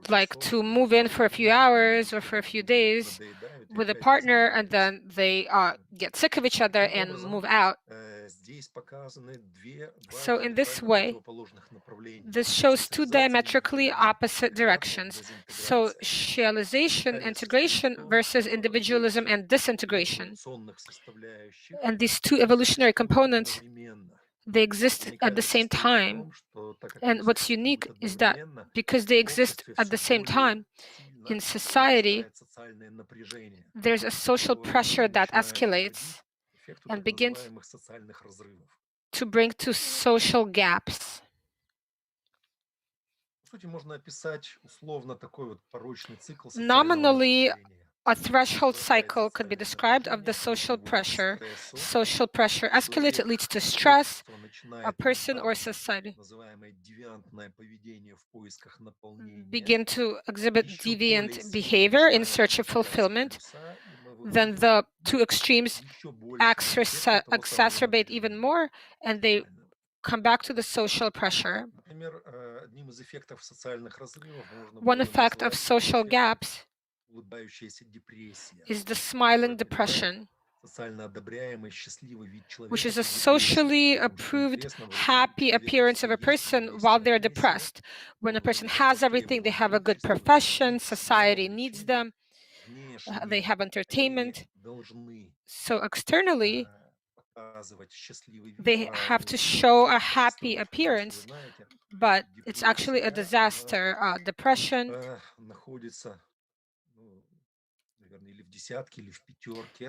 like to move in for a few hours or for a few days with a partner, and then they get sick of each other and move out. So in this way, this shows two diametrically opposite directions: socialization, integration, versus individualism and disintegration. And these two evolutionary components, they exist at the same time. And what's unique is that because they exist at the same time, in society, there's a social pressure that escalates and begins to bring to social gaps. Nominally, a threshold cycle could be described of the social pressure. Social pressure escalates, it leads to stress. A person or society begin to exhibit deviant behavior in search of fulfillment. Then the two extremes exacerbate even more, and they come back to the social pressure. One effect of social gaps is the smiling depression. which is a socially approved, happy appearance of a person while they're depressed. When a person has everything, they have a good profession, society needs them, they have entertainment. So externally, they have to show a happy appearance, but it's actually a disaster. Depression.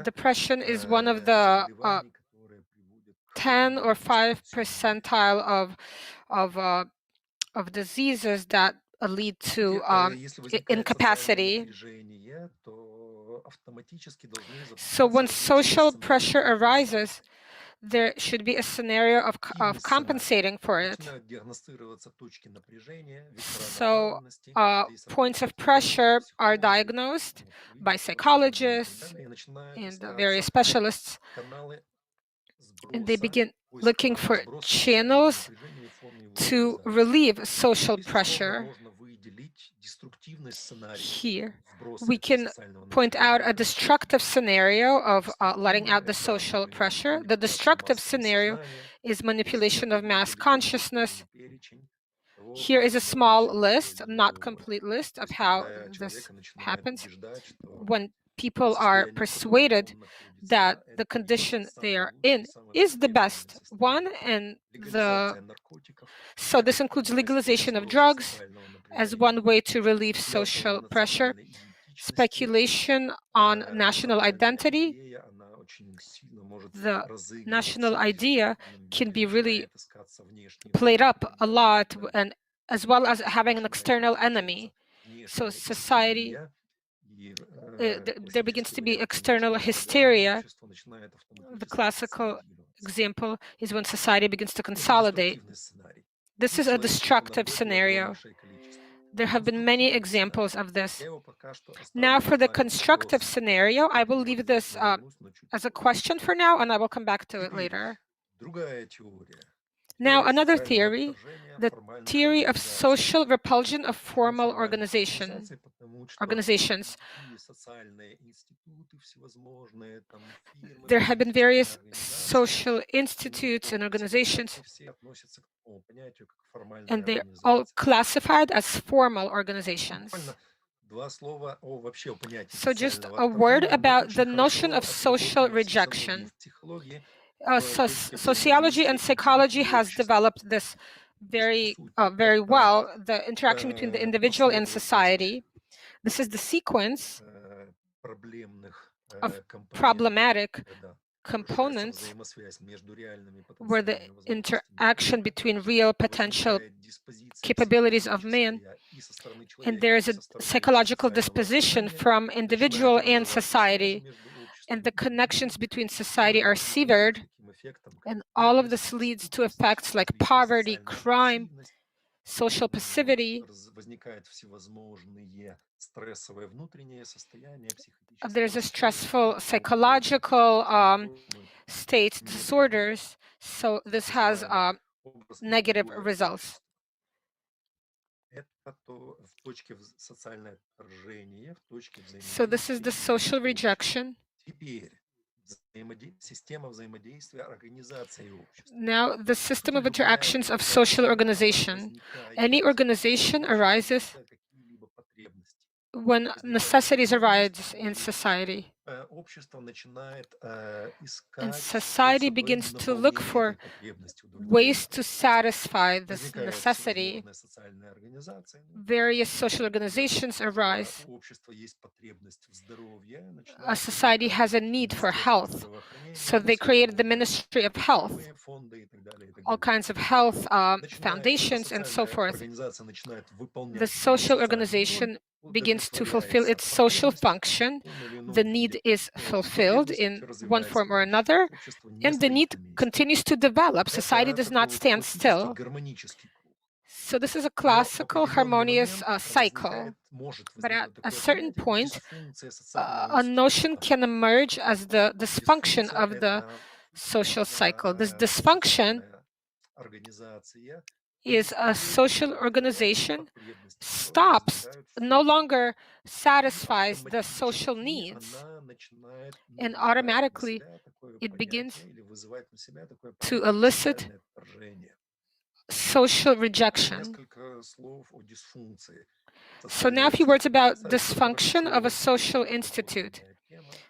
Depression is one of the 10 or 5 percentile of diseases that lead to incapacity. So when social pressure arises, there should be a scenario of compensating for it. So points of pressure are diagnosed by psychologists and various specialists, and they begin looking for channels to relieve social pressure. Here, we can point out a destructive scenario of letting out the social pressure. The destructive scenario is manipulation of mass consciousness. Here is a small list, not complete list, of how this happens. When people are persuaded that the condition they are in is the best one, and so this includes legalization of drugs as one way to relieve social pressure, speculation on national identity. The national idea can be really played up a lot, and as well as having an external enemy. So society, there begins to be external hysteria. The classical example is when society begins to consolidate. This is a destructive scenario. There have been many examples of this. Now, for the constructive scenario, I will leave this as a question for now, and I will come back to it later. Now, another theory, the theory of social repulsion of formal organizations. There have been various social institutes and organizations, and they're all classified as formal organizations. So just a word about the notion of social rejection. Sociology and psychology has developed this very well, the interaction between the individual and society. This is the sequence of problematic components where the interaction between real potential capabilities of man, and there is a psychological disposition from individual and society, and the connections between society are severed, and all of this leads to effects like poverty, crime, social passivity. There's a stressful psychological state disorders, so this has negative results. So this is the social rejection. Now, the system of interactions of social organization. Any organization arises when necessities arise in society. And society begins to look for ways to satisfy this necessity. Various social organizations arise. A society has a need for health, so they created the Ministry of Health, all kinds of health foundations, and so forth. The social organization begins to fulfill its social function. The need is fulfilled in one form or another, and the need continues to develop. Society does not stand still. So this is a classical harmonious cycle. But at a certain point, a notion can emerge as the dysfunction of the social cycle. This dysfunction is a social organization no longer satisfies the social needs. and automatically it begins to elicit social rejection. So now a few words about dysfunction of a social institute.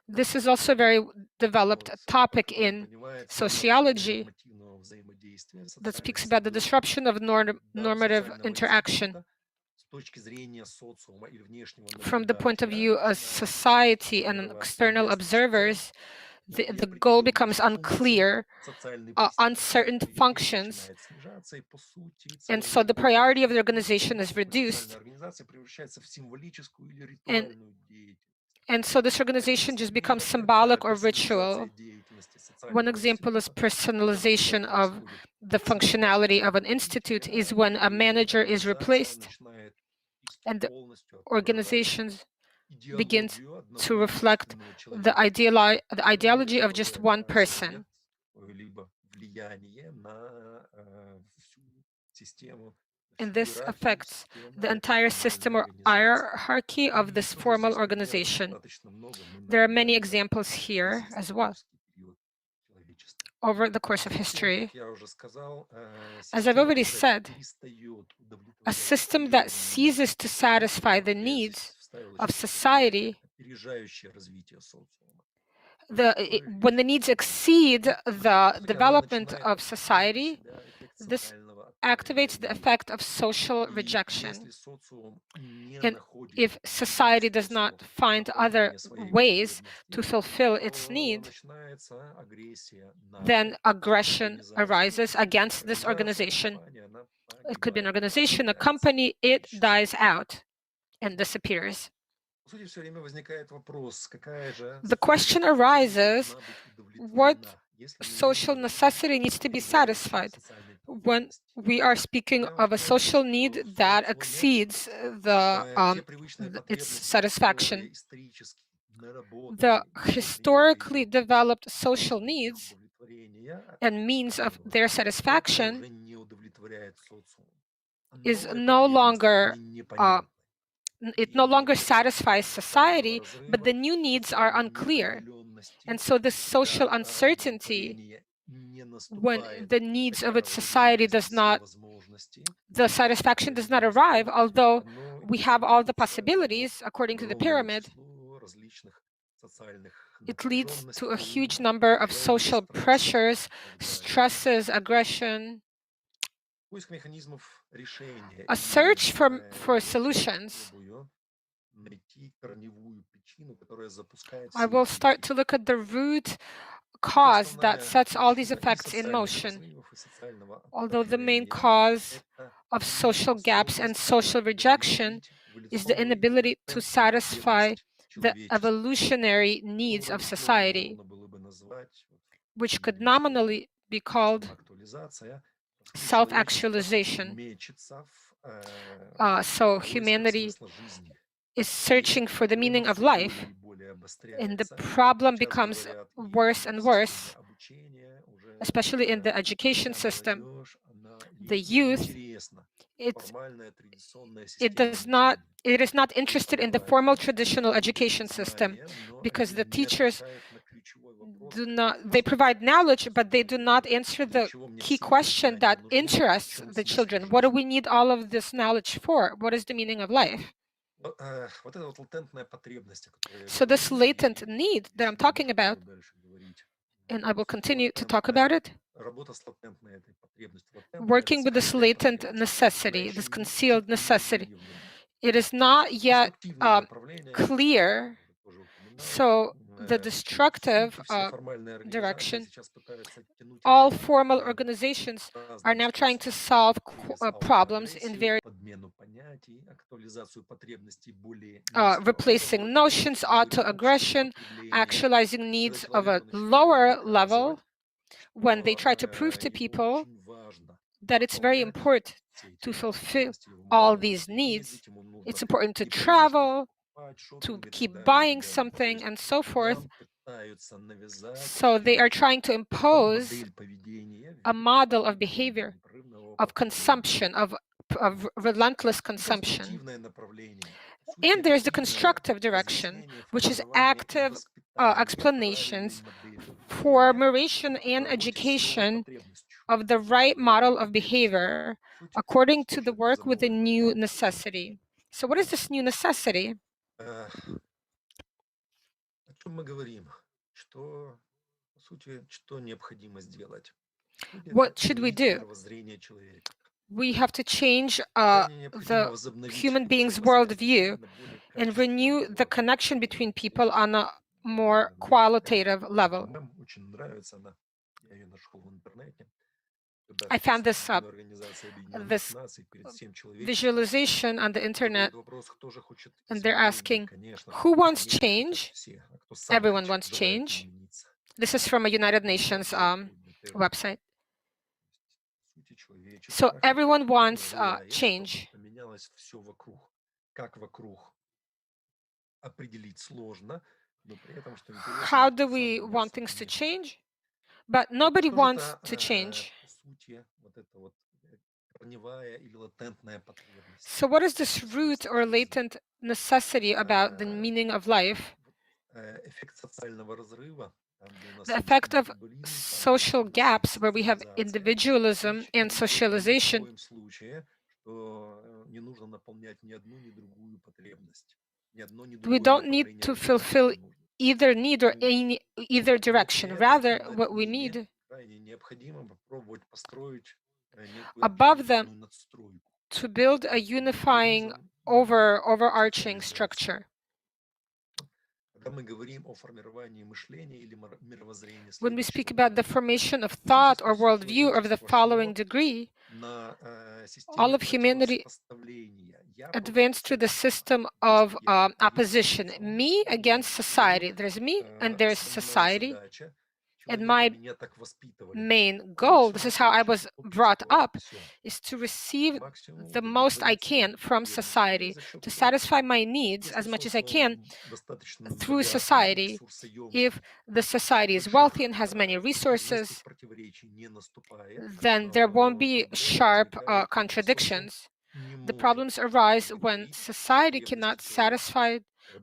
This is also a very developed topic in sociology that speaks about the disruption of normative interaction. From the point of view of society and external observers, the goal becomes unclear, uncertain functions, and so the priority of the organization is reduced. And so this organization just becomes symbolic or ritual. One example is personalization of the functionality of an institute is when a manager is replaced and the organizations begins to reflect the ideology of just one person. And this affects the entire system or hierarchy of this formal organization. There are many examples here as well over the course of history. As I've already said, a system that ceases to satisfy the needs of society, when the needs exceed the development of society, this activates the effect of social rejection. And if society does not find other ways to fulfill its need, then aggression arises against this organization. It could be an organization, a company, it dies out and disappears. The question arises, what social necessity needs to be satisfied when we are speaking of a social need that exceeds its satisfaction? The historically developed social needs and means of their satisfaction is no longer it no longer satisfies society, but the new needs are unclear. And so this social uncertainty, when the needs of its society the satisfaction does not arrive, although we have all the possibilities according to the pyramid, it leads to a huge number of social pressures, stresses, aggression. A search for solutions. I will start to look at the root cause that sets all these effects in motion. Although the main cause of social gaps and social rejection is the inability to satisfy the evolutionary needs of society, which could nominally be called self-actualization. So humanity is searching for the meaning of life, and the problem becomes worse and worse, especially in the education system. The youth, it is not interested in the formal traditional education system because the teachers they provide knowledge, but they do not answer the key question that interests the children. What do we need all of this knowledge for? What is the meaning of life? So this latent need that I'm talking about, and I will continue to talk about it, working with this latent necessity, this concealed necessity, it is not yet clear. So the destructive direction, all formal organizations are now trying to solve problems in various replacing notions, auto-aggression, actualizing needs of a lower level when they try to prove to people that it's very important to fulfill all these needs. It's important to travel, to keep buying something, and so forth. So they are trying to impose a model of behavior, of consumption, of relentless consumption. And there's the constructive direction, which is active explanations, formation and education of the right model of behavior according to the work with a new necessity. So what is this new necessity? О чем мы говорим? Что, по сути, что необходимо сделать? What should we do? We have to change the human being's worldview and renew the connection between people on a more qualitative level. I found this visualization on the internet, and they're asking, who wants change? Everyone wants change. This is from a United Nations website. So everyone wants change. How do we want things to change? But nobody wants to change. So what is this root or latent necessity about the meaning of life? The effect of social gaps where we have individualism and socialization. We don't need to fulfill either need or either direction. Rather, what we need above them to build a unifying overarching structure. When we speak about the formation of thought or worldview of the following degree, all of humanity advanced through the system of opposition. Me against society. There's me and there's society. And my main goal, this is how I was brought up, is to receive the most I can from society, to satisfy my needs as much as I can through society. If the society is wealthy and has many resources, then there won't be sharp contradictions. The problems arise when society cannot satisfy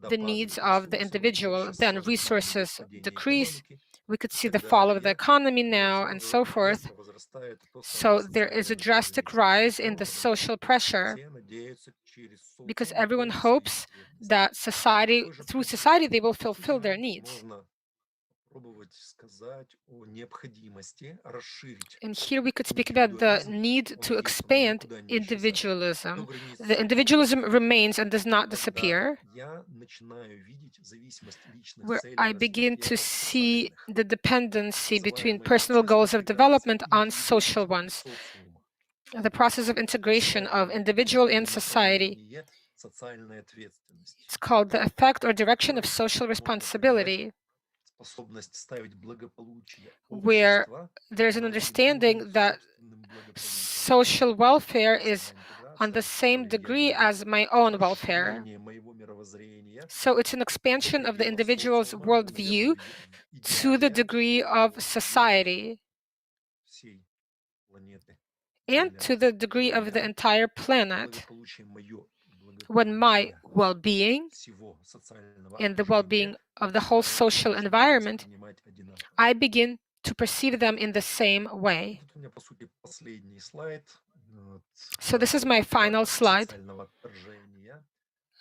the needs of the individual, then resources decrease. We could see the fall of the economy now and so forth. So there is a drastic rise in the social pressure because everyone hopes that through society, they will fulfill their needs. And here we could speak about the need to expand individualism. The individualism remains and does not disappear, where I begin to see the dependency between personal goals of development on social ones. The process of integration of individual and society. It's called the effect or direction of social responsibility, where there's an understanding that social welfare is on the same degree as my own welfare. So it's an expansion of the individual's worldview to the degree of society and to the degree of the entire planet. When my well-being and the well-being of the whole social environment, I begin to perceive them in the same way. So this is my final slide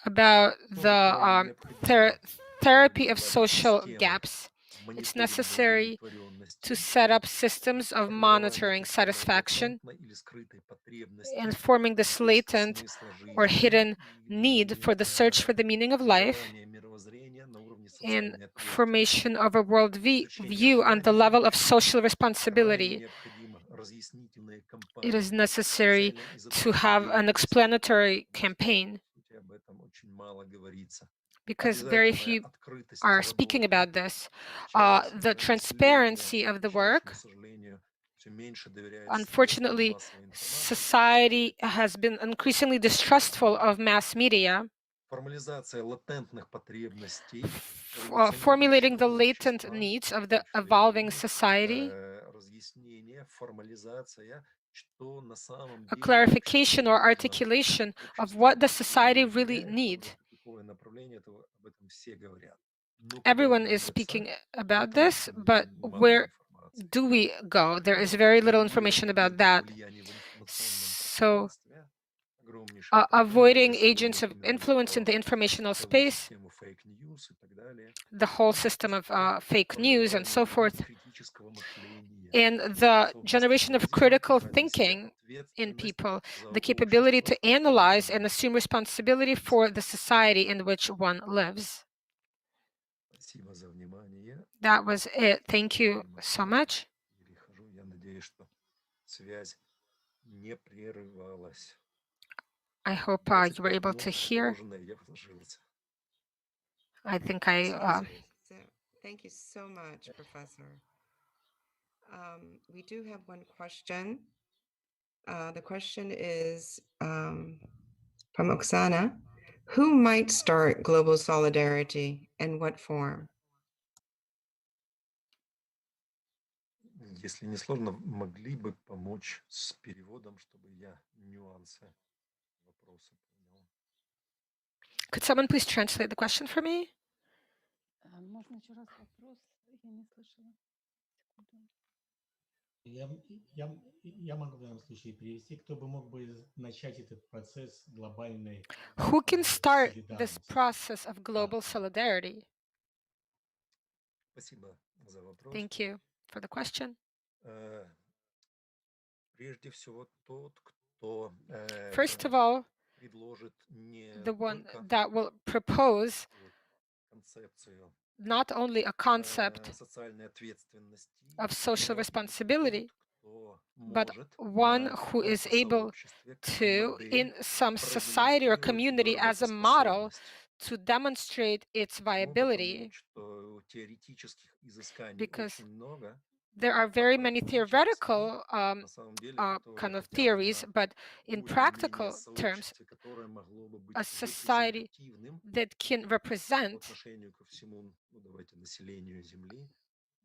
about the therapy of social gaps. It's necessary to set up systems of monitoring satisfaction and forming this latent or hidden need for the search for the meaning of life and formation of a worldview on the level of social responsibility. It is necessary to have an explanatory campaign because very few are speaking about this. The transparency of the work. Unfortunately, society has been increasingly distrustful of mass media. Formulating the latent needs of the evolving society. A clarification or articulation of what the society really needs. Everyone is speaking about this, but where do we go? There is very little information about that. So, avoiding agents of influence in the informational space, the whole system of fake news and so forth, and the generation of critical thinking in people, the capability to analyze and assume responsibility for the society in which one lives. That was it. Thank you so much. I hope you were able to hear. I think Thank you so much, Professor. We do have one question. The question is from Oksana. Who might start global solidarity and what form? Если не сложно, могли бы помочь с переводом, чтобы я нюансы вопроса понял. Could someone please translate the question for me? Можно еще раз вопрос? Я не слышала. Я могу в данном случае перевести, кто бы мог бы начать этот процесс глобальной Who can start this process of global solidarity? Спасибо за вопрос. Thank you for the question. Прежде всего, тот, кто First of all, предложит не the one только that will propose концепцию not only a concept социальной ответственности, of social но responsibility, кто but может one на who is каком-то able сообществе, как to, модель, in some society or продемонстрировать community, ее as a model, работоспособность. to demonstrate its Почему? viability, Потому что теоретических изысканий because очень много, there are а very many практически theoretical на самом деле, которые kind of хотя бы theories, на but in более-менее practical terms, сообществе, которое могло бы быть a society репрезентативным that can по represent отношению ко всему, ну, давайте, населению Земли,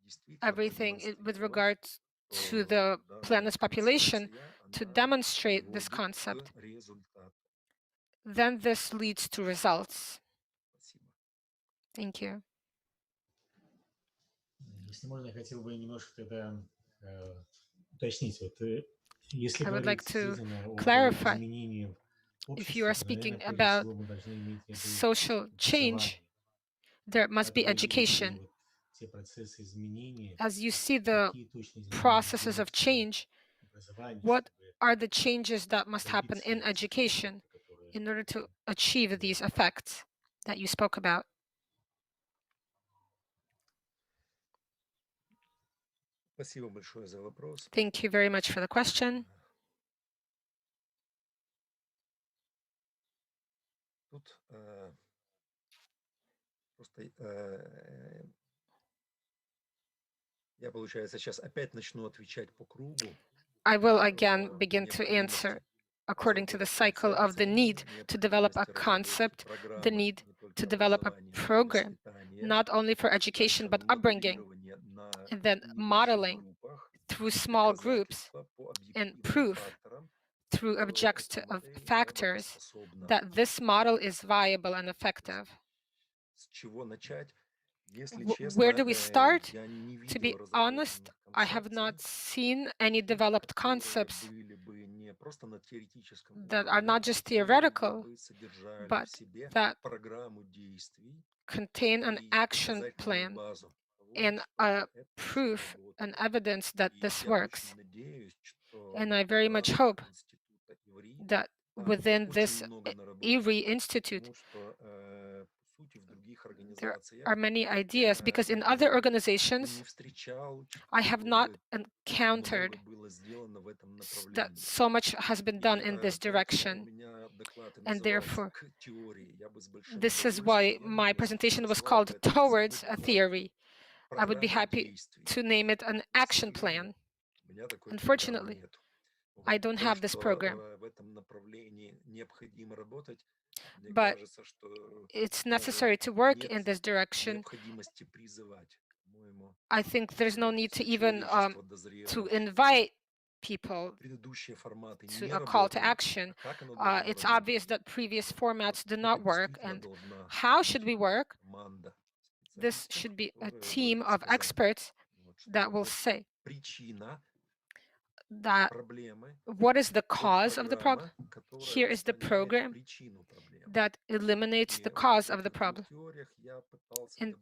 действительно everything with продемонстрировать, regards to что the данная planet's population, концепция, to она demonstrate this приводит concept, к результату. then this leads to results. Спасибо. Thank you. Если можно, я хотел бы немножко тогда уточнить. Вот, если I would like говорить to действительно об clarify. изменении в If you are обществе, то, наверное, speaking прежде about всего мы должны иметь в виду social change, образование. there must Как be вы видите education. вот те процессы изменения, As you see the какие точно изменения processes of делаются change, в образовании, what чтобы are the changes that must happen добиться in этих education эффектов, которые in order to achieve these effects that you spoke about? Спасибо большое за вопрос. Thank you very much for the question. Тут просто я, получается, сейчас опять начну отвечать по кругу. I will again begin to answer according to the cycle of the need to develop a concept, the need to develop a program, not only for education but upbringing, and then modeling through small groups and proof through objective factors that this model is viable and effective. С чего начать? Если Where честно, do we start? я не To be видел honest, разработанных I have not концепций, seen any developed которые concepts были бы не просто на теоретическом that are уровне, not just которые theoretical, бы содержали в but себе that программу действий contain an и action доказательную plan базу того, and что a это всё proof and работает. evidence that И this я очень works. надеюсь, что And I в very much рамках hope института ИВРИ that там within очень this много наработок, IWRI Institute, потому что, по сути, в других there организациях are many ideas, я because in other не organizations, встречал, I have чтобы not много encountered было сделано в этом that направлении. so much has been done И in this поэтому у direction. меня доклад и And называется therefore, «К теории». Я бы с большим this is why удовольствием, my если бы presentation was назвал called бы этот Towards свой a доклад Theory. I would be «Программа happy действий». to name it an К action сожалению, plan. у меня такой программы Unfortunately, нет. I don't То, have this program, что в этом направлении необходимо работать, мне but кажется, что it's даже necessary to work in нет this direction. необходимости призывать. По-моему, I think there's no need to все even человечество to дозрело. invite people Предыдущие форматы to не a call to работают. action. А как оно должно It's работать? obvious that previous formats do Это not work. действительно And должна how быть should we work? команда this should be a team of experts that will say that what is the cause of the problem? Here is the program that eliminates the cause of the problem. And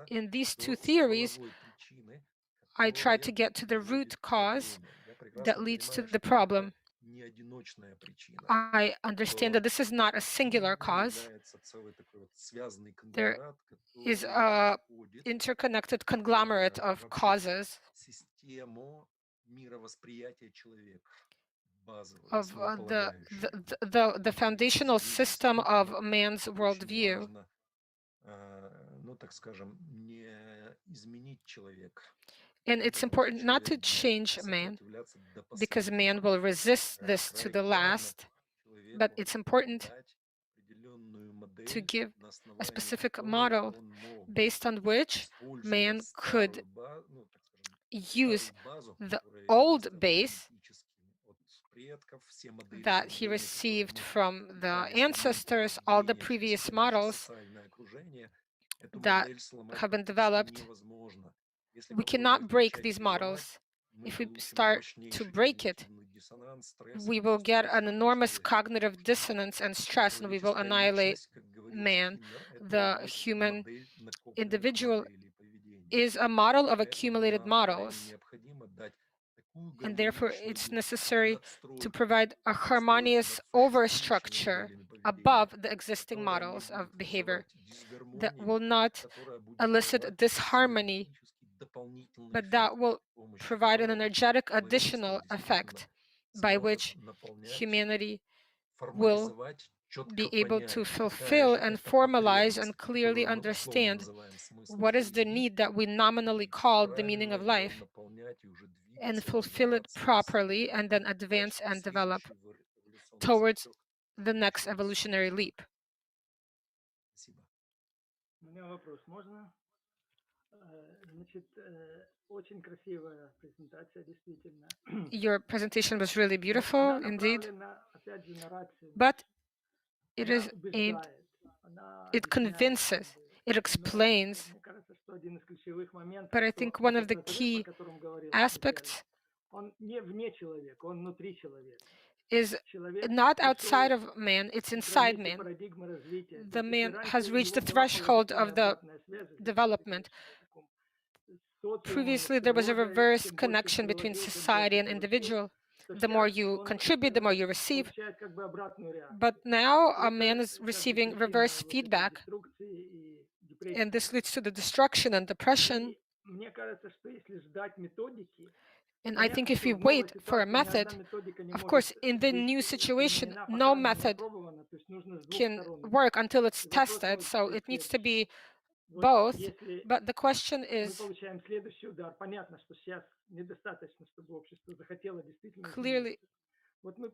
in these two theories, I try to get to the root cause that leads to the problem. I understand that this is not a singular cause. There is an interconnected conglomerate of causes of the foundational system of man's worldview. And it's important not to change man, because man will resist this to the last, but it's important to give a specific model based on which man could use the old base that he received from the ancestors, all the previous models that have been developed. We cannot break these models. If we start to break it, we will get an enormous cognitive dissonance and stress, and we will annihilate man. The human individual is a model of accumulated models, and therefore it's necessary to provide a harmonious overstructure above the existing models of behavior that will not elicit disharmony, but that will provide an energetic additional effect by which humanity will be able to fulfill and formalize and clearly understand what is the need that we nominally call the meaning of life, and fulfill it properly, and then advance and develop towards the next evolutionary leap. У меня вопрос, можно? Значит, очень красивая презентация, действительно. Your presentation was really beautiful, indeed, but it is aimed, it convinces, it explains, but I think one of the key aspects is not outside of man, it's inside man. The man has reached the threshold of the development. Previously, there was a reverse connection between society and individual. The more you contribute, the more you receive. But now a man is receiving reverse feedback, and this leads to the destruction and depression. And I think if we wait for a method, of course, in the new situation, no method can work until it's tested, so it needs to be both. But the question is, clearly,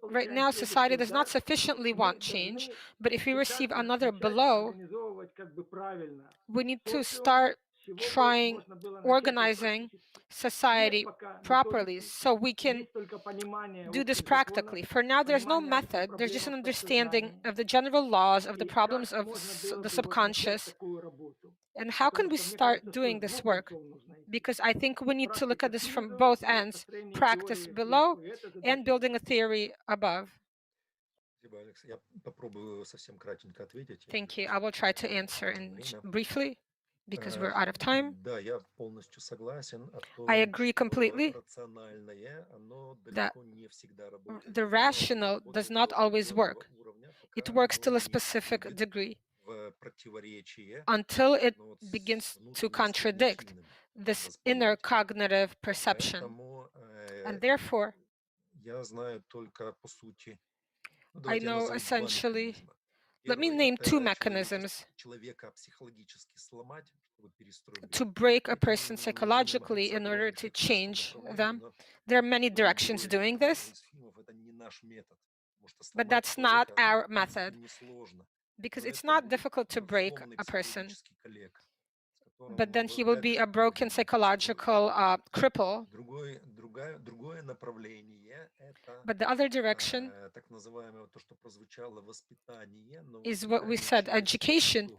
right now, society does not sufficiently want change, but if we receive another blow, we need to start trying organizing society properly so we can do this practically. For now, there's no method. There's just an understanding of the general laws of the problems of the subconscious. And how can we start doing this work? Because I think we need to look at this from both ends, practice below and building a theory above. Thank you. I will try to answer briefly, because we're out of time. I agree completely that the rational does not always work. It works to a specific degree until it begins to contradict this inner cognitive perception. And therefore, I know essentially, let me name two mechanisms to break a person psychologically in order to change them. There are many directions doing this, but that's not our method, because it's not difficult to break a person, but then he will be a broken psychological cripple. But the other direction is what we said, education,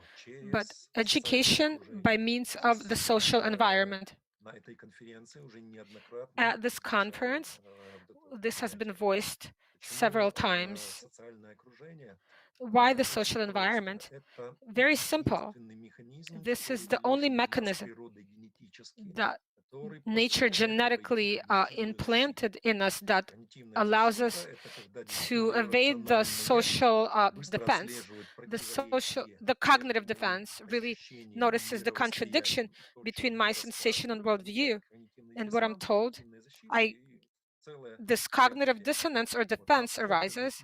but education by means of the social environment. At this conference, this has been voiced several times. Why the social environment? Very simple. This is the only mechanism that nature genetically implanted in us that allows us to evade the social defense. The cognitive defense really notices the contradiction between my sensation and worldview. And what I'm told, this cognitive dissonance or defense arises,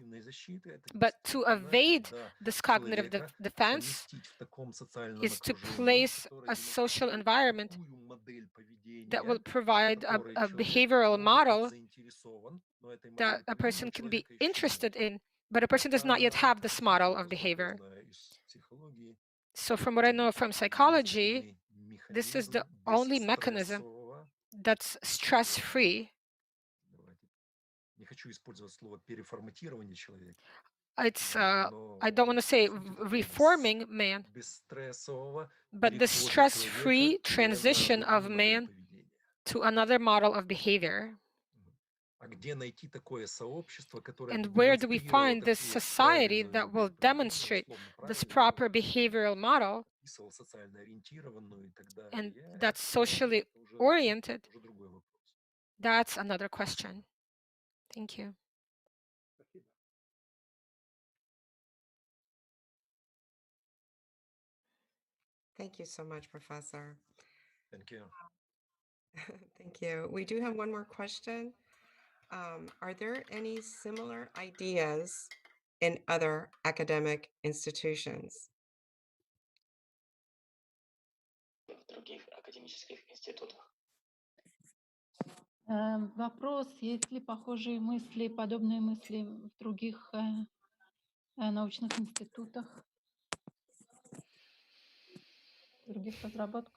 but to evade this cognitive defense is to place a social environment that will provide a behavioral model that a person can be interested in, but a person does not yet have this model of behavior. So from what I know from psychology, this is the only mechanism that's stress-free. It's I don't want to say reforming man, but the stress-free transition of man to another model of behavior. And where do we find this society that will demonstrate this proper behavioral model and that's socially oriented? That's another question. Thank you. Thank you so much, Professor. Thank you. Thank you. We do have one more question. Are there any similar ideas in other academic institutions? Вопрос, есть ли похожие мысли, подобные мысли в других научных институтах, в других разработках?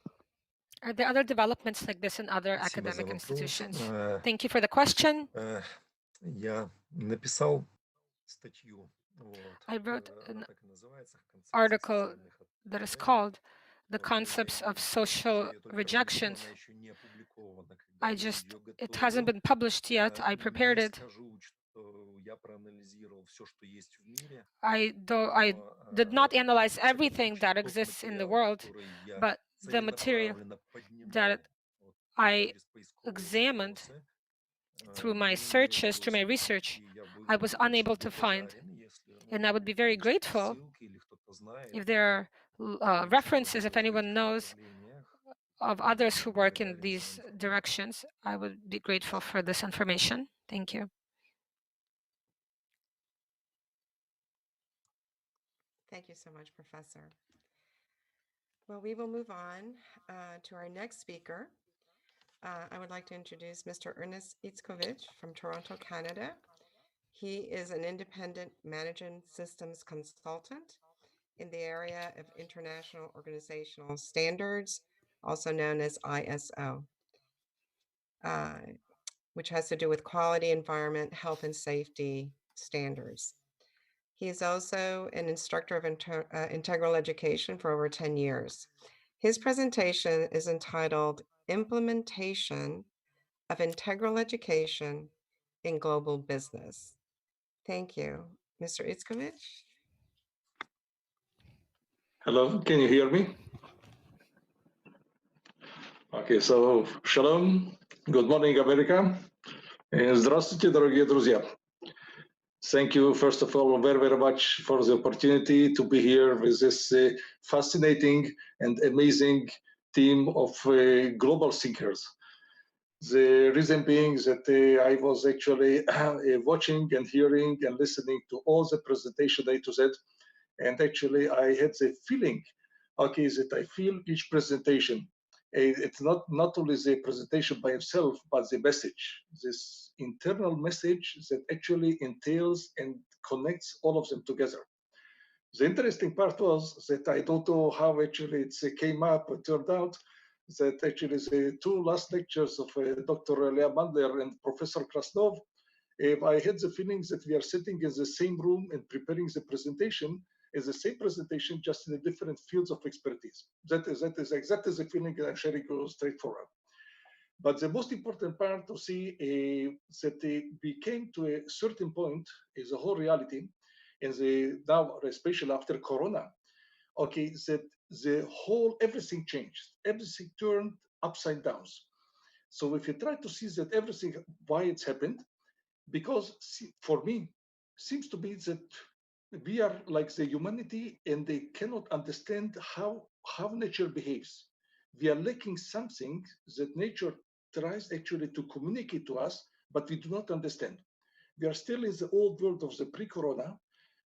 Are there other developments like this in other academic institutions? Thank you for the question. I wrote an article that is called The Concepts of Social Rejections. It hasn't been published yet. I prepared it. I did not analyze everything that exists in the world, but the material that I examined through my searches, through my research, I was unable to find. And I would be very grateful if there are references, if anyone knows of others who work in these directions. I would be grateful for this information. Thank you. Thank you so much, Professor. Well, we will move on to our next speaker. I would like to introduce Mr. Ernest Itzkovich from Toronto, Canada. He is an independent management systems consultant in the area of international organizational standards, also known as ISO, which has to do with quality, environment, health, and safety standards. He is also an instructor of integral education for over 10 years. His presentation is entitled Implementation of Integral Education in Global Business. Thank you. Mr. Itzkovich? Hello, can you hear me? Okay, so shalom, good morning, America. Здравствуйте, дорогие друзья. Thank you, first of all, very, very much for the opportunity to be here with this fascinating and amazing team of global thinkers. The reason being that I was actually watching and hearing and listening to all the presentation A to Z, and actually I had the feeling, okay, that I feel each presentation. It's not only the presentation by itself, but the message, this internal message that actually entails and connects all of them together. The interesting part was that I don't know how actually it came up, it turned out, that actually the two last lectures of Dr. Leah Mandler and Professor Krasnov, I had the feeling that we are sitting in the same room and preparing the presentation as the same presentation, just in a different fields of expertise. That is exactly the feeling I'm sharing straightforward. But the most important part to see that we came to a certain point is the whole reality, and now, especially after Corona, okay, that the whole, everything changed, everything turned upside down. So if you try to see that everything, why it's happened, because for me, seems to be that we are like the humanity and they cannot understand how nature behaves. We are lacking something that nature tries actually to communicate to us, but we do not understand. We are still in the old world of the pre-corona,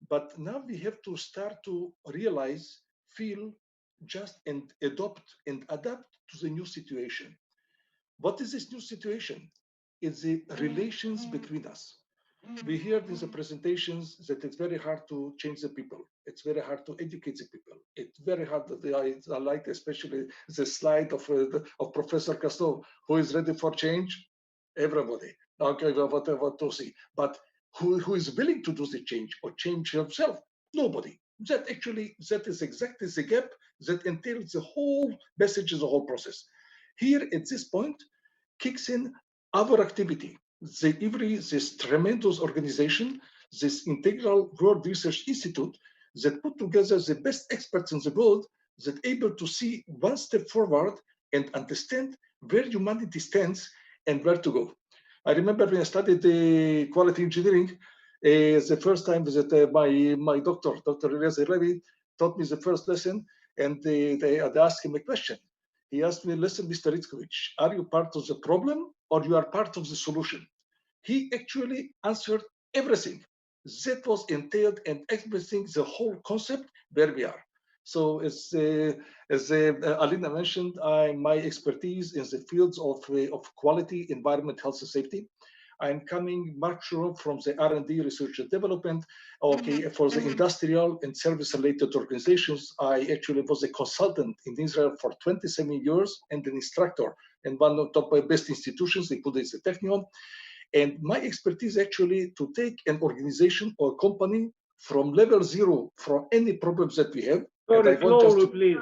but now we have to start to realize, feel, just and adopt and adapt to the new situation. What is this new situation? It's the relations between us. We hear in the presentations that it's very hard to change the people. It's very hard to educate the people. It's very hard. I like especially the slide of Professor Castro, who is ready for change. Everybody. Okay, whatever to see. But who is willing to do the change or change himself? Nobody. That is exactly the gap that entails the whole message, the whole process. Here at this point kicks in our activity. The IWRI, this tremendous organization, this Integral World Research Institute that put together the best experts in the world that able to see one step forward and understand where humanity stands and where to go. I remember when I studied quality engineering, the first time that my doctor, Dr. Eliezer Levy, taught me the first lesson, and they asked him a question. He asked me, listen, Mr. Itzkovich, are you part of the problem or you are part of the solution? He actually answered everything that was entailed and everything, the whole concept where we are. So as Alina mentioned, my expertise in the fields of quality, environment, health, and safety. I'm coming much from the R&D, research and development. Okay, for the industrial and service-related organizations, I actually was a consultant in Israel for 27 years and an instructor in one of the top best institutions, including the Technion. And my expertise actually to take an organization or company from level zero, from any problems that we have. Sorry, slowly, please.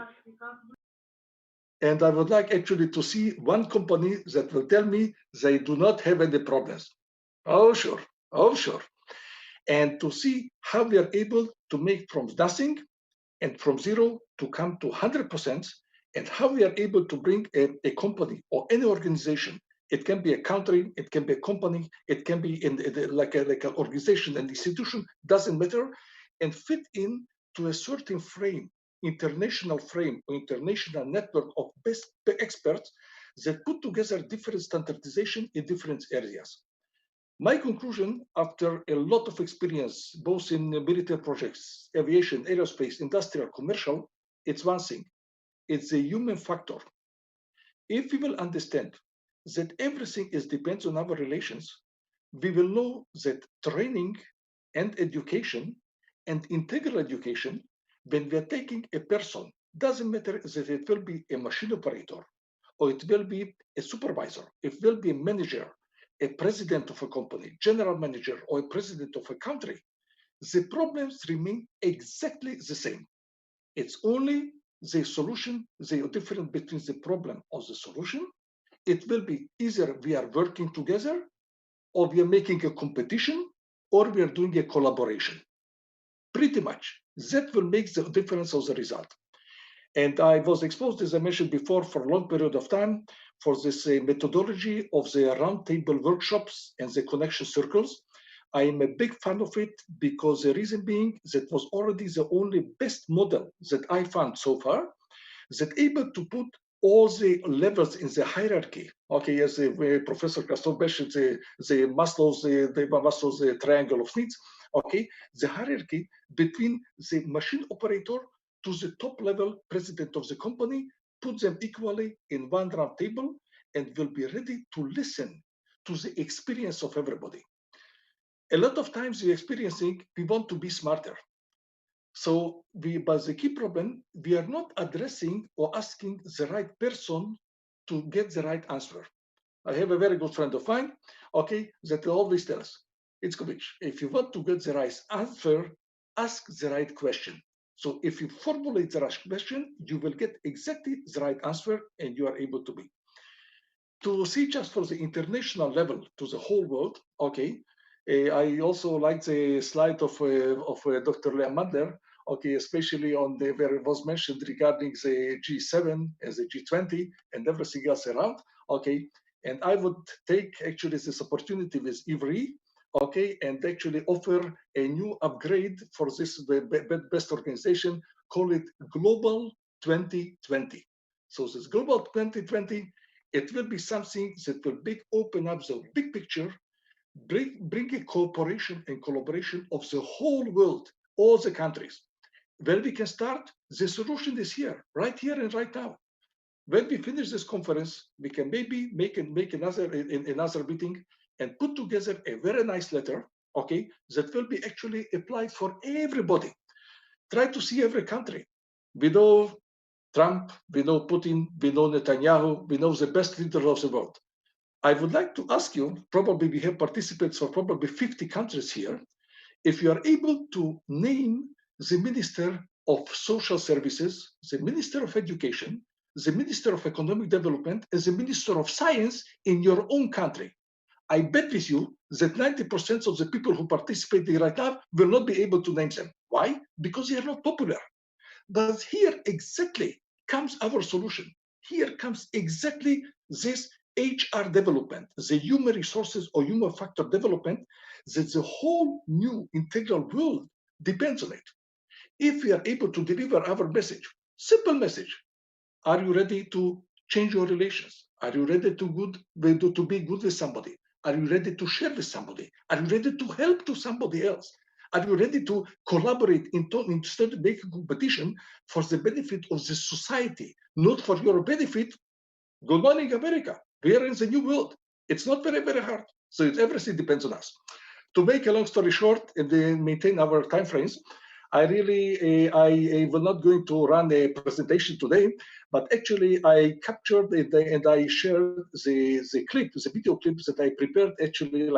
And I would like actually to see one company that will tell me they do not have any problems. Oh, sure. Oh, sure. And to see how we are able to make from nothing and from zero to come to 100%, and how we are able to bring a company or any organization. It can be a country, it can be a company, it can be like an organization, an institution, doesn't matter, and fit in to a certain frame, international frame or international network of best experts that put together different standardization in different areas. My conclusion, after a lot of experience, both in military projects, aviation, aerospace, industrial, commercial, it's one thing. It's a human factor. If we will understand that everything depends on our relations, we will know that training and education and integral education, when we are taking a person, doesn't matter that it will be a machine operator, or it will be a supervisor, it will be a manager, a president of a company, general manager, or a president of a country, the problems remain exactly the same. It's only the solution, the difference between the problem or the solution. It will be either we are working together, or we are making a competition, or we are doing a collaboration. Pretty much. That will make the difference of the result. And I was exposed, as I mentioned before, for a long period of time for this methodology of the roundtable workshops and the connection circles. I am a big fan of it because the reason being that was already the only best model that I found so far that able to put all the levels in the hierarchy. Okay, as Professor Castor mentioned, the Maslow's triangle of needs. Okay, the hierarchy between the machine operator to the top level president of the company, put them equally in one round table and will be ready to listen to the experience of everybody. A lot of times we're experiencing, we want to be smarter. So but the key problem, we are not addressing or asking the right person to get the right answer. I have a very good friend of mine, okay, that always tells, Itzkovich, if you want to get the right answer, ask the right question. So if you formulate the right question, you will get exactly the right answer and you are able to be. To see just for the international level, to the whole world, okay, I also like the slide of Dr. Leah Mandler, okay, especially on the where it was mentioned regarding the G7 and the G20 and everything else around, okay, and I would take actually this opportunity with IWRI, okay, and actually offer a new upgrade for this best organization, call it Global 2020. So this Global 2020, it will be something that will open up the big picture, bring a cooperation and collaboration of the whole world, all the countries. Where we can start, the solution is here and right now. When we finish this conference, we can maybe make another meeting and put together a very nice letter, okay, that will be actually applied for everybody. Try to see every country. We know Trump, we know Putin, we know Netanyahu, we know the best leaders of the world. I would like to ask you, probably we have participants for probably 50 countries here, if you are able to name the Minister of Social Services, the Minister of Education, the Minister of Economic Development, and the Minister of Science in your own country. I bet with you that 90% of the people who participate right now will not be able to name them. Why? Because they are not popular. But here exactly comes our solution. Here comes exactly this HR development, the human resources or human factor development, that the whole new integral world depends on it. If we are able to deliver our message, simple message, are you ready to change your relations? Are you ready to be good with somebody? Are you ready to share with somebody? Are you ready to help to somebody else? Are you ready to collaborate instead of making competition for the benefit of the society, not for your benefit? Good morning, America. We are in the new world. It's not very, very hard. So everything depends on us. To make a long story short and maintain our time frames, I will not going to run a presentation today, but actually I captured it and I shared the clip, the video clip that I prepared actually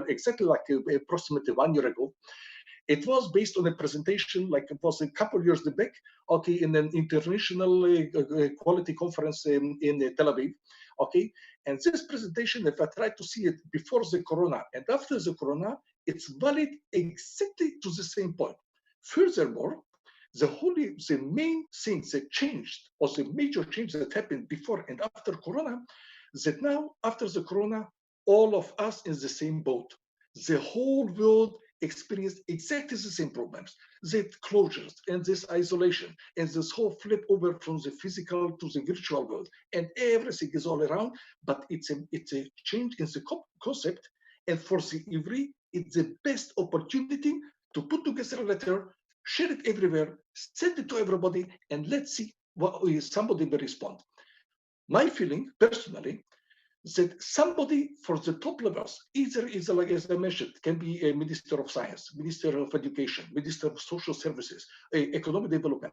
exactly like approximately 1 year ago. It was based on a presentation, like it was a couple years back, okay, in an international quality conference in Tel Aviv, okay. And this presentation, if I try to see it before the Corona and after the Corona, it's valid exactly to the same point. Furthermore, the main thing that changed, or the major change that happened before and after Corona, that now after the Corona, all of us in the same boat. The whole world experienced exactly the same problems, that closures and this isolation and this whole flip over from the physical to the virtual world, and everything is all around. But it's a change in the concept, and for the IWRI, it's the best opportunity to put together a letter, share it everywhere, send it to everybody, and let's see what somebody will respond. My feeling personally, that somebody for the top levels, either is like as I mentioned, can be a Minister of Science, Minister of Education, Minister of Social Services, Economic Development.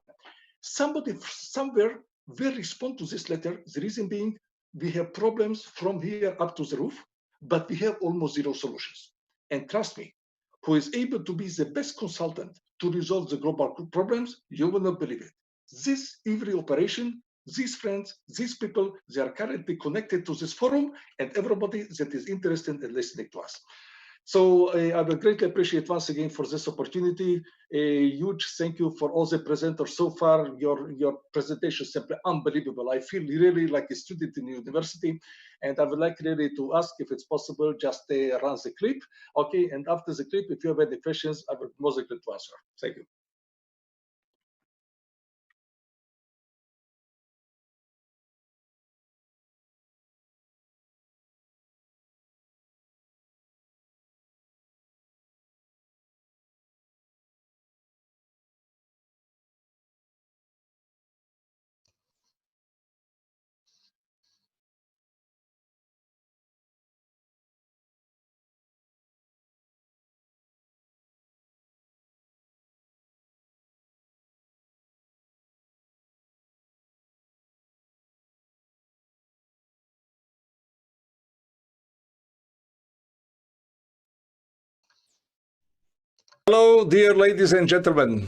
Somebody somewhere will respond to this letter. The reason being, we have problems from here up to the roof, but we have almost zero solutions. And trust me, who is able to be the best consultant to resolve the global problems, you will not believe it. This IWRI operation, these friends, these people, they are currently connected to this forum, and everybody that is interested in listening to us. So I would greatly appreciate once again for this opportunity. A huge thank you for all the presenters so far. Your presentation is simply unbelievable. I feel really like a student in university, and I would like really to ask if it's possible just run the clip, okay? And after the clip, if you have any questions, I would be most glad to answer. Thank you. Hello, dear ladies and gentlemen.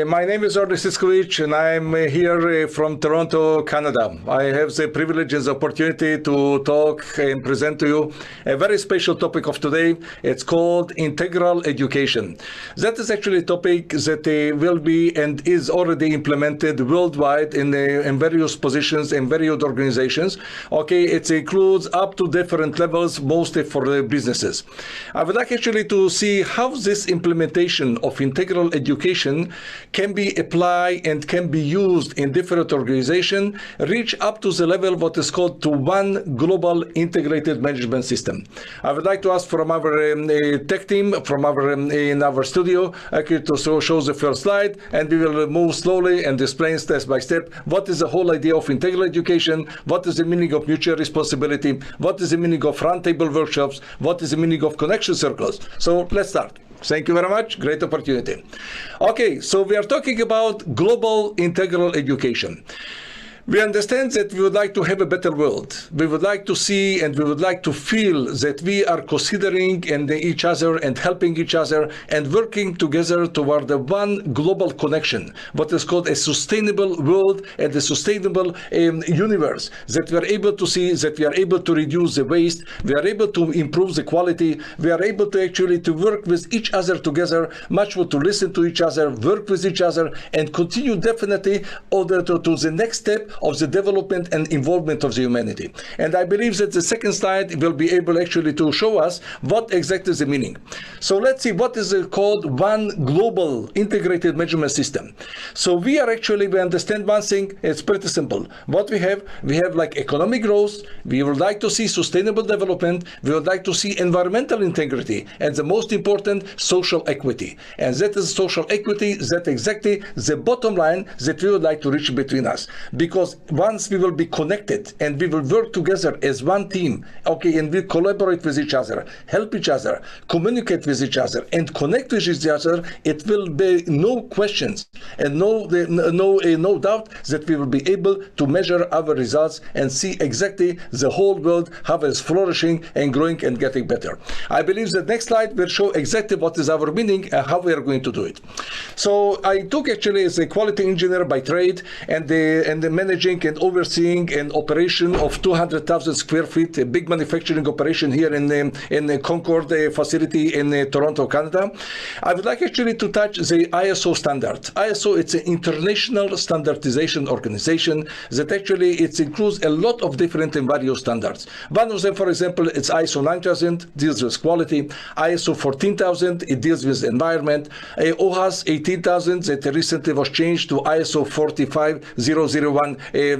My name is Orly Siskovic, and I'm here from Toronto, Canada. I have the privilege and the opportunity to talk and present to you a very special topic of today. It's called integral education. That is actually a topic that will be and is already implemented worldwide in various positions in various organizations. Okay, it includes up to different levels, mostly for the businesses. I would like actually to see how this implementation of integral education can be applied and can be used in different organizations, reach up to the level what is called to one global integrated management system. I would like to ask from our tech team, from our in our studio, actually to show the first slide, and we will move slowly and explain step by step what is the whole idea of integral education, what is the meaning of mutual responsibility, what is the meaning of roundtable workshops, what is the meaning of connection circles. So let's start. Thank you very much. Great opportunity. Okay, so we are talking about global integral education. We understand that we would like to have a better world. We would like to see and we would like to feel that we are considering each other and helping each other and working together toward the one global connection, what is called a sustainable world and a sustainable universe, that we are able to see, that we are able to reduce the waste, we are able to improve the quality, we are able to actually to work with each other together, much more to listen to each other, work with each other, and continue definitely order to the next step of the development and involvement of the humanity. And I believe that the second slide will be able actually to show us what exactly is the meaning. So let's see what is called one global integrated measurement system. So we understand one thing, it's pretty simple. What we have like economic growth, we would like to see sustainable development, we would like to see environmental integrity, and the most important, social equity. And that is social equity, that exactly the bottom line that we would like to reach between us. Because once we will be connected and we will work together as one team, okay, and we collaborate with each other, help each other, communicate with each other, and connect with each other, it will be no questions and no doubt that we will be able to measure our results and see exactly the whole world how it's flourishing and growing and getting better. I believe the next slide will show exactly what is our meaning and how we are going to do it. So I took actually as a quality engineer by trade and the managing and overseeing an operation of 200,000 square feet, a big manufacturing operation here in the Concord facility in Toronto, Canada. I would like actually to touch the ISO standard. ISO, it's an international standardization organization that actually it includes a lot of different and various standards. One of them, for example, it's ISO 9000, deals with quality. ISO 14000, it deals with environment. OHAS 18000 that recently was changed to ISO 45001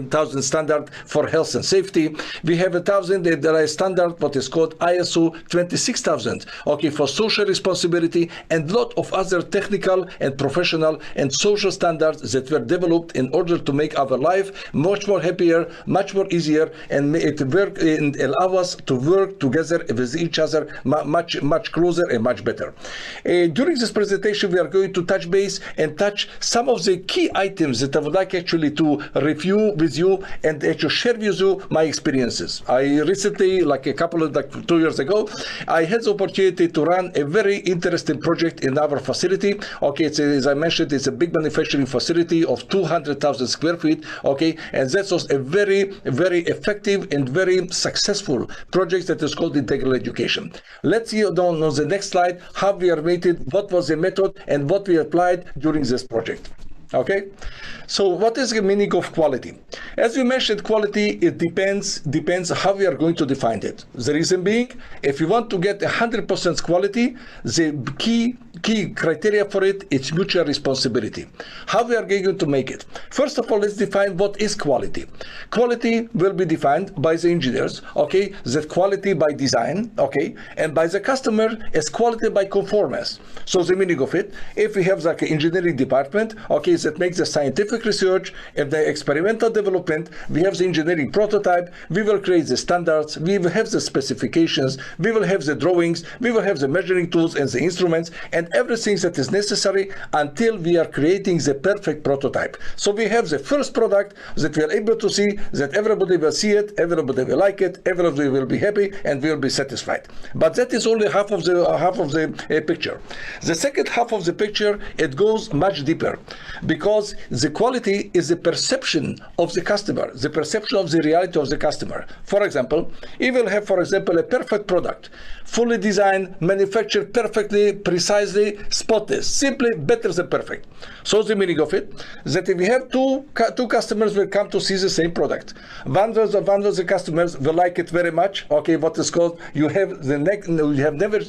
1000 standard for health and safety. We have 1000 standard what is called ISO 26000, okay, for social responsibility, and lot of other technical and professional and social standards that were developed in order to make our life much more happier, much more easier, and it work and allow us to work together with each other much closer and much better. During this presentation, we are going to touch base and touch some of the key items that I would like actually to review with you and actually share with you my experiences. I recently, like 2 years ago, I had the opportunity to run a very interesting project in our facility. Okay, as I mentioned, it's a big manufacturing facility of 200,000 square feet. Okay, and that was a very, very effective and very successful project that is called integral education. Let's see on the next slide how we are rated, what was the method, and what we applied during this project. Okay, so what is the meaning of quality? As we mentioned, quality, it depends how we are going to define it. The reason being, if you want to get 100% quality, the key criteria for it is mutual responsibility. How we are going to make it? First of all, let's define what is quality. Quality will be defined by the engineers, okay, that quality by design, okay, and by the customer as quality by conformance. So the meaning of it, if we have like an engineering department, okay, that makes the scientific research and the experimental development, we have the engineering prototype, we will create the standards, we will have the specifications, we will have the drawings, we will have the measuring tools and the instruments, and and everything that is necessary until we are creating the perfect prototype. So we have the first product that we are able to see, that everybody will see it, everybody will like it, everybody will be happy, and will be satisfied. But that is only half of the picture. The second half of the picture, it goes much deeper, because the quality is the perception of the customer, the perception of the reality of the customer. For example, you will have, for example, a perfect product, fully designed, manufactured perfectly, precisely, spotless, simply better than perfect. So the meaning of it is that if we have two customers will come to see the same product. One of the customers will like it very much. Okay, what is called, you have never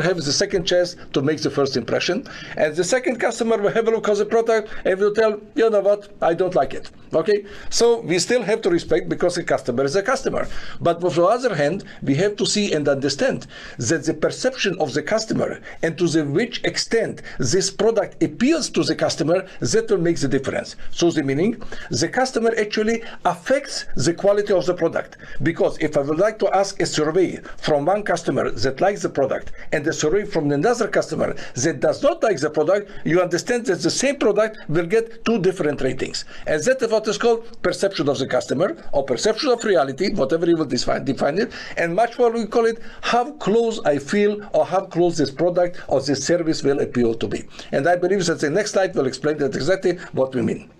have the second chance to make the first impression. And the second customer will have a look at the product and will tell, you know what, I don't like it. Okay, so we still have to respect, because a customer is a customer. But on the other hand, we have to see and understand that the perception of the customer and to which extent this product appeals to the customer, that will make the difference. So the meaning, the customer actually affects the quality of the product. Because if I would like to ask a survey from one customer that likes the product and a survey from another customer that does not like the product, you understand that the same product will get two different ratings. And that is what is called perception of the customer, or perception of reality, whatever you will define it, and much more we call it how close I feel, or how close this product or this service will appeal to me. And I believe that the next slide will explain that exactly what we mean.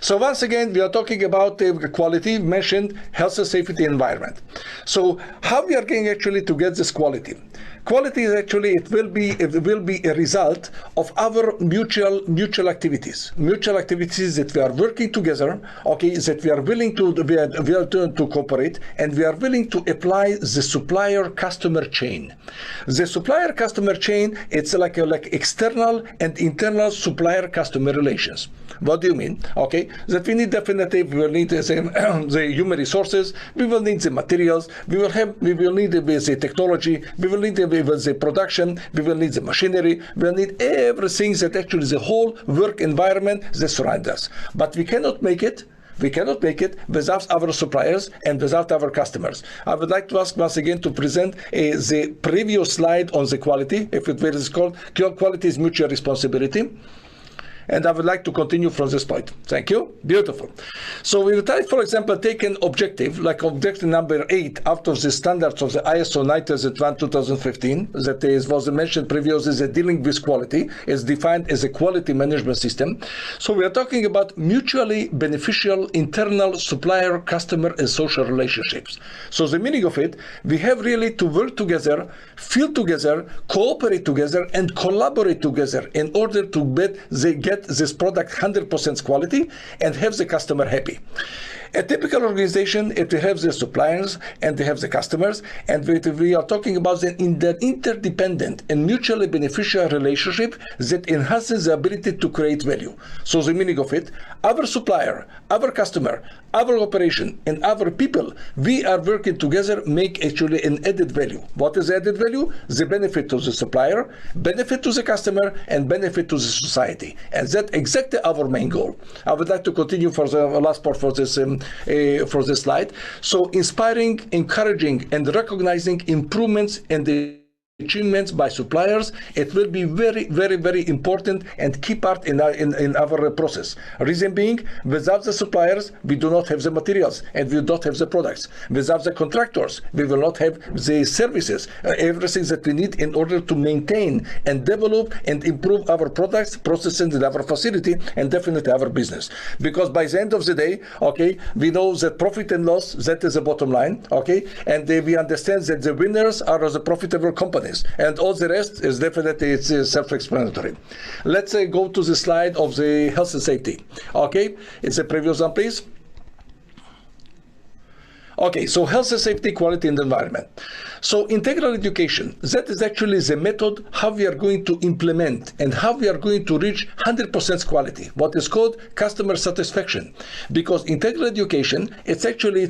So once again, we are talking about quality, mentioned health and safety environment. So how we are going actually to get this quality? Quality is actually, it will be a result of our mutual activities that we are working together, okay, that we are willing to cooperate, and we are willing to apply the supplier-customer chain. The supplier-customer chain, it's like external and internal supplier-customer relations. What do you mean? Okay, that we need definitely, we will need the human resources, we will need the materials, we will need the technology, we will need the production, we will need the machinery, we will need everything that actually the whole work environment that surrounds us. But we cannot make it without our suppliers and without our customers. I would like to ask once again to present the previous slide on the quality, if it is called quality is mutual responsibility. And I would like to continue from this point. Thank you. Beautiful. So we will try, for example, take an objective, like objective number 8 out of the standards of the ISO 9001:2015, that was mentioned previously, that dealing with quality is defined as a quality management system. So we are talking about mutually beneficial internal supplier, customer, and social relationships. So the meaning of it, we have really to work together, feel together, cooperate together, and collaborate together in order to get this product 100% quality and have the customer happy. A typical organization, if they have the suppliers and they have the customers, and we are talking about the interdependent and mutually beneficial relationship that enhances the ability to create value. So the meaning of it, our supplier, our customer, our operation, and our people, we are working together, make actually an added value. What is added value? The benefit to the supplier, benefit to the customer, and benefit to the society. And that's exactly our main goal. I would like to continue for the last part for this slide. So inspiring, encouraging, and recognizing improvements in the achievements by suppliers, it will be very, very, very important and key part in our process. Reason being, without the suppliers, we do not have the materials and we don't have the products. Without the contractors, we will not have the services, everything that we need in order to maintain and develop and improve our products, processes in our facility, and definitely our business. Because by the end of the day, okay, we know that profit and loss, that is the bottom line, okay, and we understand that the winners are the profitable companies. And all the rest is definitely, it's self-explanatory. Let's go to the slide of the health and safety. Okay, it's a previous one, please. Okay, so health and safety, quality, and environment. So integral education, that is actually the method how we are going to implement and how we are going to reach 100% quality, what is called customer satisfaction. Because integral education, it's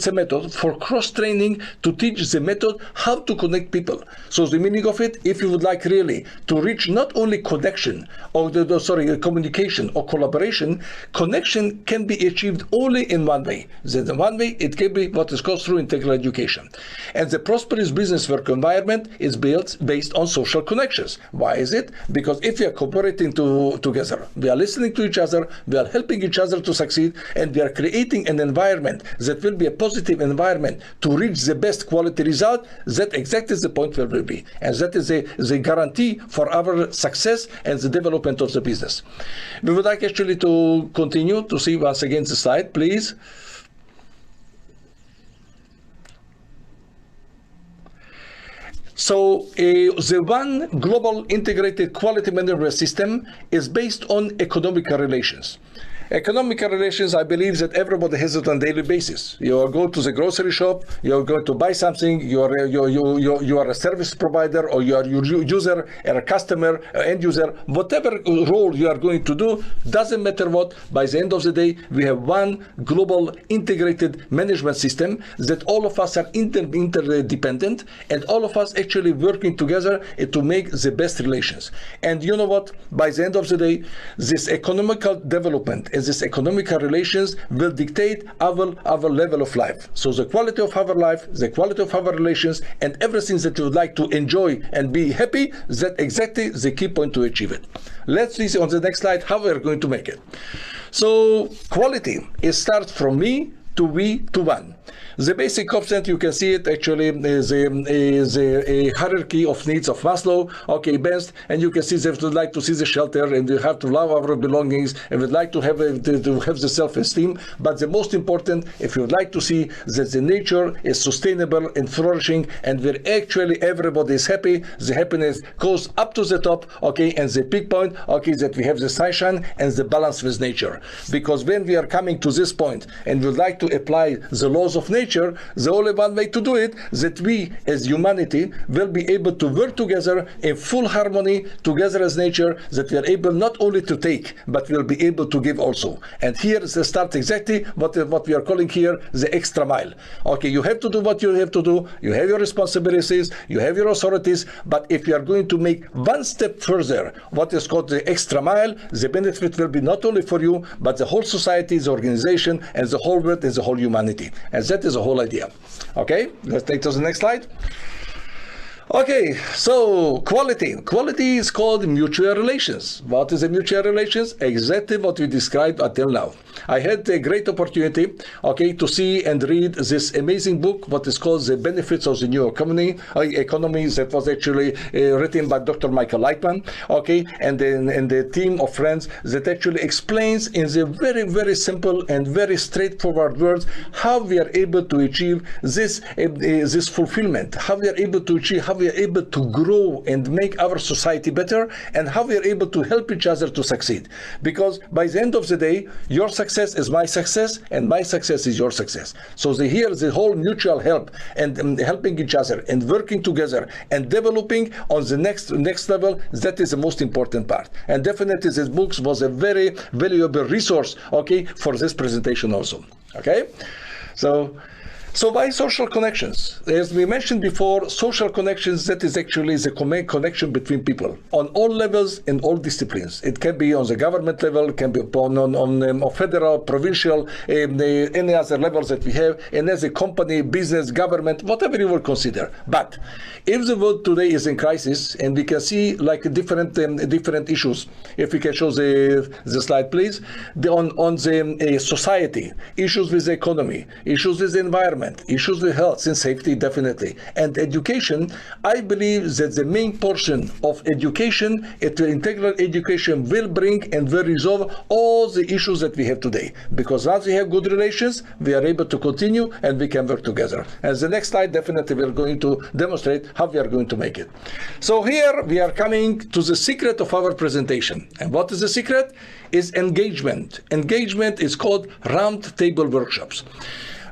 a method for cross-training to teach the method how to connect people. So the meaning of it, if you would like really to reach not only connection or communication or collaboration, connection can be achieved only in one way. The one way, it can be what is called through integral education. And the prosperous business business work environment is built based on social connections. Why is it? Because if we are cooperating together, we are listening to each other, we are helping each other to succeed, and we are creating an environment that will be a positive environment to reach the best quality result, that exactly is the point where we'll be. And that is the guarantee for our success and the development of the business. We would like actually to continue to see once again the slide, please. So the one global integrated quality management system is based on economical relations. Economical relations, I believe that everybody has it on a daily basis. You go to the grocery shop, you're going to buy something, you are a service provider, or you are a user, or a customer, end user, whatever role you are going to do, doesn't matter what, by the end of the day, we have one global integrated management system that all of us are interdependent, and all of us actually working together to make the best relations. And you know what? By the end of the day, this economical development, this economical relations will dictate our level of life. So the quality of our life, the quality of our relations, and everything that you would like to enjoy and be happy, that exactly the key point to achieve it. Let's see on the next slide how we are going to make it. So quality, it starts from me to we to one. The basic concept, you can see it actually is a hierarchy of needs of Maslow, okay, best, and you can see that we'd like to see the shelter, and we have to love our belongings, and we'd like to have the self-esteem. But the most important, if you would like to see that the nature is sustainable and flourishing, and where actually everybody is happy, the happiness goes up to the top, okay, and the peak point, okay, that we have the sunshine and the balance with nature. Because when we are coming to this point, and we'd like to apply the laws of nature, the only one way to do it, that we as humanity will be able to work together in full harmony together as nature, that we are able not only to take, but we'll be able to give also. And here is the start exactly what we are calling here the extra mile. Okay, you have to do what you have to do, you have your responsibilities, you have your authorities, but if you are going to make one step further, what is called the extra mile, the benefit will be not only for you, but the whole society, the organization, and the whole world, and the whole humanity. And that is the whole idea. Okay, let's take to the next slide. Okay, so quality. Quality is called mutual relations. What is a mutual relations? Exactly what we described until now. I had a great opportunity, okay, to see and read this amazing book, what is called The Benefits of the New Economy, that was actually written by Dr. Michael Lightman, okay, and the team of friends that actually explains in the very, very simple and very straightforward words how we are able to achieve this fulfillment, how we are able to achieve, how we are able to grow and make our society better, and how we are able to help each other to succeed. Because by the end of the day, your success is my success, and my success is your success. So here the whole mutual help and helping each other and working together and developing on the next level, that is the most important part. And definitely this book was a very valuable resource, okay, for this presentation also. Okay, so why social connections? As we mentioned before, social connections, that is actually the connection between people on all levels in all disciplines. It can be on the government level, it can be on federal, provincial, any other levels that we have, and as a company, business, government, whatever you will consider. But if the world today is in crisis, and we can see like different issues, if we can show the slide, please, on the society, issues with the economy, issues with the environment, issues with health and safety, definitely. And education, I believe that the main portion of education, integral education, will bring and will resolve all the issues that we have today. Because once we have good relations, we are able to continue and we can work together. And the next slide, definitely we are going to demonstrate how we are going to make it. So here we are coming to the secret of our presentation. And what is the secret? Is engagement. Engagement is called round table workshops.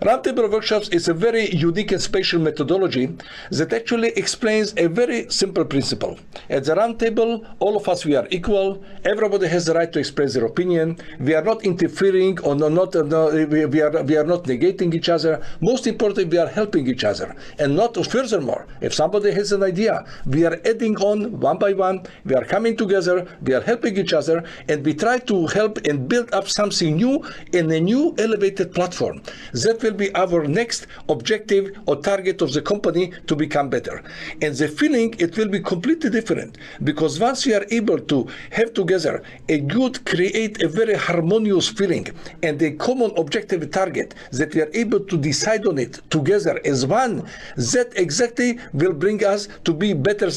Roundtable workshops is a very unique and special methodology that actually explains a very simple principle. At the roundtable, all of us, we are equal. Everybody has the right to express their opinion. We are not interfering or we are not negating each other. Most importantly, we are helping each other. And not furthermore, if somebody has an idea, we are adding on one by one. We are coming together. We are helping each other, and we try to help and build up something new in a new elevated platform. That will be our next objective or target of the company to become better. And the feeling, it will be completely different, because once we are able to have together a good, create a very harmonious feeling and a common objective target that we are able to decide on it together as one, that exactly will bring us to be better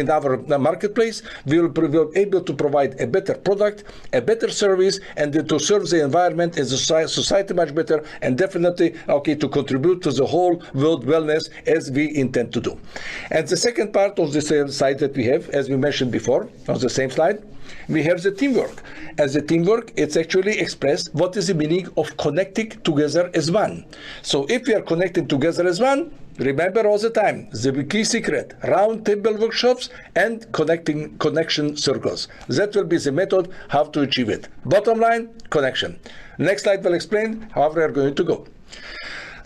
in our marketplace. We will be able to provide a better product, a better service, and to serve the environment and the society much better, and definitely to contribute to the whole world wellness as we intend to do. And the second part of the slide that we have, as we mentioned before, on the same slide, we have the teamwork. As the teamwork, it's actually expressed what is the meaning of connecting together as one. So if we are connecting together as one, remember all the time, the key secret, round table workshops and connection circles. That will be the method how to achieve it. Bottom line, connection. Next slide will explain how we are going to go.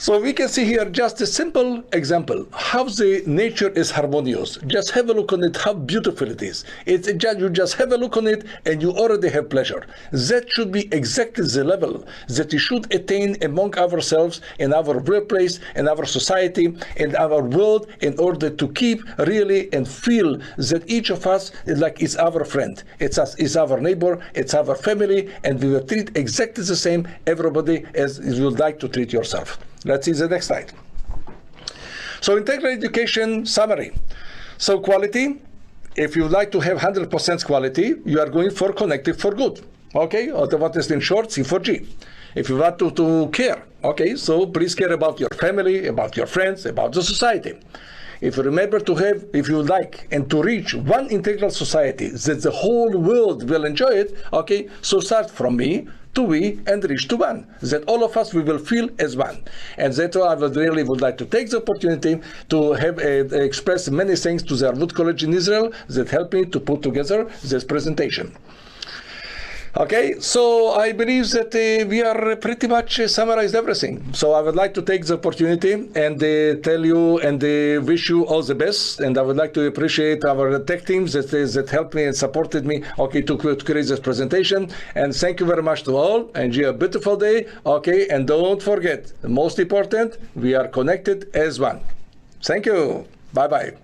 So we can see here just a simple example how the nature is harmonious. Just have a look on it, how beautiful it is. You just have a look on it and you already have pleasure. That should be exactly the level that we should attain among ourselves in our workplace, in our society, in our world, in order to keep really and feel that each of us is our friend. It's our neighbor, it's our family, and we will treat exactly the same everybody as you would like to treat yourself. Let's see the next slide. So integral education summary. So quality, if you would like to have 100% quality, you are going for connected for good. Okay, or what is in short, C4G. If you want to care, okay, so please care about your family, about your friends, about the society. If you remember to have, if you like, and to reach one integral society that the whole world will enjoy it, okay, so start from me to we and reach to one, that all of us we will feel as one. And that's why I would like to take the opportunity to have express many thanks to the Arvut College in Israel that helped me to put together this presentation. Okay, so I believe that we are pretty much summarized everything. So I would like to take the opportunity and tell you and wish you all the best. And I would like to appreciate our tech teams that helped me and supported me, okay, to create this presentation. And thank you very much to all. Enjoy a beautiful day. Okay, and don't forget, the most important, we are connected as one. Thank you. Bye-bye.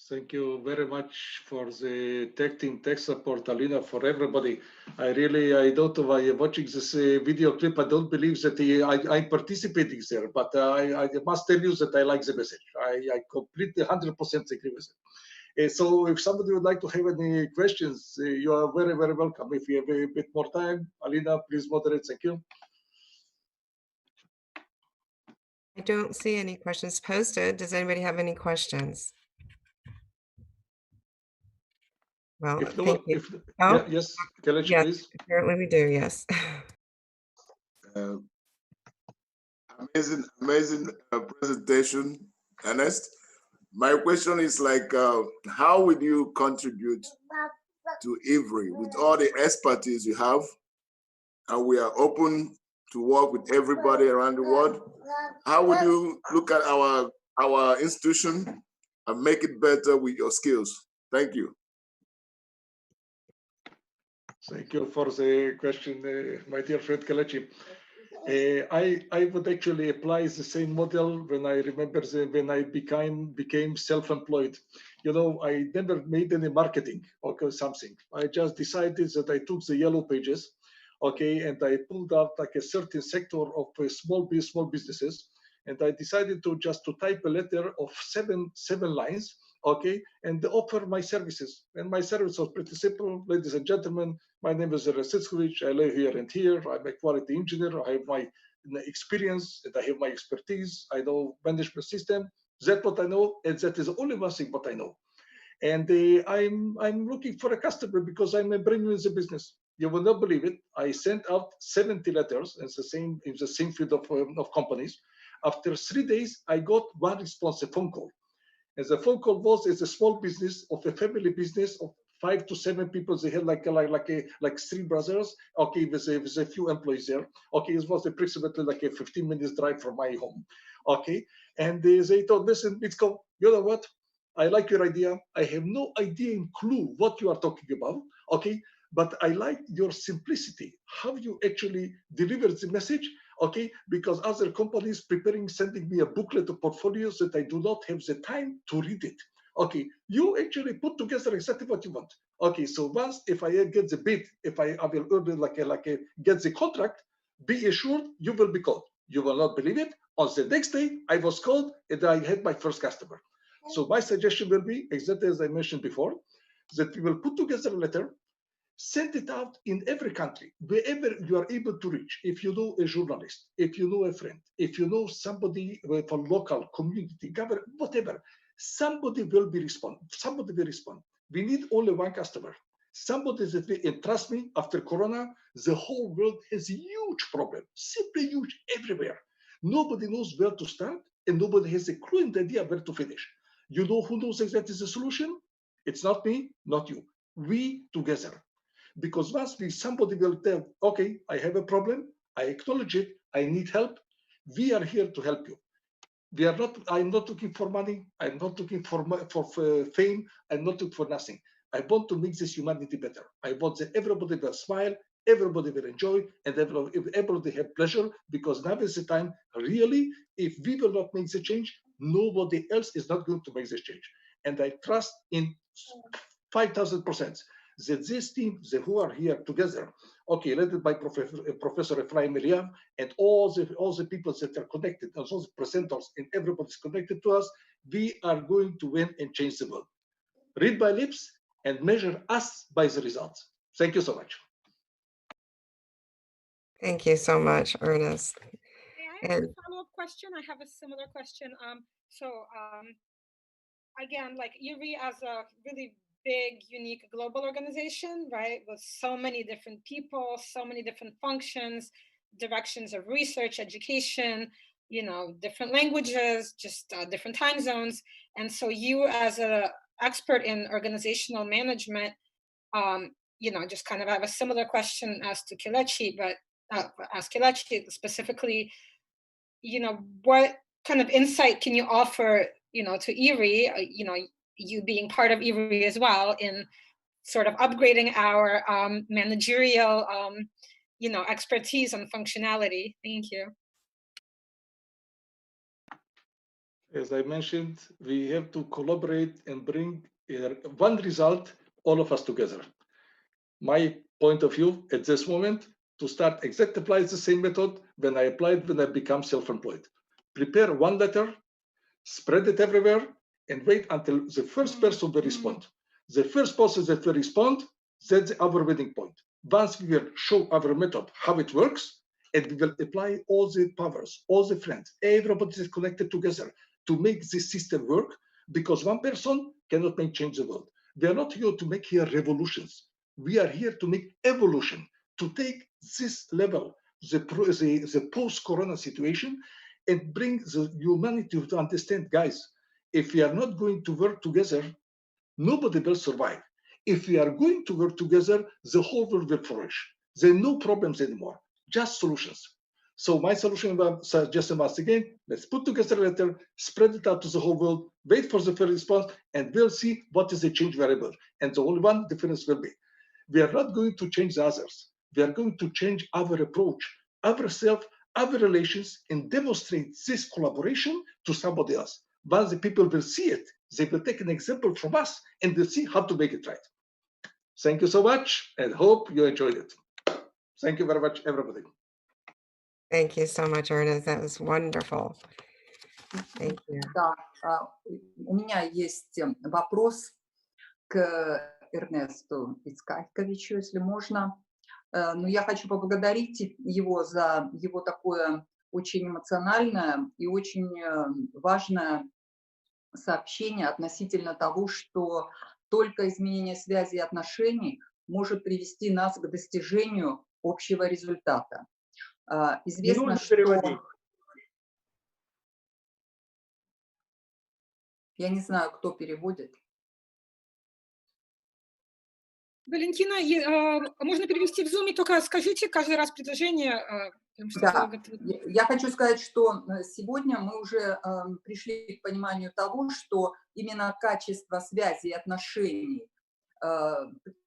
Thank you very much for the tech team, tech support, Alina, for everybody. I don't know why watching this video clip, I don't believe that I'm participating there, but I must tell you that I like the message. I completely 100% agree with it. So if somebody would like to have any questions, you are very, very welcome. If you have a bit more time, Alina, please moderate. Thank you. I don't see any questions posted. Does anybody have any questions? Well, thank you. Yes, Kelechi, yes, please. Apparently we do, yes. Amazing presentation, Ernest. My question is how would you contribute to IWRI with all the expertise you have? And we are open to work with everybody around the world. How would you look at our institution and make it better with your skills? Thank you. Thank you for the question, my dear friend Kelechi. I would actually apply the same model when I remember when I became self-employed. You know, I never made any marketing or something. I just decided that I took the yellow pages, okay, and I pulled out like a certain sector of small businesses, and I decided to type a letter of seven lines, okay, and offer my services. And my service was pretty simple. Ladies and gentlemen, my name is Rasitskovich. I live here and here. I'm a quality engineer. I have my experience and I have my expertise. I know management system. That's what I know, and that is the only one thing what I know. And I'm looking for a customer because I'm a brand new in the business. You will not believe it. I sent out 70 letters in the same field of companies. After 3 days, I got one response, a phone call. And the phone call was, it's a small business of a family business of 5 to 7 people. They had like 3 brothers. Okay, with a few employees there. Okay, it was approximately like a 15 minutes drive from my home. Okay, and they thought, listen, let's go. You know what? I like your idea. I have no idea and clue what you are talking about. Okay, but I like your simplicity, how you actually deliver the message. Okay, because other companies sending me a booklet of portfolios that I do not have the time to read it. Okay, you actually put together exactly what you want. Okay, so once if I get the bid, if I will get the contract, be assured you will be called. You will not believe it. On the next day, I was called and I had my first customer. So my suggestion will be, exactly as I mentioned before, that we will put together a letter, send it out in every country, wherever you are able to reach. If you know a journalist, if you know a friend, if you know somebody with a local community, government, whatever, somebody will respond. Somebody will respond. We need only one customer. Somebody that will, and trust me, after Corona, the whole world has a huge problem, simply huge everywhere. Nobody knows where to start, and nobody has a clue and idea where to finish. You know who knows exactly the solution? It's not me, not you. We together. Because once somebody will tell, okay, I have a problem, I acknowledge it, I need help, we are here to help you. We are not. I'm not looking for money. I'm not looking for fame. I'm not looking for nothing. I want to make this humanity better. I want that everybody will smile, everybody will enjoy, and everybody have pleasure. Because now is the time. Really, if we will not make the change, nobody else is not going to make this change. And I trust in 5,000% that this team, who are here together, okay, led by Professor Ephraim Eliav, and all the people that are connected, and all the presenters, and everybody's connected to us, we are going to win and change the world. Read by lips and measure us by the results. Thank you so much. Thank you so much, Ernest. May I ask a follow-up question? I have a similar question. Again, like IWRI as a really big, unique global organization, right? With so many different people, so many different functions, directions of research, education, different languages, just different time zones. And so you as an expert in organizational management, just kind of have a similar question as to Kelechi, but ask Kelechi specifically, what kind of insight can you offer, to IWRI, you being part of IWRI as well, in sort of upgrading our managerial, expertise and functionality? Thank you. As I mentioned, we have to collaborate and bring one result, all of us together. My point of view at this moment, to start exactly apply the same method when I become self-employed. Prepare one letter, spread it everywhere, and wait until the first person will respond. The first person that will respond, that's our winning point. Once we will show our method, how it works, and we will apply all the powers, all the friends, everybody is connected together to make this system work, because one person cannot change the world. We are not here to make here revolutions. We are here to make evolution, to take this level, the post-corona situation, and bring the humanity to understand, guys, if we are not going to work together, nobody will survive. If we are going to work together, the whole world will flourish. There are no problems anymore, just solutions. So my solution suggestion once again, let's put together a letter, spread it out to the whole world, wait for the first response, and we'll see what is the change variable. And the only one difference will be, we are not going to change the others. We are going to change our approach, ourselves, our relations, and demonstrate this collaboration to somebody else. Once the people will see it, they will take an example from us and they'll see how to make it right. Thank you so much and hope you enjoyed it. Thank you very much, everybody. Thank you so much, Ernest. That was wonderful. Thank you. Да, у меня есть вопрос к Эрнесту Ицкахиковичу, если можно. Но я хочу поблагодарить его за его такое очень эмоциональное и очень важное сообщение относительно того, что только изменение связи и отношений может привести нас к достижению общего результата. Известно, что... Я не знаю, кто переводит. Валентина, можно перевести в Zoom, только скажите каждый раз предложение, потому что Да, долго... я хочу сказать, что сегодня мы уже пришли к пониманию того, что именно качество связи и отношений,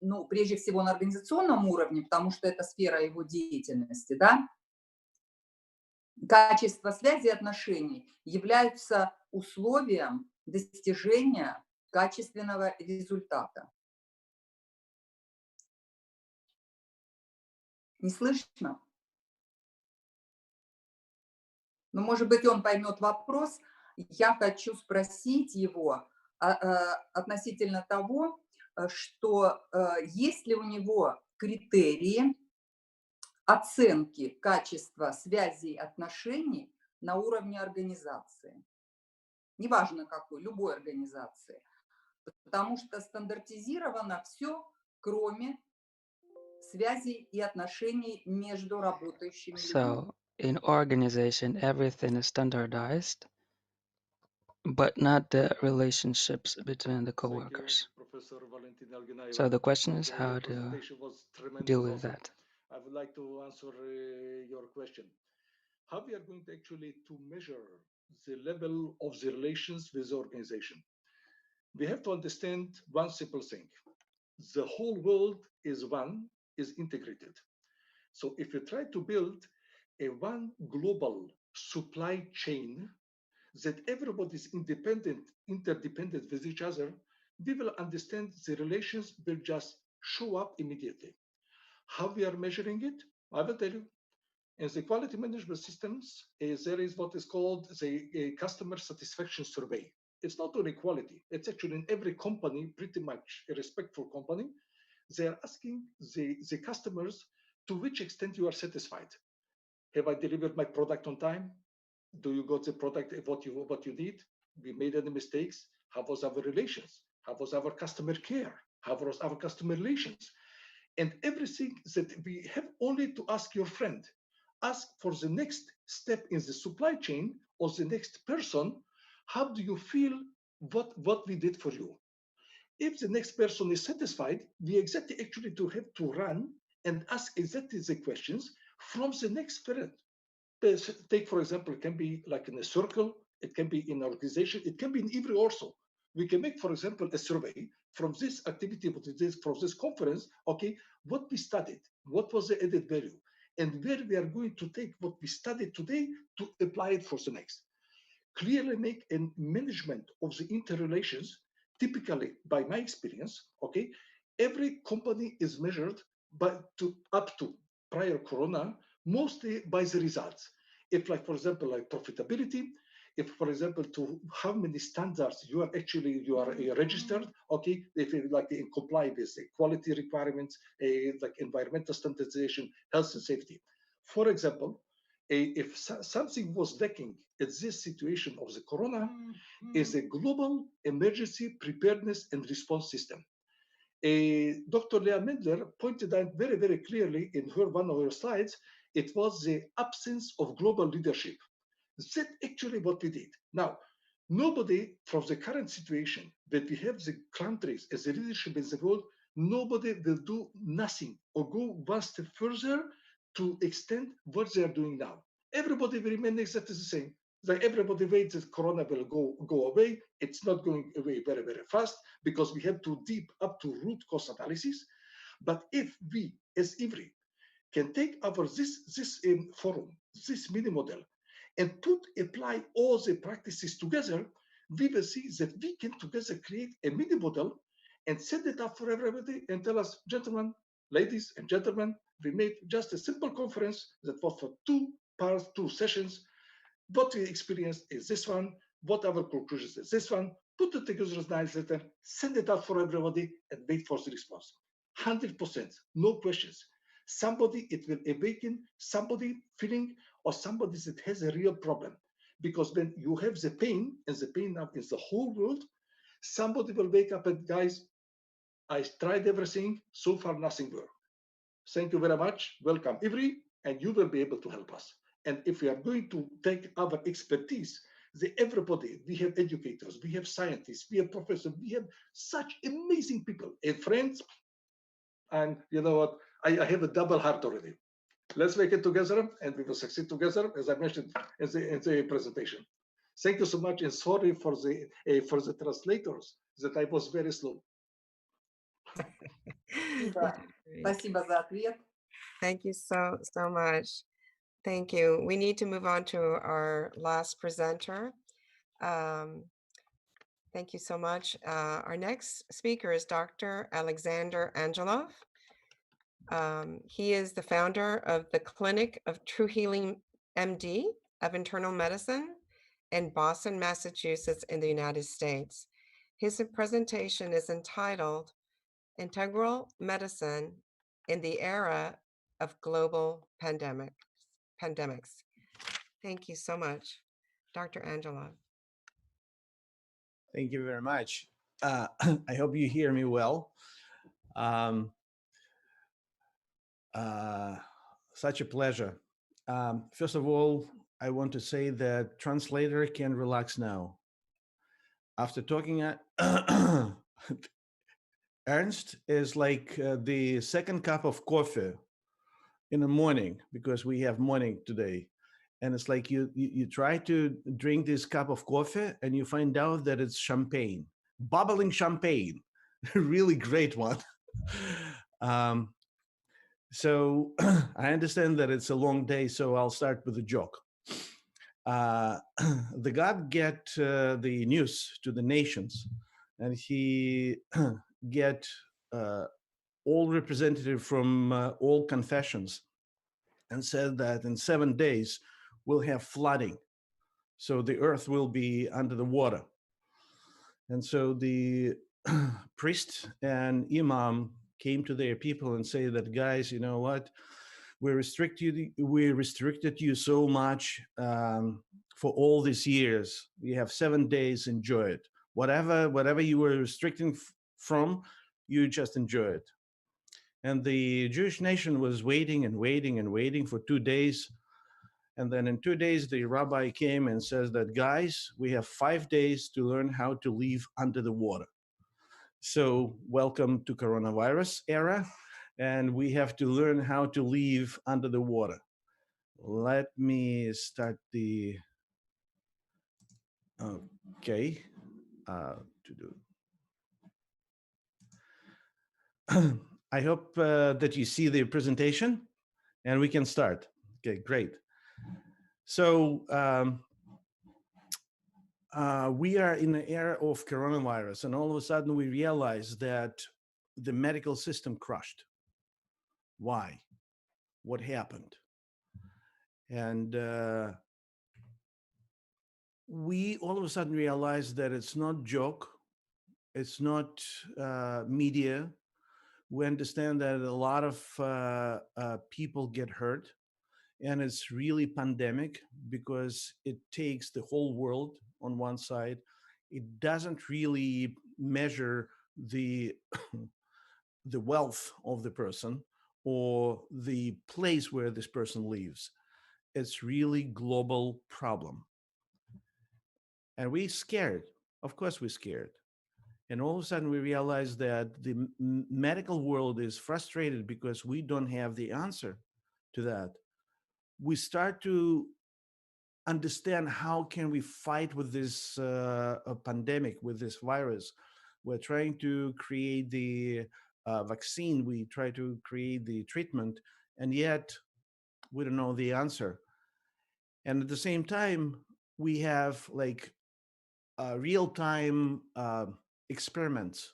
ну, прежде всего на организационном уровне, потому что это сфера его деятельности, да, качество связи и отношений являются условием достижения качественного результата. Не слышно? Ну, может быть, он поймет вопрос. Я хочу спросить его относительно того, что есть ли у него критерии оценки качества связей и отношений на уровне организации. Неважно какой, любой организации. Потому что стандартизировано все, кроме связей и отношений между работающими людьми. So in organization, everything is standardized, but not the relationships between the coworkers. So the question is how to deal with that. I would like to answer your question. How we are going to actually to measure the level of the relations with the organization? We have to understand one simple thing. The whole world is one, is integrated. So if you try to build a one global supply chain that everybody is independent, interdependent with each other, we will understand the relations will just show up immediately. How we are measuring it, I will tell you. In the quality management systems, there is what is called the customer satisfaction survey. It's not only quality, it's actually in every company, pretty much a respectful company, they're asking the customers to which extent you are satisfied. Have I delivered my product on time? Do you got the product what you need? We made any mistakes? How was our relations? How was our customer care? How was our customer relations? And everything that we have only to ask your friend. Ask for the next step in the supply chain or the next person. How do you feel what we did for you? If the next person is satisfied, we exactly actually to have to run and ask exactly the questions from the next parent. Take, for example, it can be like in a circle, it can be in an organization, it can be in IWRI also. We can make, for example, a survey from this activity, from this conference, okay, what we studied, what was the added value, and where we are going to take what we studied today to apply it for the next. Clearly make a management of the interrelations, typically by my experience, okay, every company is measured up to prior Corona, mostly by the results. If like, for example, like profitability, if, for example, to how many standards you are registered, okay, if you like comply with the quality requirements, like environmental standardization, health and safety. For example, if something was lacking at this situation of the Corona, is a global emergency preparedness and response system. Dr. Leah Mandler pointed out very, very clearly in one of her slides, it was the absence of global leadership. That's actually what we did. Now, nobody from the current situation that we have the countries as the leadership in the world, nobody will do nothing or go one step further to extend what they are doing now. Everybody will remain exactly the same. Like everybody waits that Corona will go away. It's not going away very, very fast because we have to deep up to root cause analysis. But if we, as IWRI, can take over this forum, this mini model, and apply all the practices together, we will see that we can together create a mini model and set it up for everybody and tell us, gentlemen, ladies and gentlemen, we made just a simple conference that was for 2 parts, 2 sessions. What we experienced is this one, what our conclusions is this one, put it together as nice letter, send it out for everybody and wait for the response. 100%, no questions. Somebody, it will awaken somebody feeling or somebody that has a real problem. Because when you have the pain, and the pain now is the whole world, somebody will wake up and guys, I tried everything, so far nothing worked. Thank you very much, welcome IWRI, and you will be able to help us. And if we are going to take our expertise, everybody, we have educators, we have scientists, we have professors, we have such amazing people and friends. And you know what? I have a double heart already. Let's make it together, and we will succeed together, as I mentioned in the presentation. Thank you so much, and sorry for the translators that I was very slow. Спасибо за ответ. Thank you so much. Thank you. We need to move on to our last presenter. Thank you so much. Our next speaker is Dr. Alexander Angelov. He is the founder of the Clinic of True Healing MD of Internal Medicine in Boston, Massachusetts in the United States. His presentation is entitled Integral Medicine in the Era of Global Pandemics. Thank you so much, Dr. Angelov. Thank you very much. I hope you hear me well. Such a pleasure. First of all, I want to say that translator can relax now. After talking, Ernst is like the second cup of coffee in the morning, because we have morning today. And it's like you try to drink this cup of coffee and you find out that it's champagne, bubbling champagne, really great one. So I understand that it's a long day, so I'll start with a joke. The God get the news to the nations, and he get all representative from all confessions, and said that in 7 days we'll have flooding, so the earth will be under the water. And so the priest and imam came to their people and say that, guys, you know what? We restricted you so much for all these years. You have 7 days, enjoy it. Whatever you were restricting from, you just enjoy it. And the Jewish nation was waiting and waiting and waiting for 2 days. And then in 2 days, the rabbi came and says that, guys, we have 5 days to learn how to live under the water. So welcome to coronavirus era. And we have to learn how to live under the water. Let me start the, okay, to do. I hope that you see the presentation and we can start. Okay, great. So we are in the era of coronavirus, and all of a sudden we realize that the medical system crushed. Why? What happened? And we all of a sudden realize that it's not joke, it's not media. We understand that a lot of people get hurt, and it's really pandemic because it takes the whole world on one side. It doesn't really measure the the wealth of the person or the place where this person lives. It's really global problem. And we're scared. Of course we're scared. And all of a sudden we realize that the medical world is frustrated because we don't have the answer to that. We start to understand how can we fight with this pandemic, with this virus. We're trying to create the vaccine. We try to create the treatment, and yet we don't know the answer. And at the same time, we have like real-time experiments,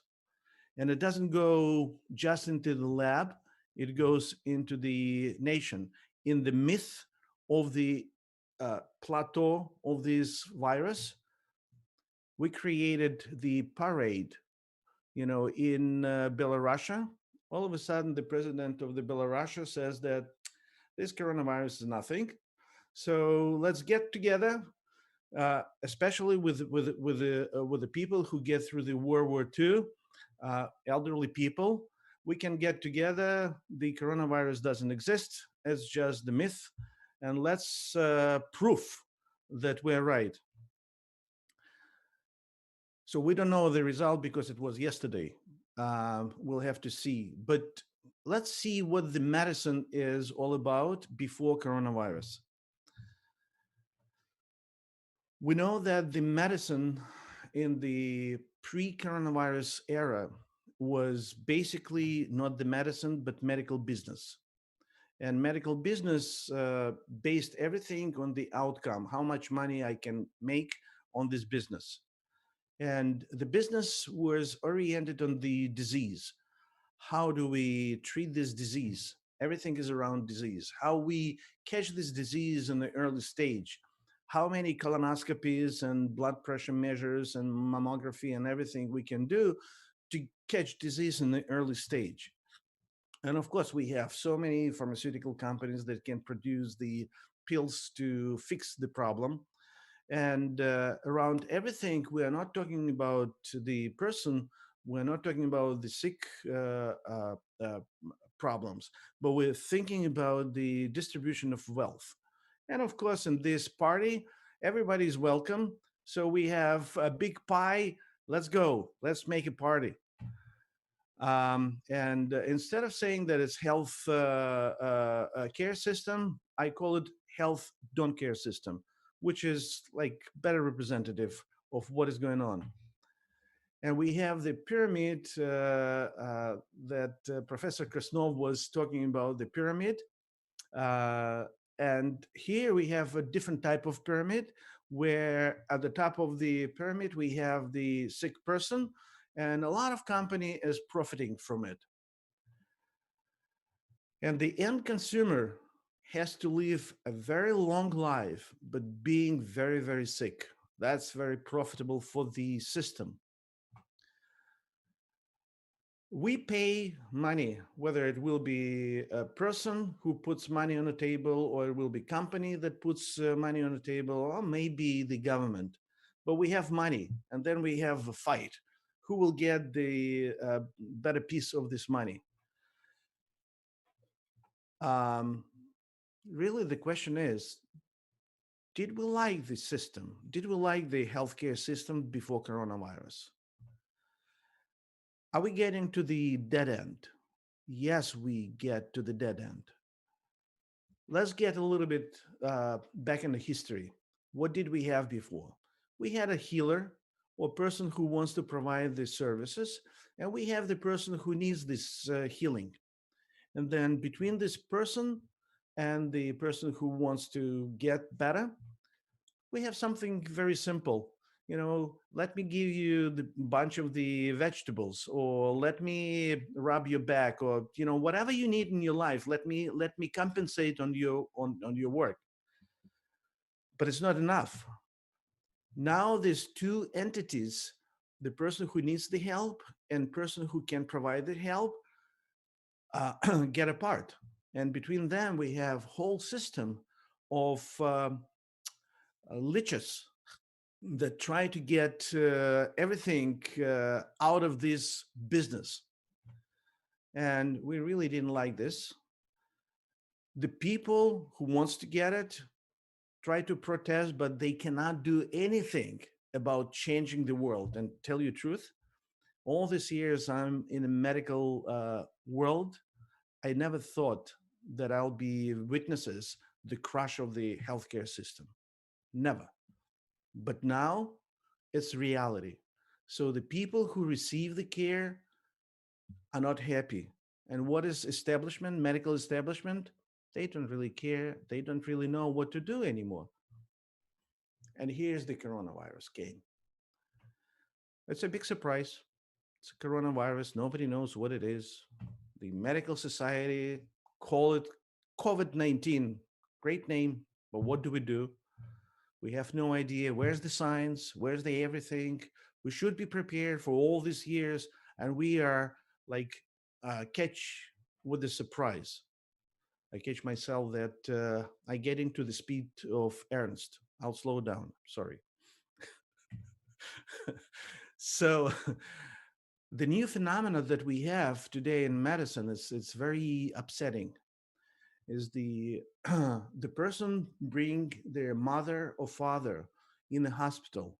and it doesn't go just into the lab, it goes into the nation. In the myth of the plateau of this virus, we created the parade, you know, in Belarus. All of a sudden, the president of the Belarus says that this coronavirus is nothing. So let's get together, especially with the people who get through the World War II, elderly people. We can get together. The coronavirus doesn't exist. It's just the myth, and let's prove that we're right. So we don't know the result because it was yesterday. We'll have to see. But let's see what the medicine is all about before coronavirus. We know that the medicine in the pre-coronavirus era was basically not the medicine, but medical business. And medical business based everything on the outcome, how much money I can make on this business. And the business was oriented on the disease. How do we treat this disease? Everything is around disease. How we catch this disease in the early stage. How many colonoscopies and blood pressure measures and mammography and everything we can do to catch disease in the early stage. And of course, we have so many pharmaceutical companies that can produce the pills to fix the problem. And around everything, we are not talking about the person, we're not talking about the sick problems, but we're thinking about the distribution of wealth. And of course, in this party, everybody's welcome. So we have a big pie. Let's go. Let's make a party. And instead of saying that it's health care system, I call it health don't care system, which is like better representative of what is going on. And we have the pyramid that Professor Krasnov was talking about, the pyramid. And here we have a different type of pyramid where at the top of the pyramid, we have the sick person, and a lot of company is profiting from it. And the end consumer has to live a very long life, but being very, very sick. That's very profitable for the system. We pay money, whether it will be a person who puts money on the table, or it will be company that puts money on the table, or maybe the government. But we have money, and then we have a fight. Who will get the better piece of this money? Really, the question is, did we like the system? Did we like the healthcare system before coronavirus? Are we getting to the dead end? Yes, we get to the dead end. Let's get a little bit back in the history. What did we have before? We had a healer or person who wants to provide the services, and we have the person who needs this healing. And then between this person and the person who wants to get better, we have something very simple. You know, let me give you the bunch of the vegetables, or let me rub your back, or whatever you need in your life. Let me compensate on your work. But it's not enough. Now there's two entities: the person who needs the help and person who can provide the help get apart, and between them we have whole system of liches that try to get everything out of this business. And we really didn't like this. The people who wants to get it try to protest, but they cannot do anything about changing the world. And tell you the truth, all these years I'm in a medical world, I never thought that I'll be witnesses the crush of the healthcare system. Never. But now it's reality. So the people who receive the care are not happy. And what is establishment, medical establishment? They don't really care. They don't really know what to do anymore. And here's the coronavirus game. It's a big surprise. It's a coronavirus. Nobody knows what it is. The medical society call it COVID-19. Great name, but what do? We have no idea. Where's the science? Where's the everything? We should be prepared for all these years, and we are like catch with the surprise. I catch myself that I get into the speed of Ernst. I'll slow down. Sorry. So the new phenomena that we have today in medicine it's very upsetting. Is the the person bring their mother or father in the hospital,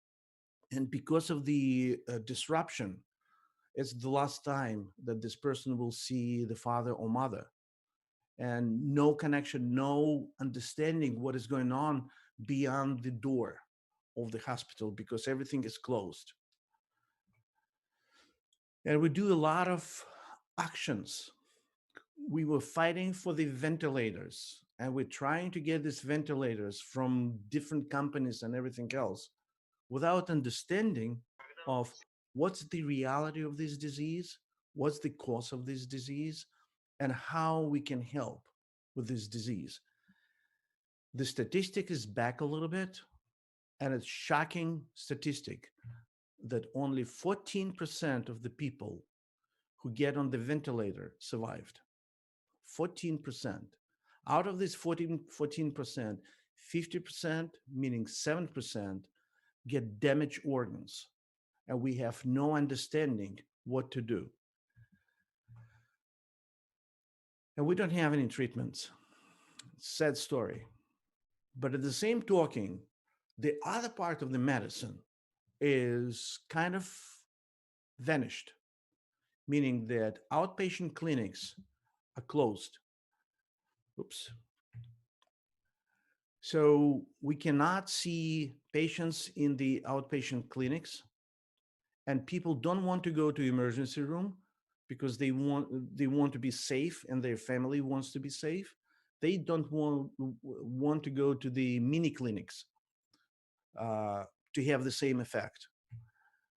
and because of the disruption it's the last time that this person will see the father or mother, and no connection, no understanding what is going on beyond the door of the hospital because everything is closed. And we do a lot of actions. We were fighting for the ventilators, and we're trying to get these ventilators from different companies and everything else without understanding of what's the reality of this disease, what's the cause of this disease, and how we can help with this disease. The statistic is back a little bit, and it's shocking statistic that only 14% of the people who get on the ventilator survived. 14%. Out of this 14%, 50%, meaning 7%, get damaged organs, and we have no understanding what to do. And we don't have any treatments. Sad story. But at the same talking, the other part of the medicine is kind of vanished, meaning that outpatient clinics are closed. Oops. So we cannot see patients in the outpatient clinics, and people don't want to go to emergency room because they want to be safe, and their family wants to be safe. They don't want to go to the mini clinics to have the same effect.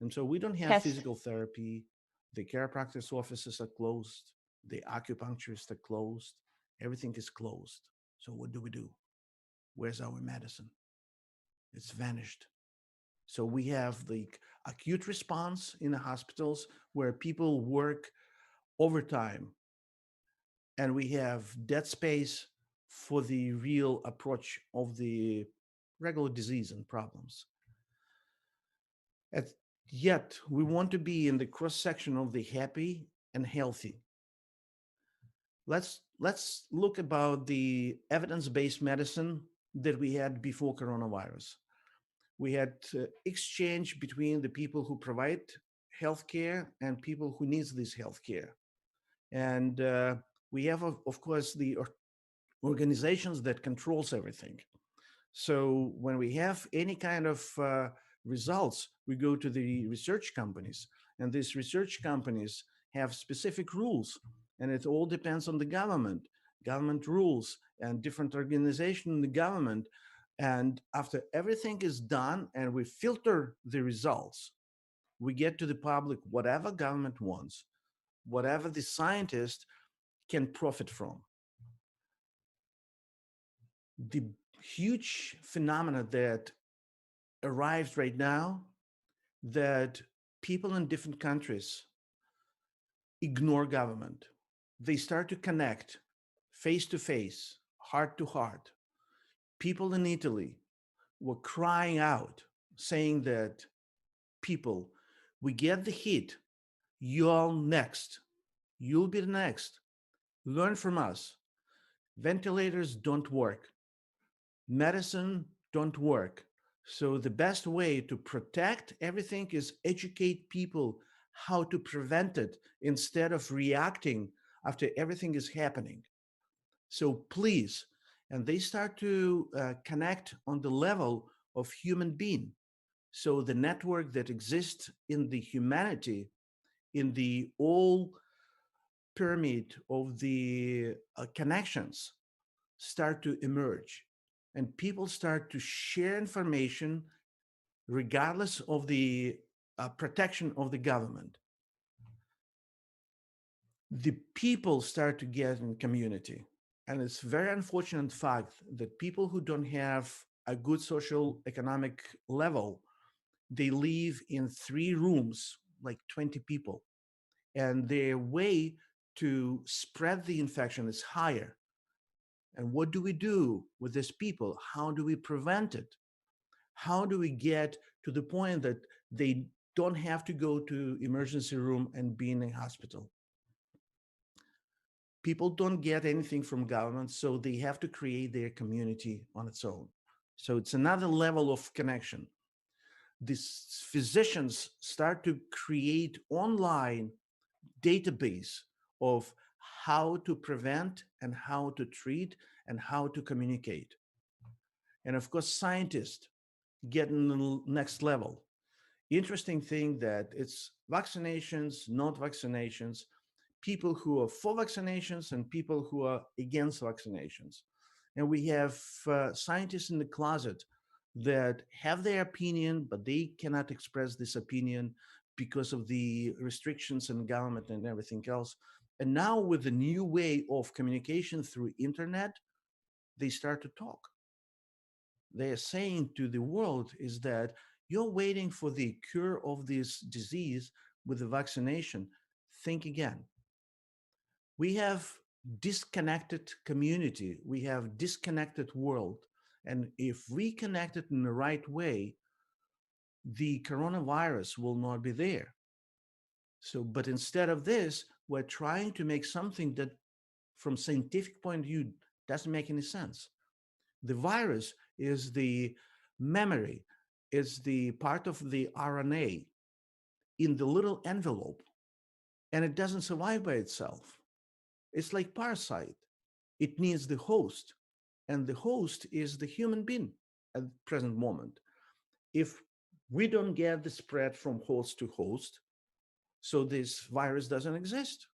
And so we don't have Yes. physical therapy. The chiropractic offices are closed. The acupuncturists are closed. Everything is closed. So what do? Where's our medicine? It's vanished. So we have the acute response in the hospitals where people work overtime, and we have dead space for the real approach of the regular disease and problems. Yet we want to be in the cross section of the happy and healthy. Let's look about the evidence-based medicine that we had before coronavirus. We had exchange between the people who provide healthcare and people who needs this healthcare. And we have, of course, the organizations that controls everything. So when we have any kind of results, we go to the research companies, and these research companies have specific rules, and it all depends on the government rules and different organizations in the government. And after everything is done and we filter the results, we get to the public whatever government wants, whatever the scientist can profit from. The huge phenomena that arrives right now, that people in different countries ignore government. They start to connect face to face, heart to heart. People in Italy were crying out, saying that people, we get the hit, you're next. You'll be the next. Learn from us. Ventilators don't work. Medicine don't work. So the best way to protect everything is educate people how to prevent it instead of reacting after everything is happening. So please, and they start to connect on the level of human being. So the network that exists in the humanity, in the all pyramid of the connections, start to emerge, and people start to share information regardless of the protection of the government. The people start to get in community. And it's a very unfortunate fact that people who don't have a good social economic level, they live in 3 rooms, like 20 people. And their way to spread the infection is higher. And what do we do with these people? How do we prevent it? How do we get to the point that they don't have to go to emergency room and be in a hospital? People don't get anything from government, so they have to create their community on its own. So it's another level of connection. these physicians start to create online database of how to prevent and how to treat and how to communicate. And of course, scientists get in the next level. Interesting thing that it's vaccinations, not vaccinations, people who are for vaccinations and people who are against vaccinations. And we have scientists in the closet that have their opinion, but they cannot express this opinion because of the restrictions in government and everything else. And now with the new way of communication through internet, they start to talk. They are saying to the world is that you're waiting for the cure of this disease with the vaccination. Think again. We have disconnected community. We have disconnected world. And if we connect it in the right way, the coronavirus will not be there. So, but instead of this, we're trying to make something that from scientific point of view doesn't make any sense. The virus is the memory, it's the part of the RNA in the little envelope, and it doesn't survive by itself. It's like parasite. It needs the host, and the host is the human being at the present moment. If we don't get the spread from host to host, so this virus doesn't exist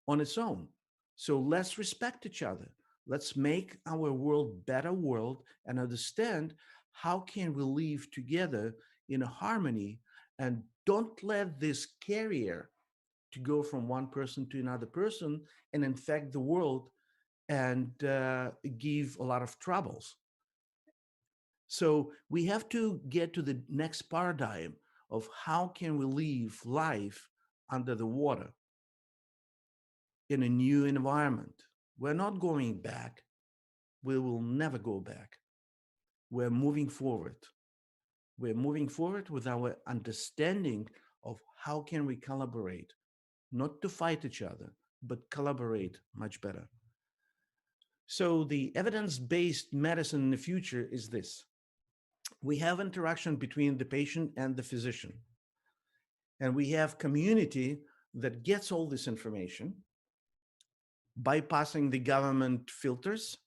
on its own. So let's respect each other. Let's make our world better world and understand how can we live together in a harmony, and don't let this carrier to go from one person to another person and infect the world and give a lot of troubles. So we have to get to the next paradigm of how can we live life under the water in a new environment. We're not going back. We will never go back. We're moving forward. We're moving forward with our understanding of how can we collaborate, not to fight each other, but collaborate much better. So the evidence-based medicine in the future is this. We have interaction between the patient and the physician. And we have community that gets all this information, bypassing the government filters.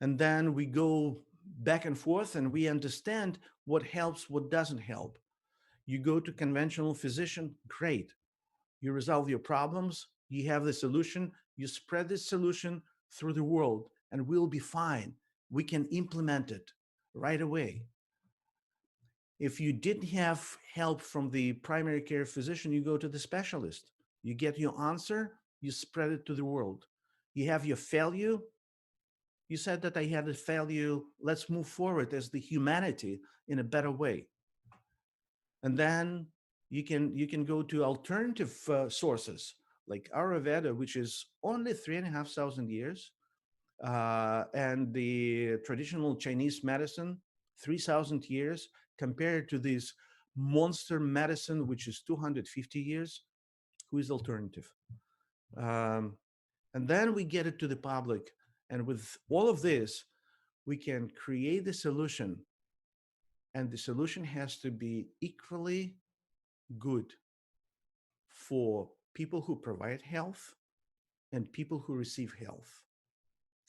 And then we go back and forth and we understand what helps, what doesn't help. You go to conventional physician, great. You resolve your problems, you have the solution, you spread this solution through the world and we'll be fine. We can implement it right away. If you didn't have help from the primary care physician, you go to the specialist. You get your answer, you spread it to the world. You have your failure. You said that I had a failure. Let's move forward as the humanity in a better way. And then you can go to alternative sources like Ayurveda, which is only 3,500 years, and the traditional Chinese medicine, 3,000 years, compared to this monster medicine, which is 250 years. Who is alternative? And then we get it to the public. And with all of this, we can create the solution. And the solution has to be equally good for people who provide health and people who receive health.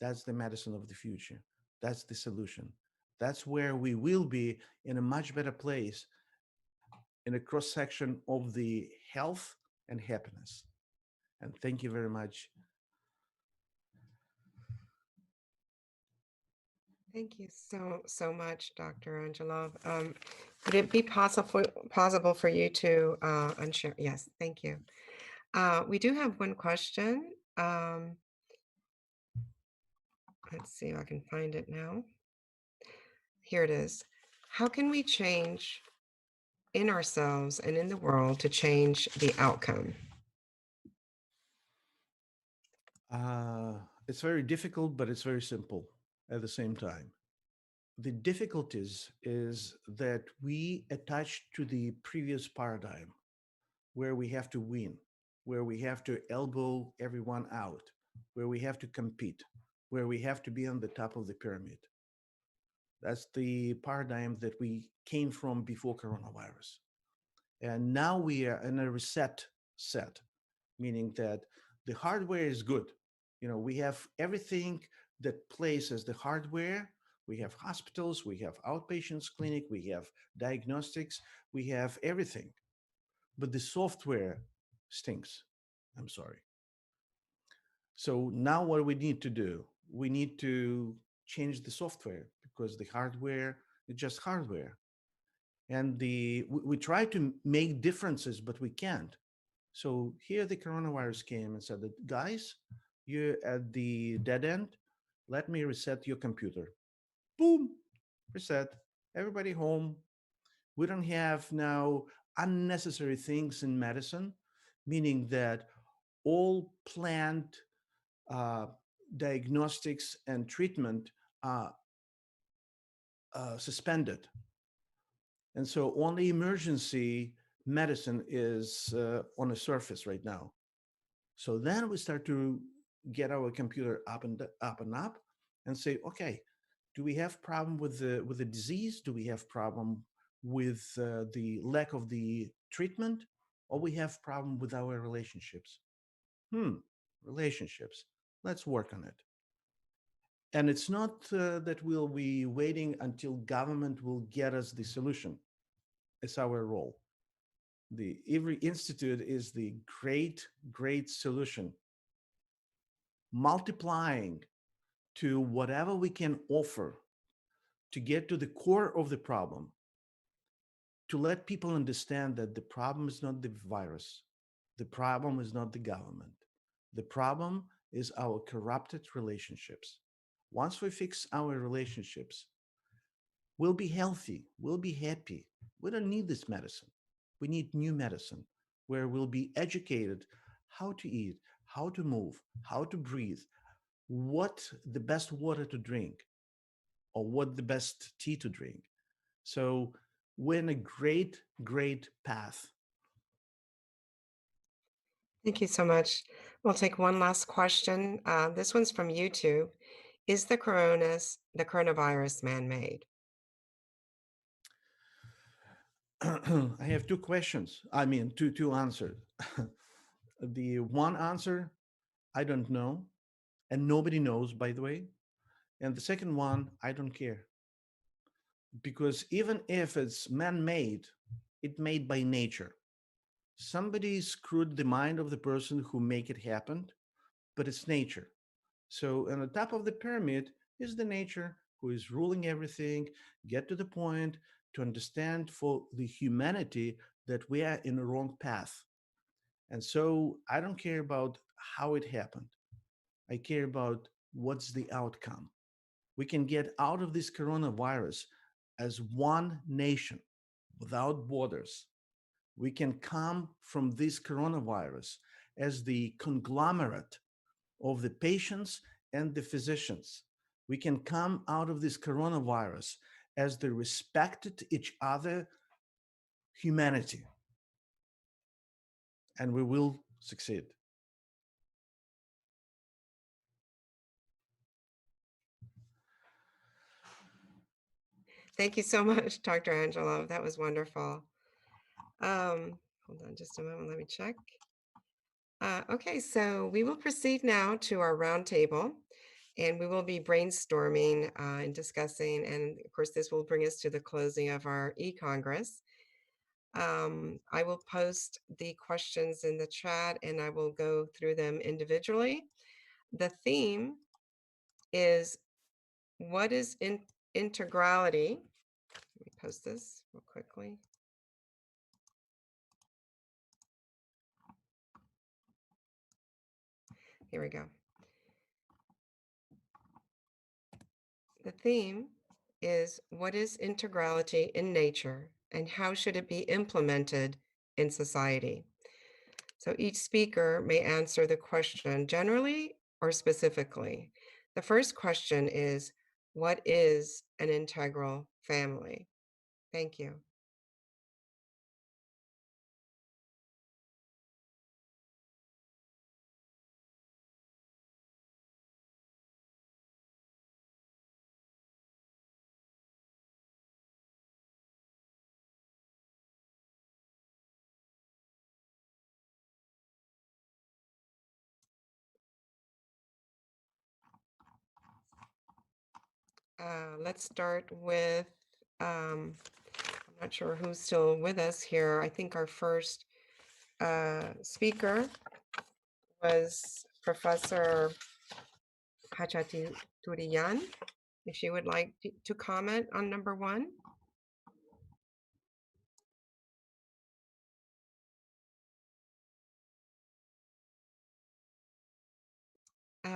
That's the medicine of the future. That's the solution. That's where we will be in a much better place in a cross-section of the health and happiness. And thank you very much. Thank you so much, Dr. Angelov. Would it be possible for you to unshare? Yes, thank you. We do have one question. Let's see if I can find it now. Here it is. How can we change in ourselves and in the world to change the outcome? It's very difficult, but it's very simple at the same time. The difficulties is that we attach to the previous paradigm where we have to win, where we have to elbow everyone out, where we have to compete, where we have to be on the top of the pyramid. That's the paradigm that we came from before coronavirus. And now we are in a reset set, meaning that the hardware is good. We have everything that plays as the hardware. We have hospitals, we have outpatients clinic, we have diagnostics, we have everything. But the software stinks. I'm sorry. So now what we need to do? We need to change the software because the hardware is just hardware. And we try to make differences, but we can't. So here the coronavirus came and said that, guys, you're at the dead end. Let me reset your computer. Boom, reset. Everybody home. We don't have now unnecessary things in medicine, meaning that all planned diagnostics and treatment are suspended. And so only emergency medicine is on the surface right now. So then we start to get our computer up and up and say, okay, do we have problem with the disease? Do we have problem with the lack of the treatment? Or we have problem with our relationships? Relationships. Let's work on it. And it's not that we'll be waiting until government will get us the solution. It's our role. The IWRI Institute is the great solution, multiplying to whatever we can offer to get to the core of the problem, to let people understand that the problem is not the virus, the problem is not the government, the problem is our corrupted relationships. Once we fix our relationships, we'll be healthy, we'll be happy. We don't need this medicine. We need new medicine where we'll be educated how to eat, how to move, how to breathe, what the best water to drink, or what the best tea to drink. So we're in a great path. Thank you so much. We'll take one last question. This one's from YouTube. Is the coronavirus man-made? I have two questions. I mean, two answers. The one answer, I don't know, and nobody knows, by the way. And the second one, I don't care. Because even if it's man-made, it's made by nature. Somebody screwed the mind of the person who make it happen, but it's nature. So on the top of the pyramid is the nature who is ruling everything, get to the point to understand for the humanity that we are in the wrong path. And so I don't care about how it happened. I care about what's the outcome. We can get out of this coronavirus as one nation without borders. We can come from this coronavirus as the conglomerate of the patients and the physicians. We can come out of this coronavirus as the respected each other humanity. And we will succeed. Thank you so much, Dr. Angelo. That was wonderful. Hold on just a moment. Let me check. Okay, so we will proceed now to our roundtable, and we will be brainstorming and discussing. And of course, this will bring us to the closing of our e-Congress. I will post the questions in the chat, and I will go through them individually. The theme is, what is integrality? Let me post this real quickly. Here we go. The theme is, what is integrality in nature and how should it be implemented in society? So each speaker may answer the question generally or specifically. The first question is, what is an integral family? Thank you. Let's start with, I'm not sure who's still with us here. I think our first speaker was Professor Hachati Turiyan. If she would like to comment on number one.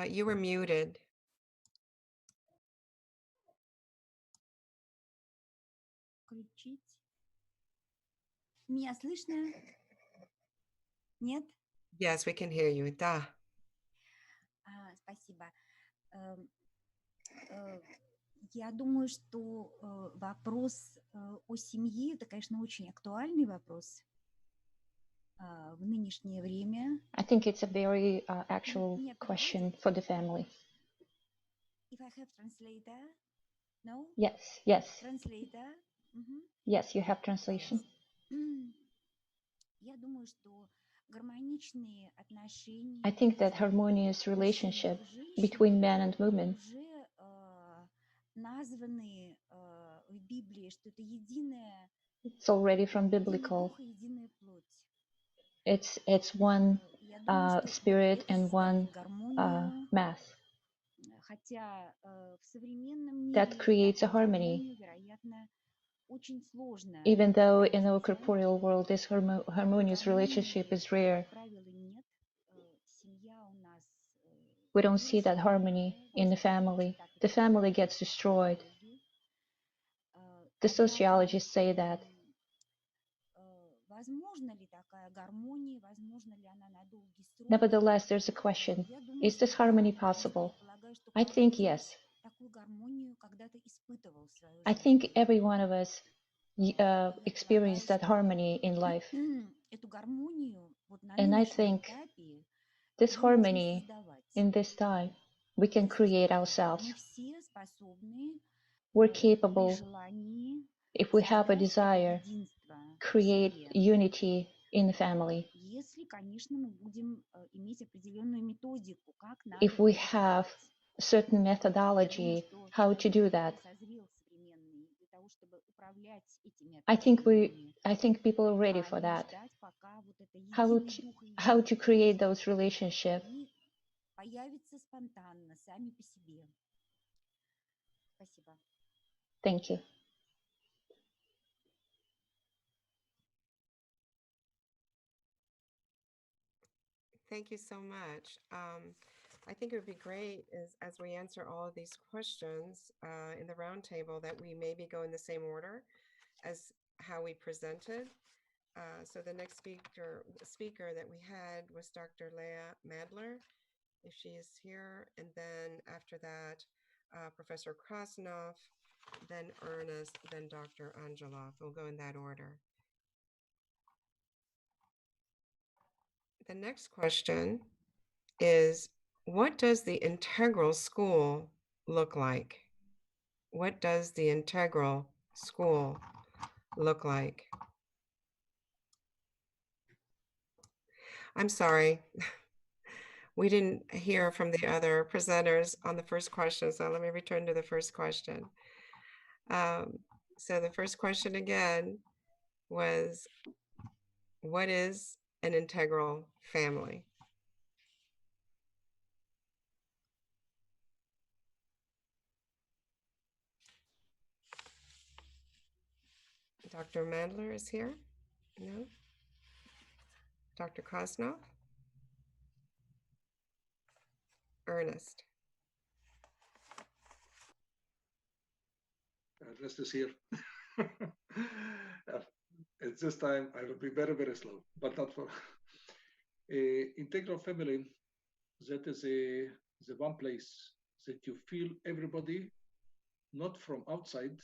You were muted. Включить. Меня слышно? Нет? Yes, we can hear you. Да. Спасибо. Я думаю, что вопрос о семье – это, конечно, очень актуальный вопрос в нынешнее время. I think it's a very actual question for the family. If I have translator, no? Yes, yes. Translator. Yes, you have translation. Я думаю, что гармоничные отношения. I think that harmonious relationship between man and woman уже названы в Библии, что это единое. It's already from biblical. It's one spirit and one mass Хотя в современном мире that creates a harmony. вероятно, очень сложно. Even though in our corporeal world this harmonious relationship is rare, we don't see that harmony in the family. The family gets destroyed. The sociologists say that. Nevertheless, there's a question. Is this harmony possible? I think yes. I think every one of us experienced that harmony in life. And I think this harmony in this time, we can create ourselves. We're capable, if we have a desire, create unity in the family. If we have a certain methodology how to do that, I think people are ready for that. How to create those relationships. Thank you. Thank you so much. I think it would be great as we answer all of these questions in the roundtable that we maybe go in the same order as how we presented. So the next speaker that we had was Dr. Leah Mandler, if she is here, and then after that, Professor Krasnov, then Ernest, then Dr. Angelov. We'll go in that order. The next question is, what does the integral school look like? What does the integral school look like? I'm sorry. We didn't hear from the other presenters on the first question, so let me return to the first question. So the first question again was, what is an integral family? Dr. Mandler is here? No? Dr. Krasnov? Ernest? Ernest is here. At this time, I will be very, very slow, but not for integral family. That is the one place that you feel everybody, not from outside,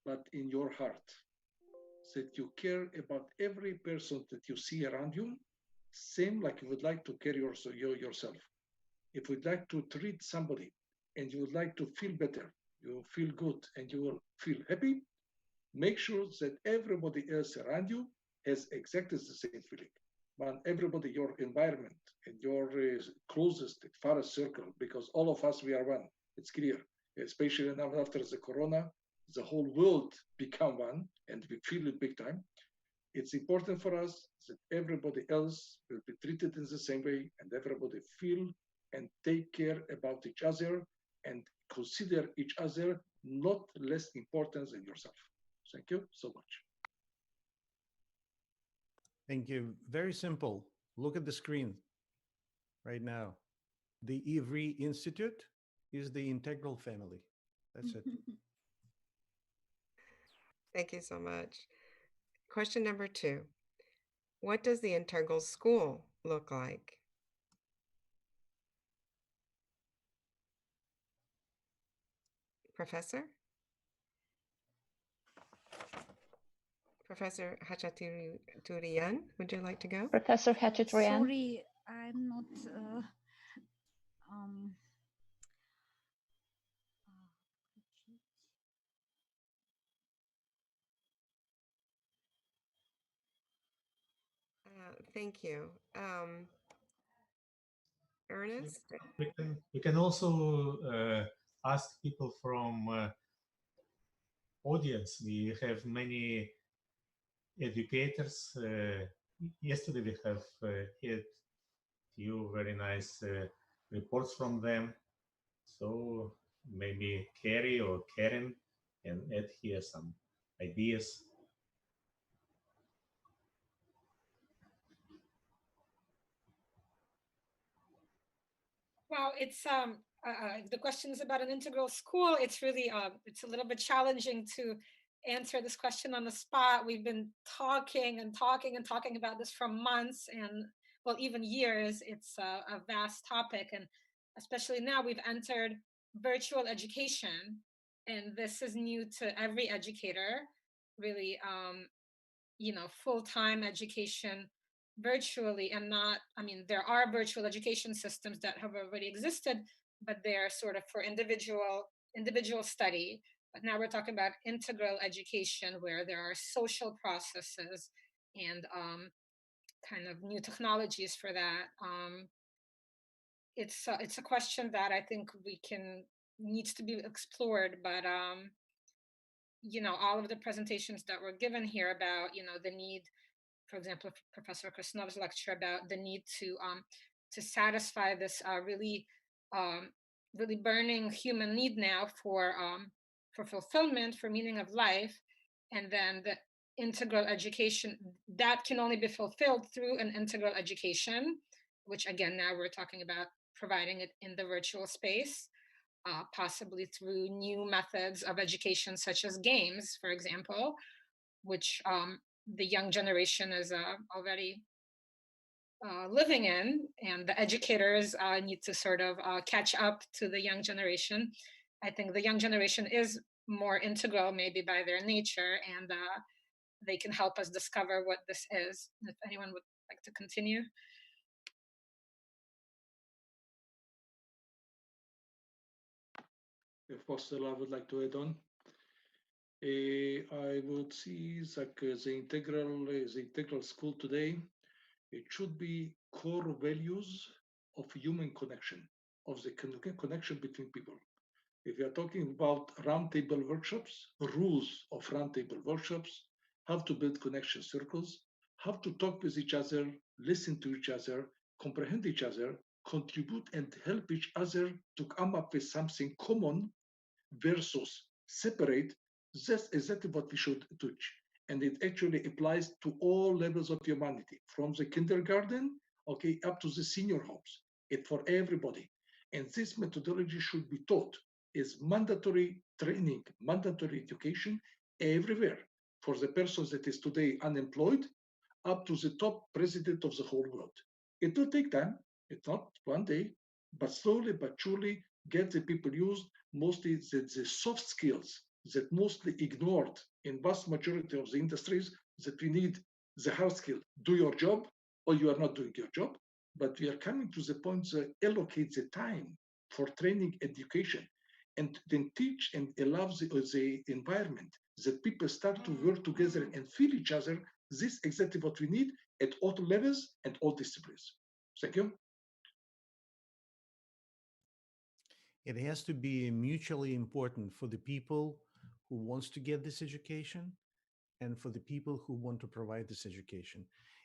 but in your heart. That you care about every person that you see around you, same like you would like to care yourself. If you'd like to treat somebody and you would like to feel better, you feel good and you will feel happy, make sure that everybody else around you has exactly the same feeling. But everybody, your environment and your closest, farthest circle, because all of us, we are one. It's clear. especially now after the corona, the whole world become one, and we feel it big time. It's important for us that everybody else will be treated in the same way, and everybody feel and take care about each other and consider each other not less important than yourself. Thank you so much. Thank you. Very simple. Look at the screen right now. The IWRI Institute is the integral family. That's it. Thank you so much. Question number 2. What does the integral school look like? Professor? Professor Hachaturian, would you like to go? Professor Hachaturian. Sorry, I'm not. Thank you. Ernest? We can also ask people from audience. We have many educators. Yesterday we have had few very nice reports from them. So maybe Carrie or Karen can add here some ideas. Well, it's the question is about an integral school. It's really it's a little bit challenging to answer this question on the spot. We've been talking and talking and talking about this for months and well, even years. It's a vast topic, and especially now we've entered virtual education, and this is new to every educator. Really, full-time education virtually, and not, I mean, there are virtual education systems that have already existed, but they're sort of for individual study. But now we're talking about integral education, where there are social processes and kind of new technologies for that. It's a question that I think needs to be explored, but all of the presentations that were given here about the need, for example, Professor Krasnov's lecture about the need to satisfy this really burning human need now for fulfillment, for meaning of life, and then the integral education that can only be fulfilled through an integral education, which again now we're talking about providing it in the virtual space, possibly through new methods of education such as games, for example, which the young generation is already living in, and the educators need to sort of catch up to the young generation. I think the young generation is more integral maybe by their nature, and they can help us discover what this is. If anyone would like to continue. If possible, I would like to add on. I would see that the integral school today, it should be core values of human connection, of the connection between people. If you are talking about roundtable workshops, rules of roundtable workshops, how to build connection circles, how to talk with each other, listen to each other, comprehend each other, contribute and help each other to come up with something common versus separate, that's exactly what we should teach. And it actually applies to all levels of humanity, from the kindergarten, okay, up to the senior homes. It's for everybody. And this methodology should be taught as mandatory training, mandatory education everywhere, for the person that is today unemployed up to the top president of the whole world. It will take time. It's not one day, but slowly but surely get the people used, mostly the soft skills that mostly ignored in vast majority of the industries, that we need the hard skill. Do your job, or you are not doing your job. But we are coming to the point to allocate the time for training education, and then teach and allow the environment that people start to work together and feel each other. This is exactly what we need at all levels and all disciplines. Thank you. It has to be mutually important for the people who wants to get this education and for the people who want to provide this education.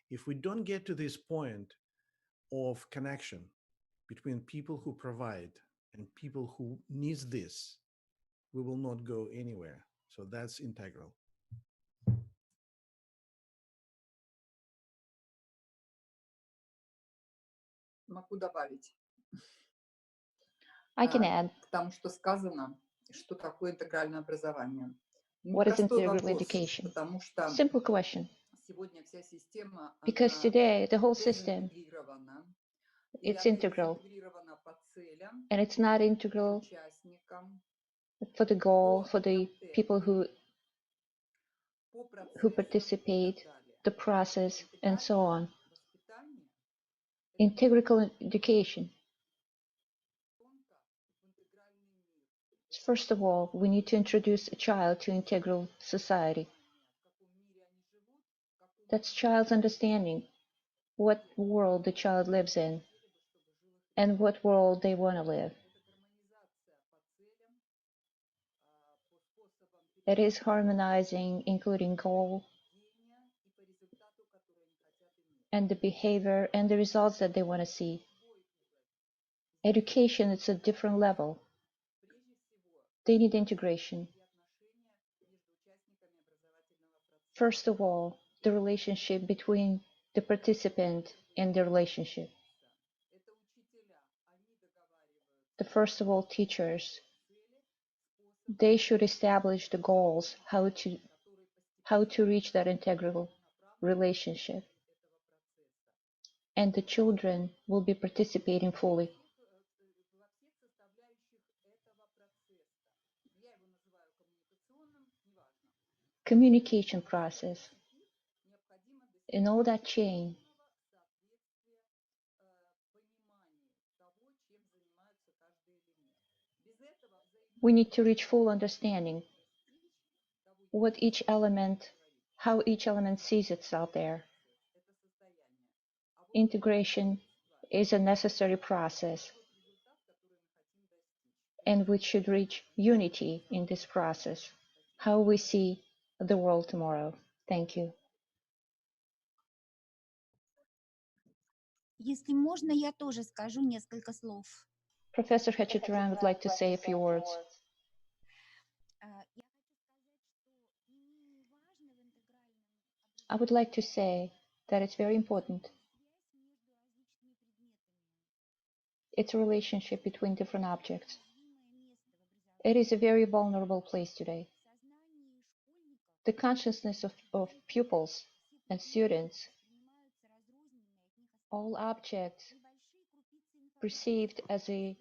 If we don't get to this point of connection between people who provide and people who needs this, we will not go anywhere. So that's integral. Могу добавить I can add к тому, что сказано, что такое интегральное образование. what is Простой integral вопрос, education. потому что Simple question. сегодня вся система, Because она today the whole тоже system, интегрирована, и it's она integral, интегрирована по целям, and it's not по integral участникам, for the goal, по for the people контенту, по who процессам и так participate, далее. the process, and so Интегральное on. воспитание Integral education. First of all, we need to introduce a child to integral society. That's child's understanding what world the child lives in and what world they want to live. It is harmonizing, including goal and the behavior and the results that they want to see. Education is a different level. They need integration. First of all, the relationship between the participant and the relationship. The first of all, teachers. They should establish the goals, how to reach that integral relationship. And the children will be participating fully. Communication process. In all that chain, we need to reach full understanding what each element, how each element sees itself there. Integration is a necessary process, and we should reach unity in this process, how we see the world tomorrow. Thank you. Если можно, я тоже скажу несколько слов. Professor Hachituran would like to say a few words. I would like to say that it's very important. It's a relationship between different objects. It is a very vulnerable place today. The consciousness of pupils and students, all objects perceived as a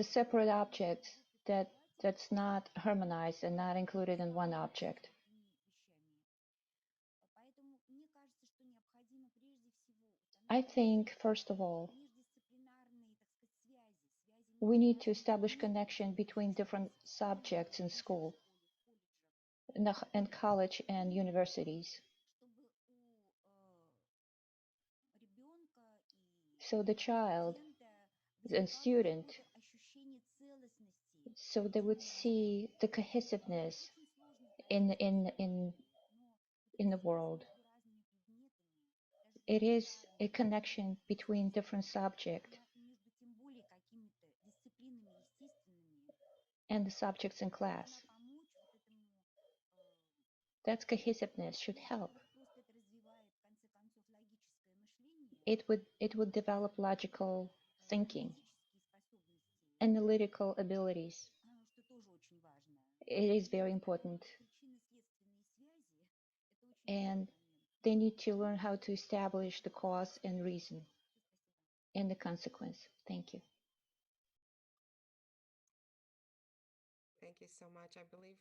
separate object that's not harmonized and not included in one object. I think, first of all, we need to establish connection between different subjects in school, in college and universities. So the child and student, so they would see the cohesiveness in the world. It is a connection between different subjects and the subjects in class. That cohesiveness should help. It would develop logical thinking, analytical abilities. It is very important. And they need to learn how to establish the cause and reason and the consequence. Thank you. Thank you so much. I believe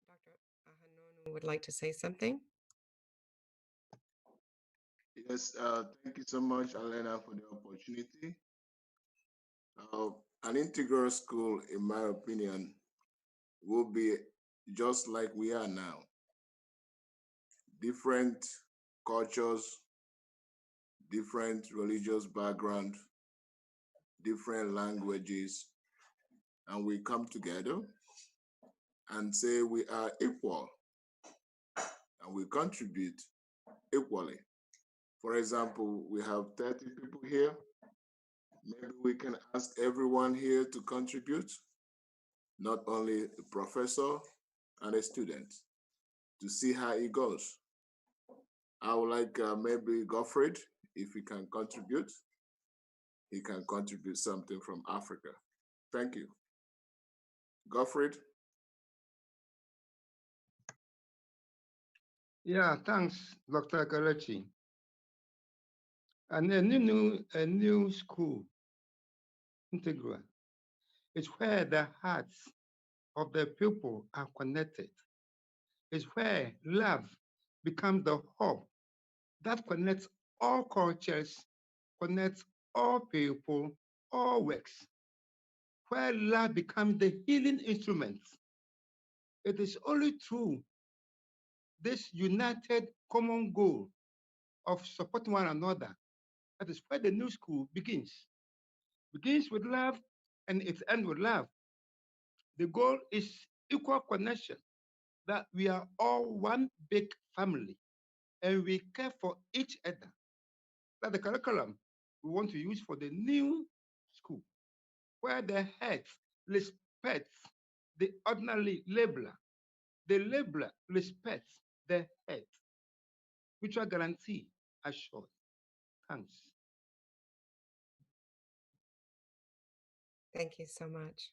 Dr. Ahanonu would like to say something. Yes, thank you so much, Alena, for the opportunity. An integral school, in my opinion, will be just like we are now. Different cultures, different religious background, different languages, and we come together and say we are equal and we contribute equally. For example, we have 30 people here. Maybe we can ask everyone here to contribute, not only a professor and a student, to see how it goes. I would like maybe Gottfried, if he can contribute something from Africa. Thank you. Gottfried? Yeah, thanks, Dr. Kalechi. And a new school, Integral, is where the hearts of the people are connected. It's where love becomes the hub that connects all cultures, connects all people, all works. Where love becomes the healing instrument. It is only through this united common goal of supporting one another that is where the new school begins. Begins with love and it ends with love. The goal is equal connection, that we are all one big family and we care for each other. That's the curriculum we want to use for the new school, where the head respects the ordinary laborer. The laborer respects the head. Mutual guarantee assured. Thanks. Thank you so much.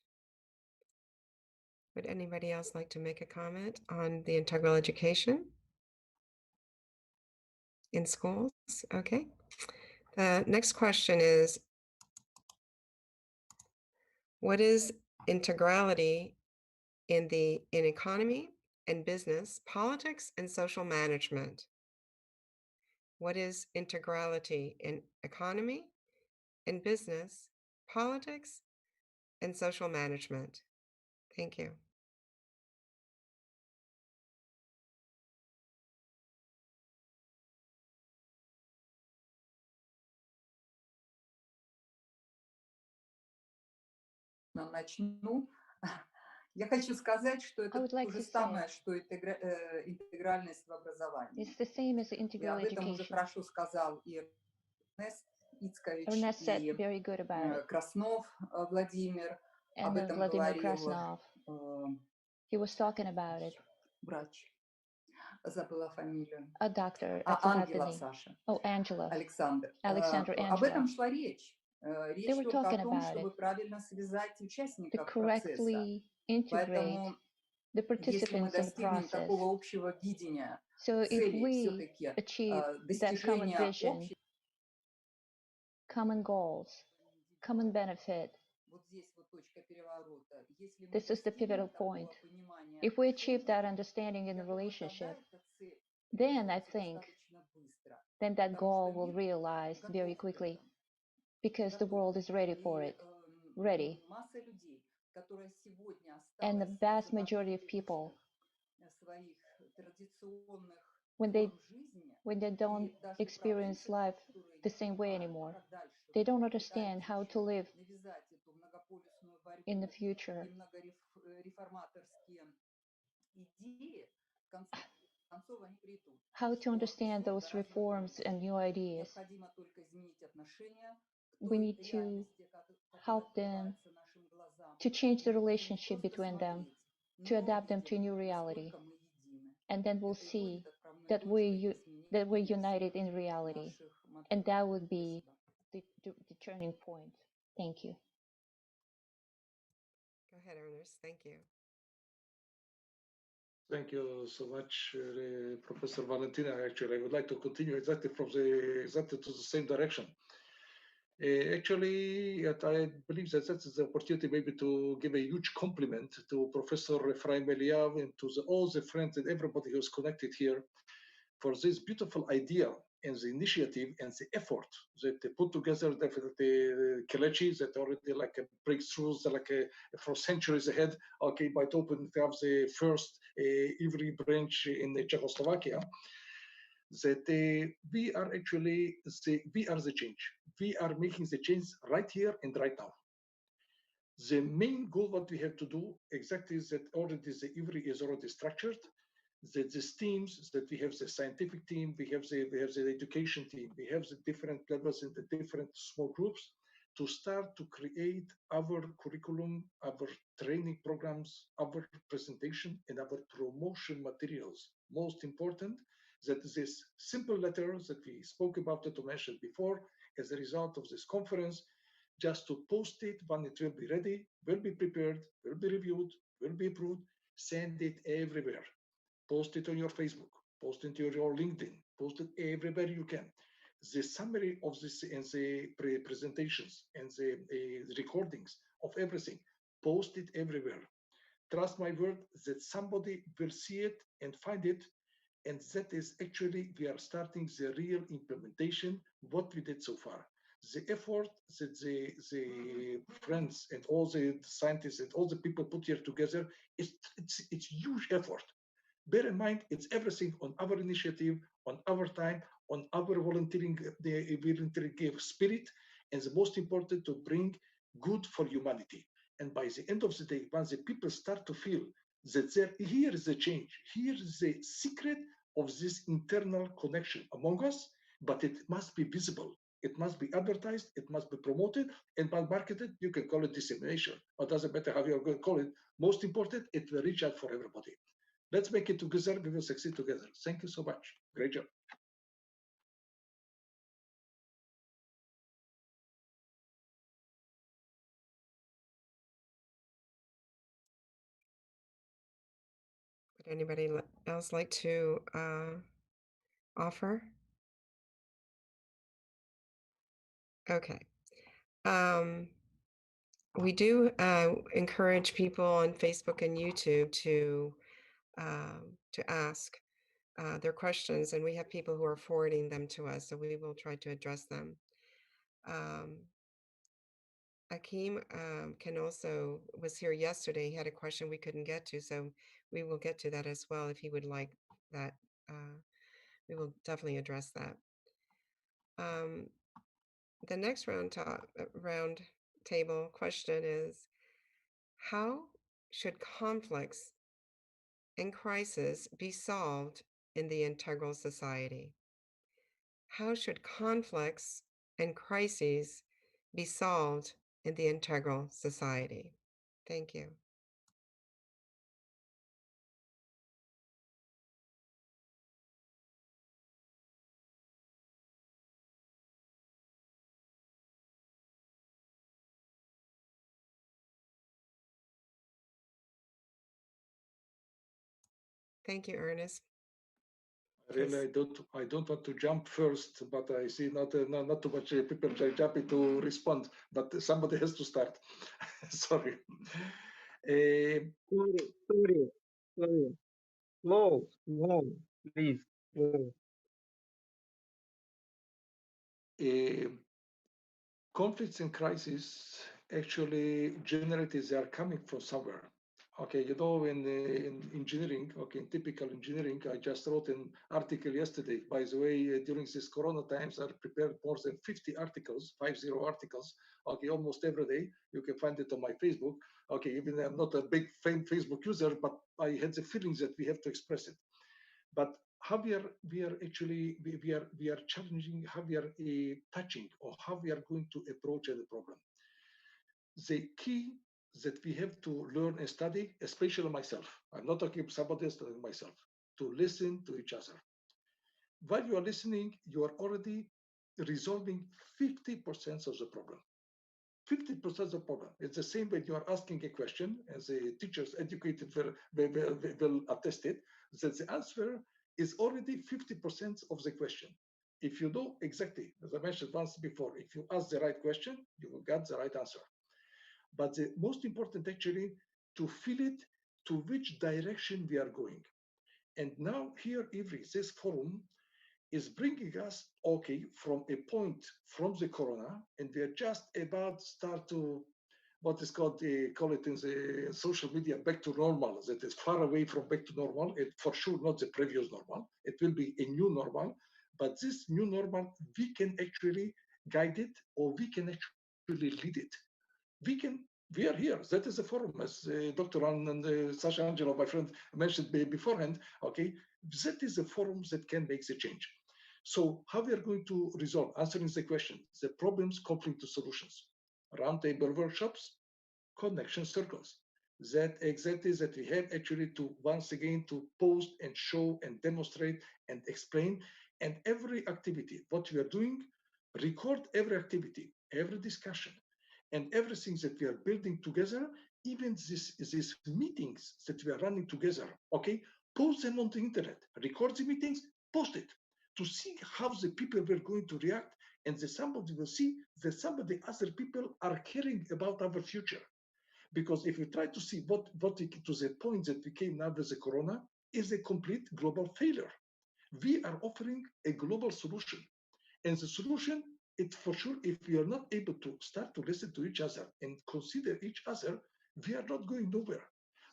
Would anybody else like to make a comment on the integral education in schools? Okay. The next question is, what is integrality in economy and business, politics, and social management? What is integrality in economy and business, politics, and social management? Thank you. Начну. Я хочу сказать, что это то же самое, что интегральность в образовании. It's the same as И integral об этом уже education. хорошо сказал и Эрнест Ицкович, Ernest said и very good about it. Краснов Владимир. And Об этом Vladimir говорил Krasnov. He was talking about it. Врач. Забыла фамилию. A doctor. Ангелов Саша. Oh, Angela. Александр. Alexander Angela. Об этом шла речь. Речь were только talking о том, about чтобы it. правильно связать участников To процесса. correctly integrate Поэтому, the если мы participants in the достигнем process. такого общего видения So if цели, we все-таки achieve that common достижения vision, общих, common goals, common benefit, вот здесь вот точка переворота. Если мы this is the pivotal достигнем point. такого понимания, If we achieve that understanding in the relationship, then I think then that goal will realize very quickly because the world is ready for it, ready. масса людей, которая сегодня And the осталась vast majority of people, своих традиционных when форм жизни, they don't и даже experience life the same way anymore, they don't understand how to live навязать эту многополюсную борьбу in the future, и многореформаторские идеи, в конце концов они придут. how to understand those reforms and new ideas. Необходимо только изменить отношения к We той need to реальности, которая help them открывается нашим глазам. to change the Мы будем relationship просто between them, смотреть, to но adapt them to a видим, new reality. насколько мы едины. And then we'll Это и see будет отправной that точкой we're изменения united всех in reality. наших And моделей. that would be Спасибо. the turning point. Thank you. Go ahead, Ernest. Thank you. Thank you so much, Professor Valentina. Actually, I would like to continue exactly to the same direction. Actually, I believe that is the opportunity maybe to give a huge compliment to Professor Efraim Eliav and to all the friends and everybody who's connected here for this beautiful idea and the initiative and the effort that they put together, the Kelechi that already like a breakthroughs like for centuries ahead. Okay, might open to have the first IWRI branch in Czechoslovakia. That we are actually we are the change. we are making the change right here and right now. The main goal what we have to do exactly is that already the IWRI is already structured. That these teams, that we have the scientific team, we have the education team, we have the different levels in the different small groups to start to create our curriculum, our training programs, our presentation, and our promotion materials. Most important, that this simple letter that we spoke about it to mention before, as a result of this conference, just to post it when it will be ready, will be prepared, will be reviewed, will be approved, send it everywhere. Post it on your Facebook, post it on your LinkedIn, post it everywhere you can. The summary of this and the presentations and the recordings of everything, post it everywhere. Trust my word that somebody will see it and find it. And that is actually, we are starting the real implementation, what we did so far. The effort that the friends and all the scientists and all the people put here together, it's huge effort. Bear in mind, it's everything on our initiative, on our time, on our volunteering spirit, and the most important, to bring good for humanity. And by the end of the day, once the people start to feel that here is the change, here is the secret of this internal connection among us, but it must be visible. It must be advertised, it must be promoted, and by marketed, you can call it dissemination. It doesn't matter how you're going to call it. Most important, it will reach out for everybody. Let's make it together. We will succeed together. Thank you so much. Great job. Would anybody else like to offer? Okay. We do encourage people on Facebook and YouTube to ask their questions, and we have people who are forwarding them to us, so we will try to address them. Akeem was here yesterday. He had a question we couldn't get to, so we will get to that as well if he would like that. We will definitely address that. The next round table question is, how should conflicts and crises be solved in the integral society? How should conflicts and crises be solved in the integral society? Thank you. Thank you, Ernest. Really, I don't want to jump first, but I see not too much people jumping to respond. But somebody has to start. Sorry. Sorry. Slow, please. Conflicts and crises actually generated, they are coming from somewhere. Okay, you know, in engineering, okay, in typical engineering, I just wrote an article yesterday. By the way, during this Corona times, I prepared more than 50 articles, 50 articles, okay, almost every day. You can find it on my Facebook. Okay, even I'm not a big Facebook user, but I had the feelings that we have to express it. But how we are challenging, how we are touching, or how we are going to approach the problem. The key that we have to learn and study, especially myself, I'm not talking about somebody else, talking myself, to listen to each other. While you are listening, you are already resolving 50% of the problem. 50% of the problem. It's the same when you are asking a question, as the teachers educated will attest it, that the answer is already 50% of the question. If you know exactly, as I mentioned once before, if you ask the right question, you will get the right answer. But the most important actually, to feel it, to which direction we are going. And now here, IWRI, this forum is bringing us, okay, from a point from the Corona, and we are just about start to what is called, call it in the social media, back to normal, that is far away from back to normal. It for sure not the previous normal. It will be a new normal, but this new normal, we can actually guide it or we can actually lead it. We are here. That is a forum, as Dr. Ann and Sasha Angelo, my friend, mentioned beforehand. Okay, that is a forum that can make the change. So how we are going to resolve, answering the question, the problems, conflict to solutions, roundtable workshops, connection circles. That exactly that we have actually to once again to post and show and demonstrate and explain, and every activity, what we are doing, record every activity, every discussion, and everything that we are building together, even these meetings that we are running together, okay, post them on the internet, record the meetings, post it to see how the people were going to react, and somebody will see that somebody other people are caring about our future. Because if we try to see what to the point that we came now with the corona is a complete global failure. We are offering a global solution. And the solution, it's for sure, if we are not able to start to listen to each other and consider each other, we are not going nowhere.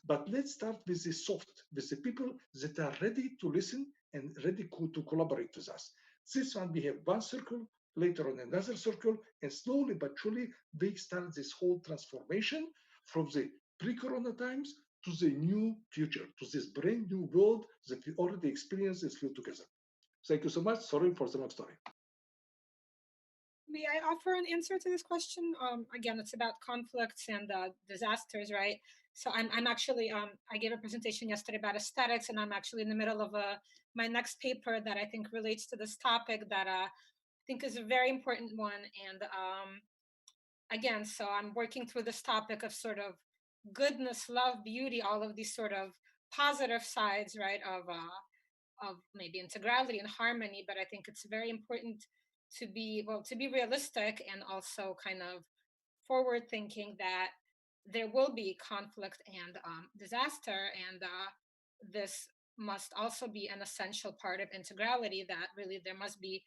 But let's start with the soft, with the people that are ready to listen and ready to collaborate with us. This one, we have one circle, later on another circle, and slowly but surely, we start this whole transformation from the pre-corona times to the new future, to this brand new world that we already experienced and feel together. Thank you so much. Sorry for the long story. May I offer an answer to this question? Again, it's about conflicts and disasters, right? So I'm actually, I gave a presentation yesterday about aesthetics, and I'm actually in the middle of my next paper that I think relates to this topic that I think is a very important one. And again, so I'm working through this topic of sort of goodness, love, beauty, all of these sort of positive sides, right, of maybe integrality and harmony. But I think it's very important to be realistic and also kind of forward thinking that there will be conflict and disaster, and this must also be an essential part of integrality, that really there must be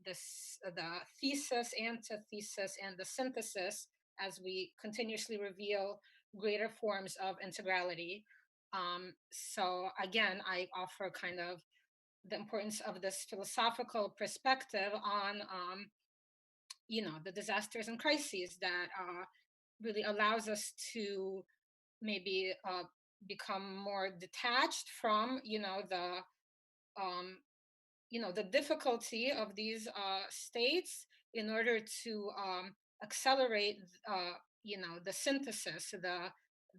this the thesis, antithesis, and the synthesis as we continuously reveal greater forms of integrality. So again, I offer kind of the importance of this philosophical perspective on the disasters and crises that really allows us to maybe become more detached from the difficulty of these states, in order to accelerate the synthesis, the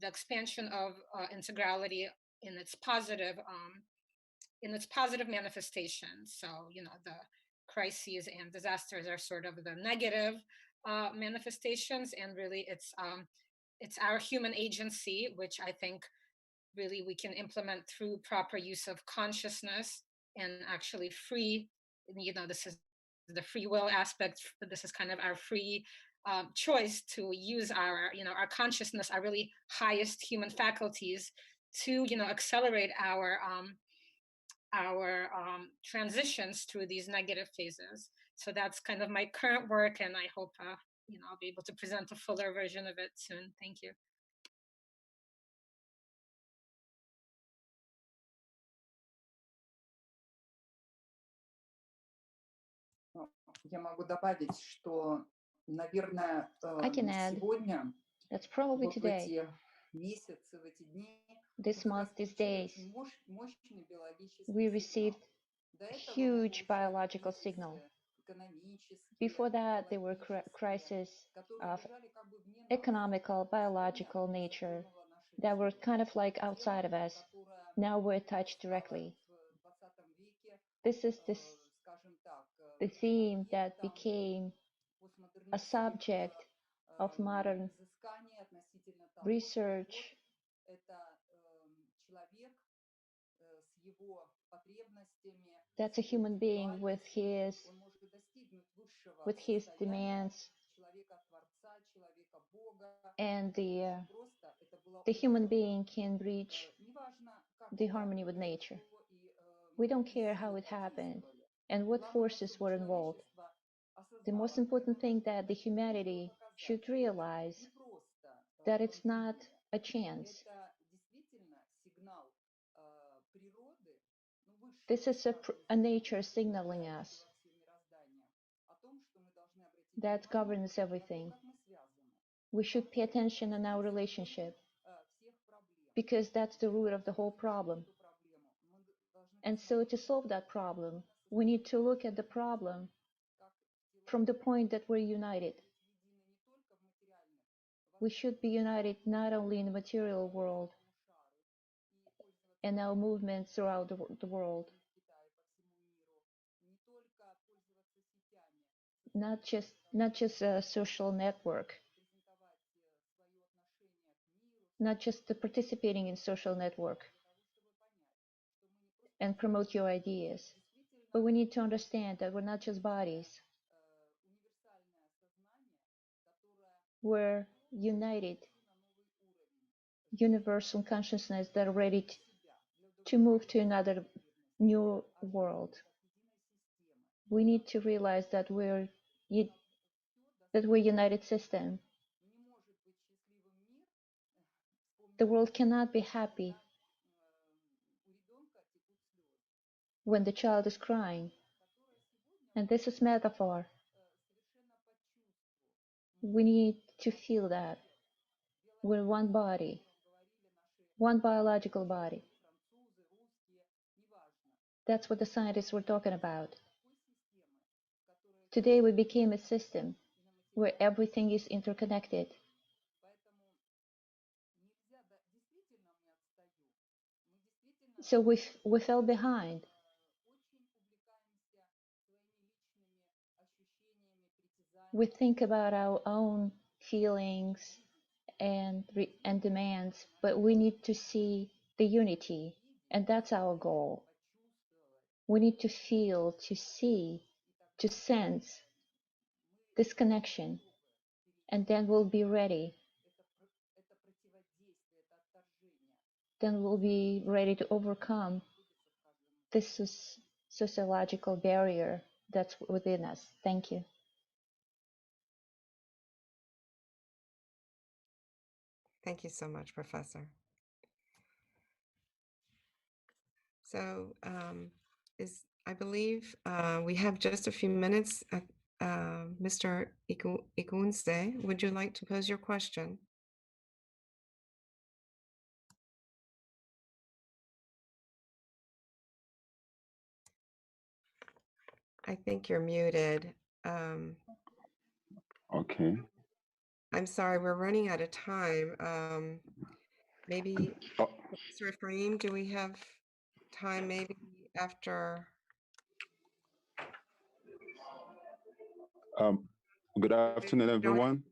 expansion of integrality in its positive manifestation. So the crises and disasters are sort of the negative manifestations, and really it's our human agency, which I think really we can implement through proper use of consciousness and actually free. This is the free will aspect. This is kind of our free choice to use our consciousness, our really highest human faculties, to accelerate our transitions through these negative phases. So that's kind of my current work, and I hope I'll be able to present a fuller version of it soon. Thank you. Я могу добавить, что, наверное, I can add сегодня, that's probably вот в today, эти месяцы, в эти дни, this мы как раз month, these получили days, очень мощный биологический we сигнал. received До этого huge были уже biological signal. кризисы экономические, Before that, there were crises которые of лежали как бы вне нас. economical, biological nature that were kind of like outside of us. Now we're touched directly. This is the theme that became a subject of modern research. That's a human being with his demands, and the human being can reach the harmony with nature. We don't care how it happened and what forces were involved. The most important thing that the humanity should realize that it's not a chance. This is a nature signaling us that governs everything. We should pay attention on our relationship because that's the root of the whole problem. And so to solve that problem, we need to look at the problem from the point that we're united. We should be united not only in the material world and our movements throughout the world, not just a social network, not just the participating in social network and promote your ideas, but we need to understand that we're not just bodies. We're united, universal consciousness that are ready to move to another new world. We need to realize that we're united system. The world cannot be happy when the child is crying. And this is metaphor. We need to feel that we're one body, one biological body. That's what the scientists were talking about. Today we became a system where everything is interconnected. So we fell behind. We think about our own feelings and demands, but we need to see the unity, and that's our goal. We need to feel, to see, to sense this connection, and then we'll be ready. Then we'll be ready to overcome this sociological barrier that's within us. Thank you. Thank you so much, Professor. So I believe we have just a few minutes. Mr. Igunse, would you like to pose your question? I think you're muted. Okay. I'm sorry, we're running out of time. Maybe, Professor Ephraim, do we have time maybe after? Good afternoon, everyone.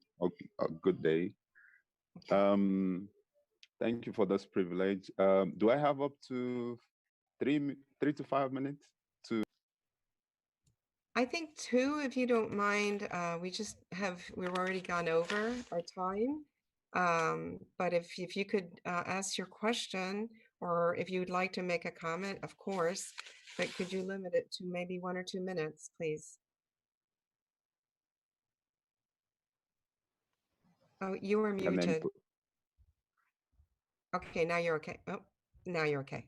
Good day. Thank you for this privilege. Do I have up to 3 to 5 minutes to? I think 2, if you don't mind. We've already gone over our time. But if you could ask your question, or if you would like to make a comment, of course, but could you limit it to maybe 1 or 2 minutes, please? Oh, you were muted. Okay, now you're okay. Oh, now you're okay.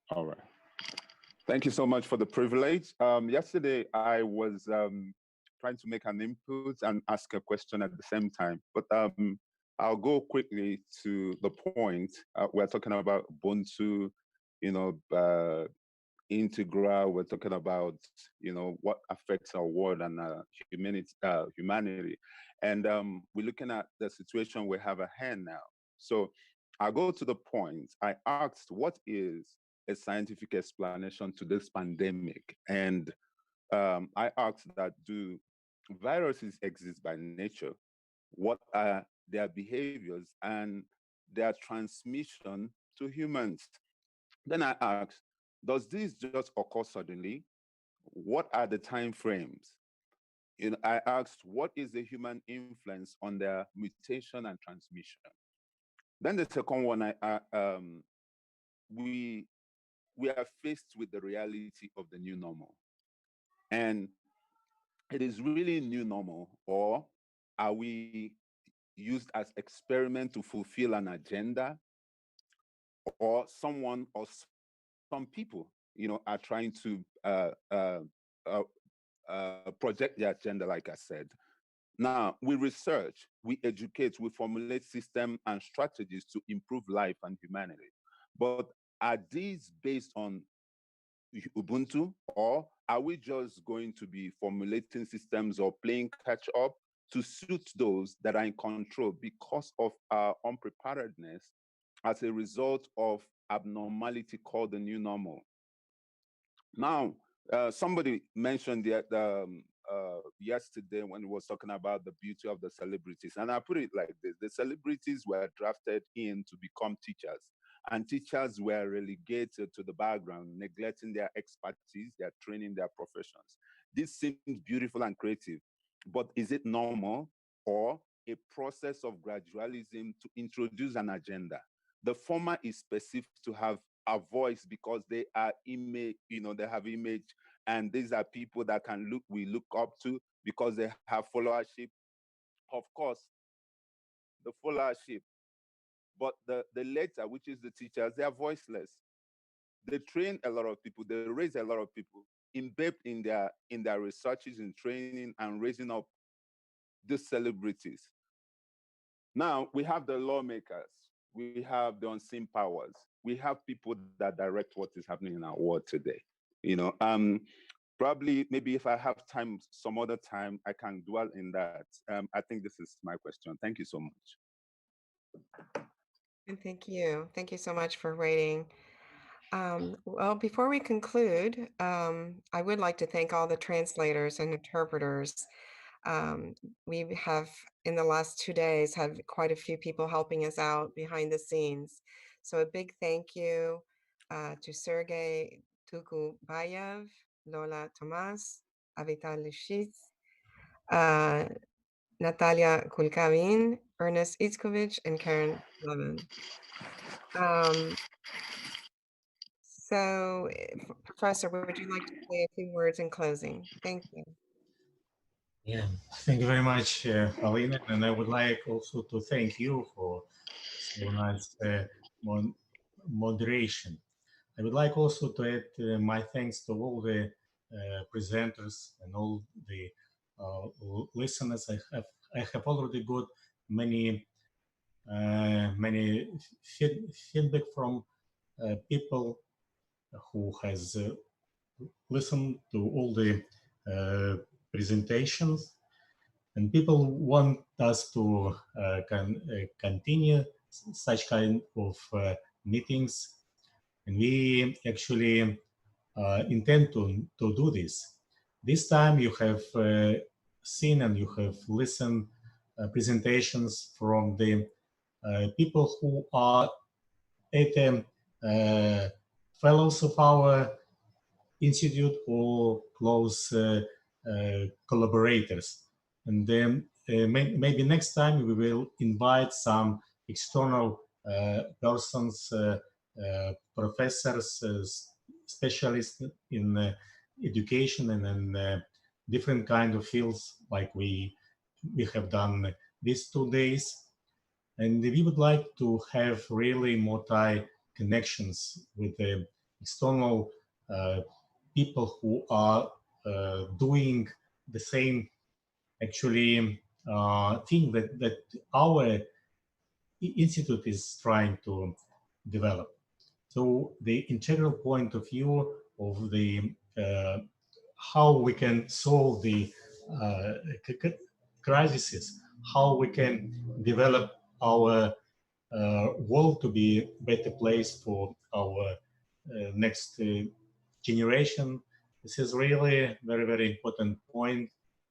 All right. Thank you so much for the privilege. Yesterday, I was trying to make an input and ask a question at the same time, but I'll go quickly to the point. We're talking about Ubuntu, integral. We're talking about, what affects our world and humanity. And we're looking at the situation we have at hand now. So I'll go to the point. I asked, what is a scientific explanation to this pandemic? And I asked that, do viruses exist by nature? What are their behaviors and their transmission to humans? Then I asked, does this just occur suddenly? What are the time frames? I asked, what is the human influence on their mutation and transmission? Then the second one, we are faced with the reality of the new normal. And it is really new normal, or are we used as experiment to fulfill an agenda, or someone or some people, are trying to project the agenda, like I said. Now, we research, we educate, we formulate systems and strategies to improve life and humanity. But are these based on Ubuntu, or are we just going to be formulating systems or playing catch up to suit those that are in control because of our unpreparedness as a result of abnormality called the new normal? Now, somebody mentioned yesterday when he was talking about the beauty of the celebrities, and I put it like this: the celebrities were drafted in to become teachers, and teachers were relegated to the background, neglecting their expertise, their training, their professions. This seems beautiful and creative, but is it normal or a process of gradualism to introduce an agenda? The former is perceived to have a voice because they are image, they have image, and these are people that we look up to because they have followership. Of course, the followership, but the later, which is the teachers, they are voiceless. They train a lot of people, they raise a lot of people, embedded in their researches and training and raising up the celebrities. Now we have the lawmakers, we have the unseen powers, we have people that direct what is happening in our world today. Probably, maybe if I have time, some other time, I can dwell in that. I think this is my question. Thank you so much. And thank you. Thank you so much for waiting. Well, before we conclude, I would like to thank all the translators and interpreters. We have, in the last 2 days, had quite a few people helping us out behind the scenes. So a big thank you to Sergey Tukubayev, Lola Tomas, Avital Lishitz, Natalia Kulkavin, Ernest Itzkovich, and Karen Levin. So, Professor, would you like to say a few words in closing? Thank you. Yeah, thank you very much, Alina. And I would like also to thank you for so nice moderation. I would like also to add my thanks to all the presenters and all the listeners. I have already got many feedback from people who has listened to all the presentations, and people want us to continue such kind of meetings, and we actually intend to do this. This time you have seen and you have listened presentations from the people who are fellows of our institute or close collaborators. And then maybe next time we will invite some external persons, professors, specialists in education and in different kind of fields, like we have done these 2 days. And we would like to have really multi-connections with the external people who are doing the same actually thing that our institute is trying to develop. So the integral point of view of the how we can solve the crises, how we can develop our world to be a better place for our next generation. This is really a very, very important point.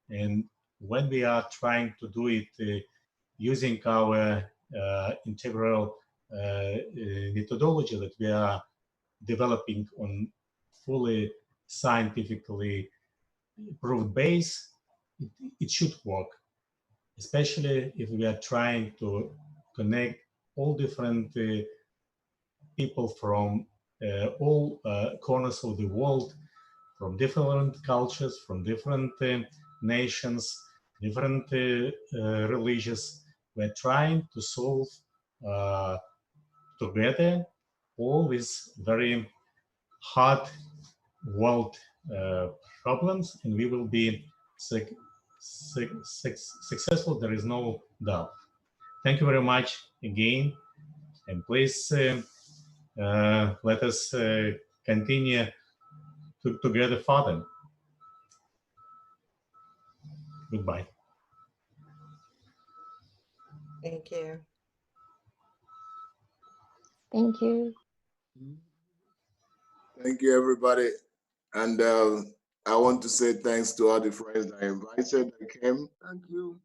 And when we are trying to do it using our integral methodology that we are developing on fully scientifically proved base, it should work, especially if we are trying to connect all different people from all corners of the world, from different cultures, from different nations, different religions. We're trying to solve together all these very hard world problems, and we will be successful. There is no doubt. Thank you very much again, and please let us continue together further. Goodbye. Thank you. Thank you. Thank you, everybody. And I want to say thanks to all the friends that I invited that came. Thank you.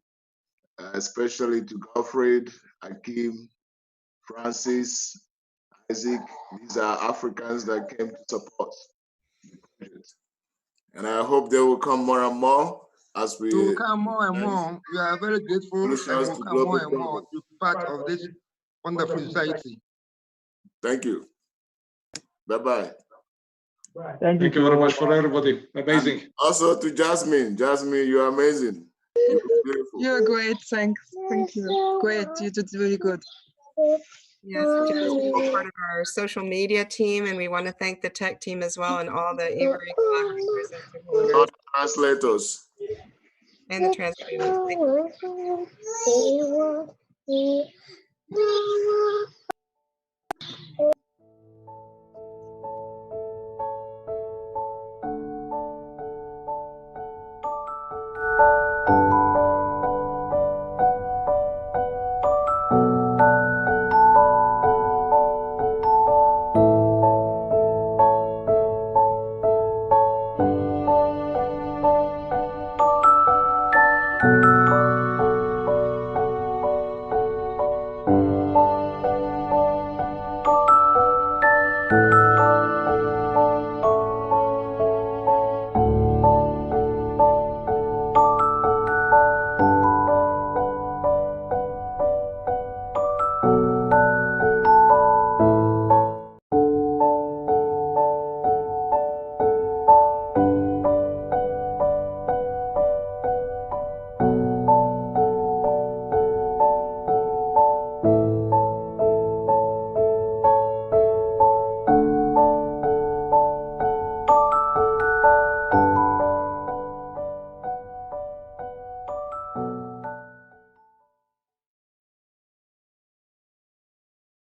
Especially to Godfred, Akim, Francis, Isaac. These are Africans that came to support the project. And I hope they will come more and more as we will come more and more. We are very grateful and will come more and more to be part of this wonderful society. Thank you. Bye-bye. Thank you very much for everybody. Amazing. And also to Jasmine. Jasmine, you're amazing. You're beautiful. You're great. Thanks. Thank you. Great. You did really good. Yes, Jasmine is part of our social media team, and we want to thank the tech team as well and all the IWRI collaborators and supporters. All the translators. And the translators. Thank you.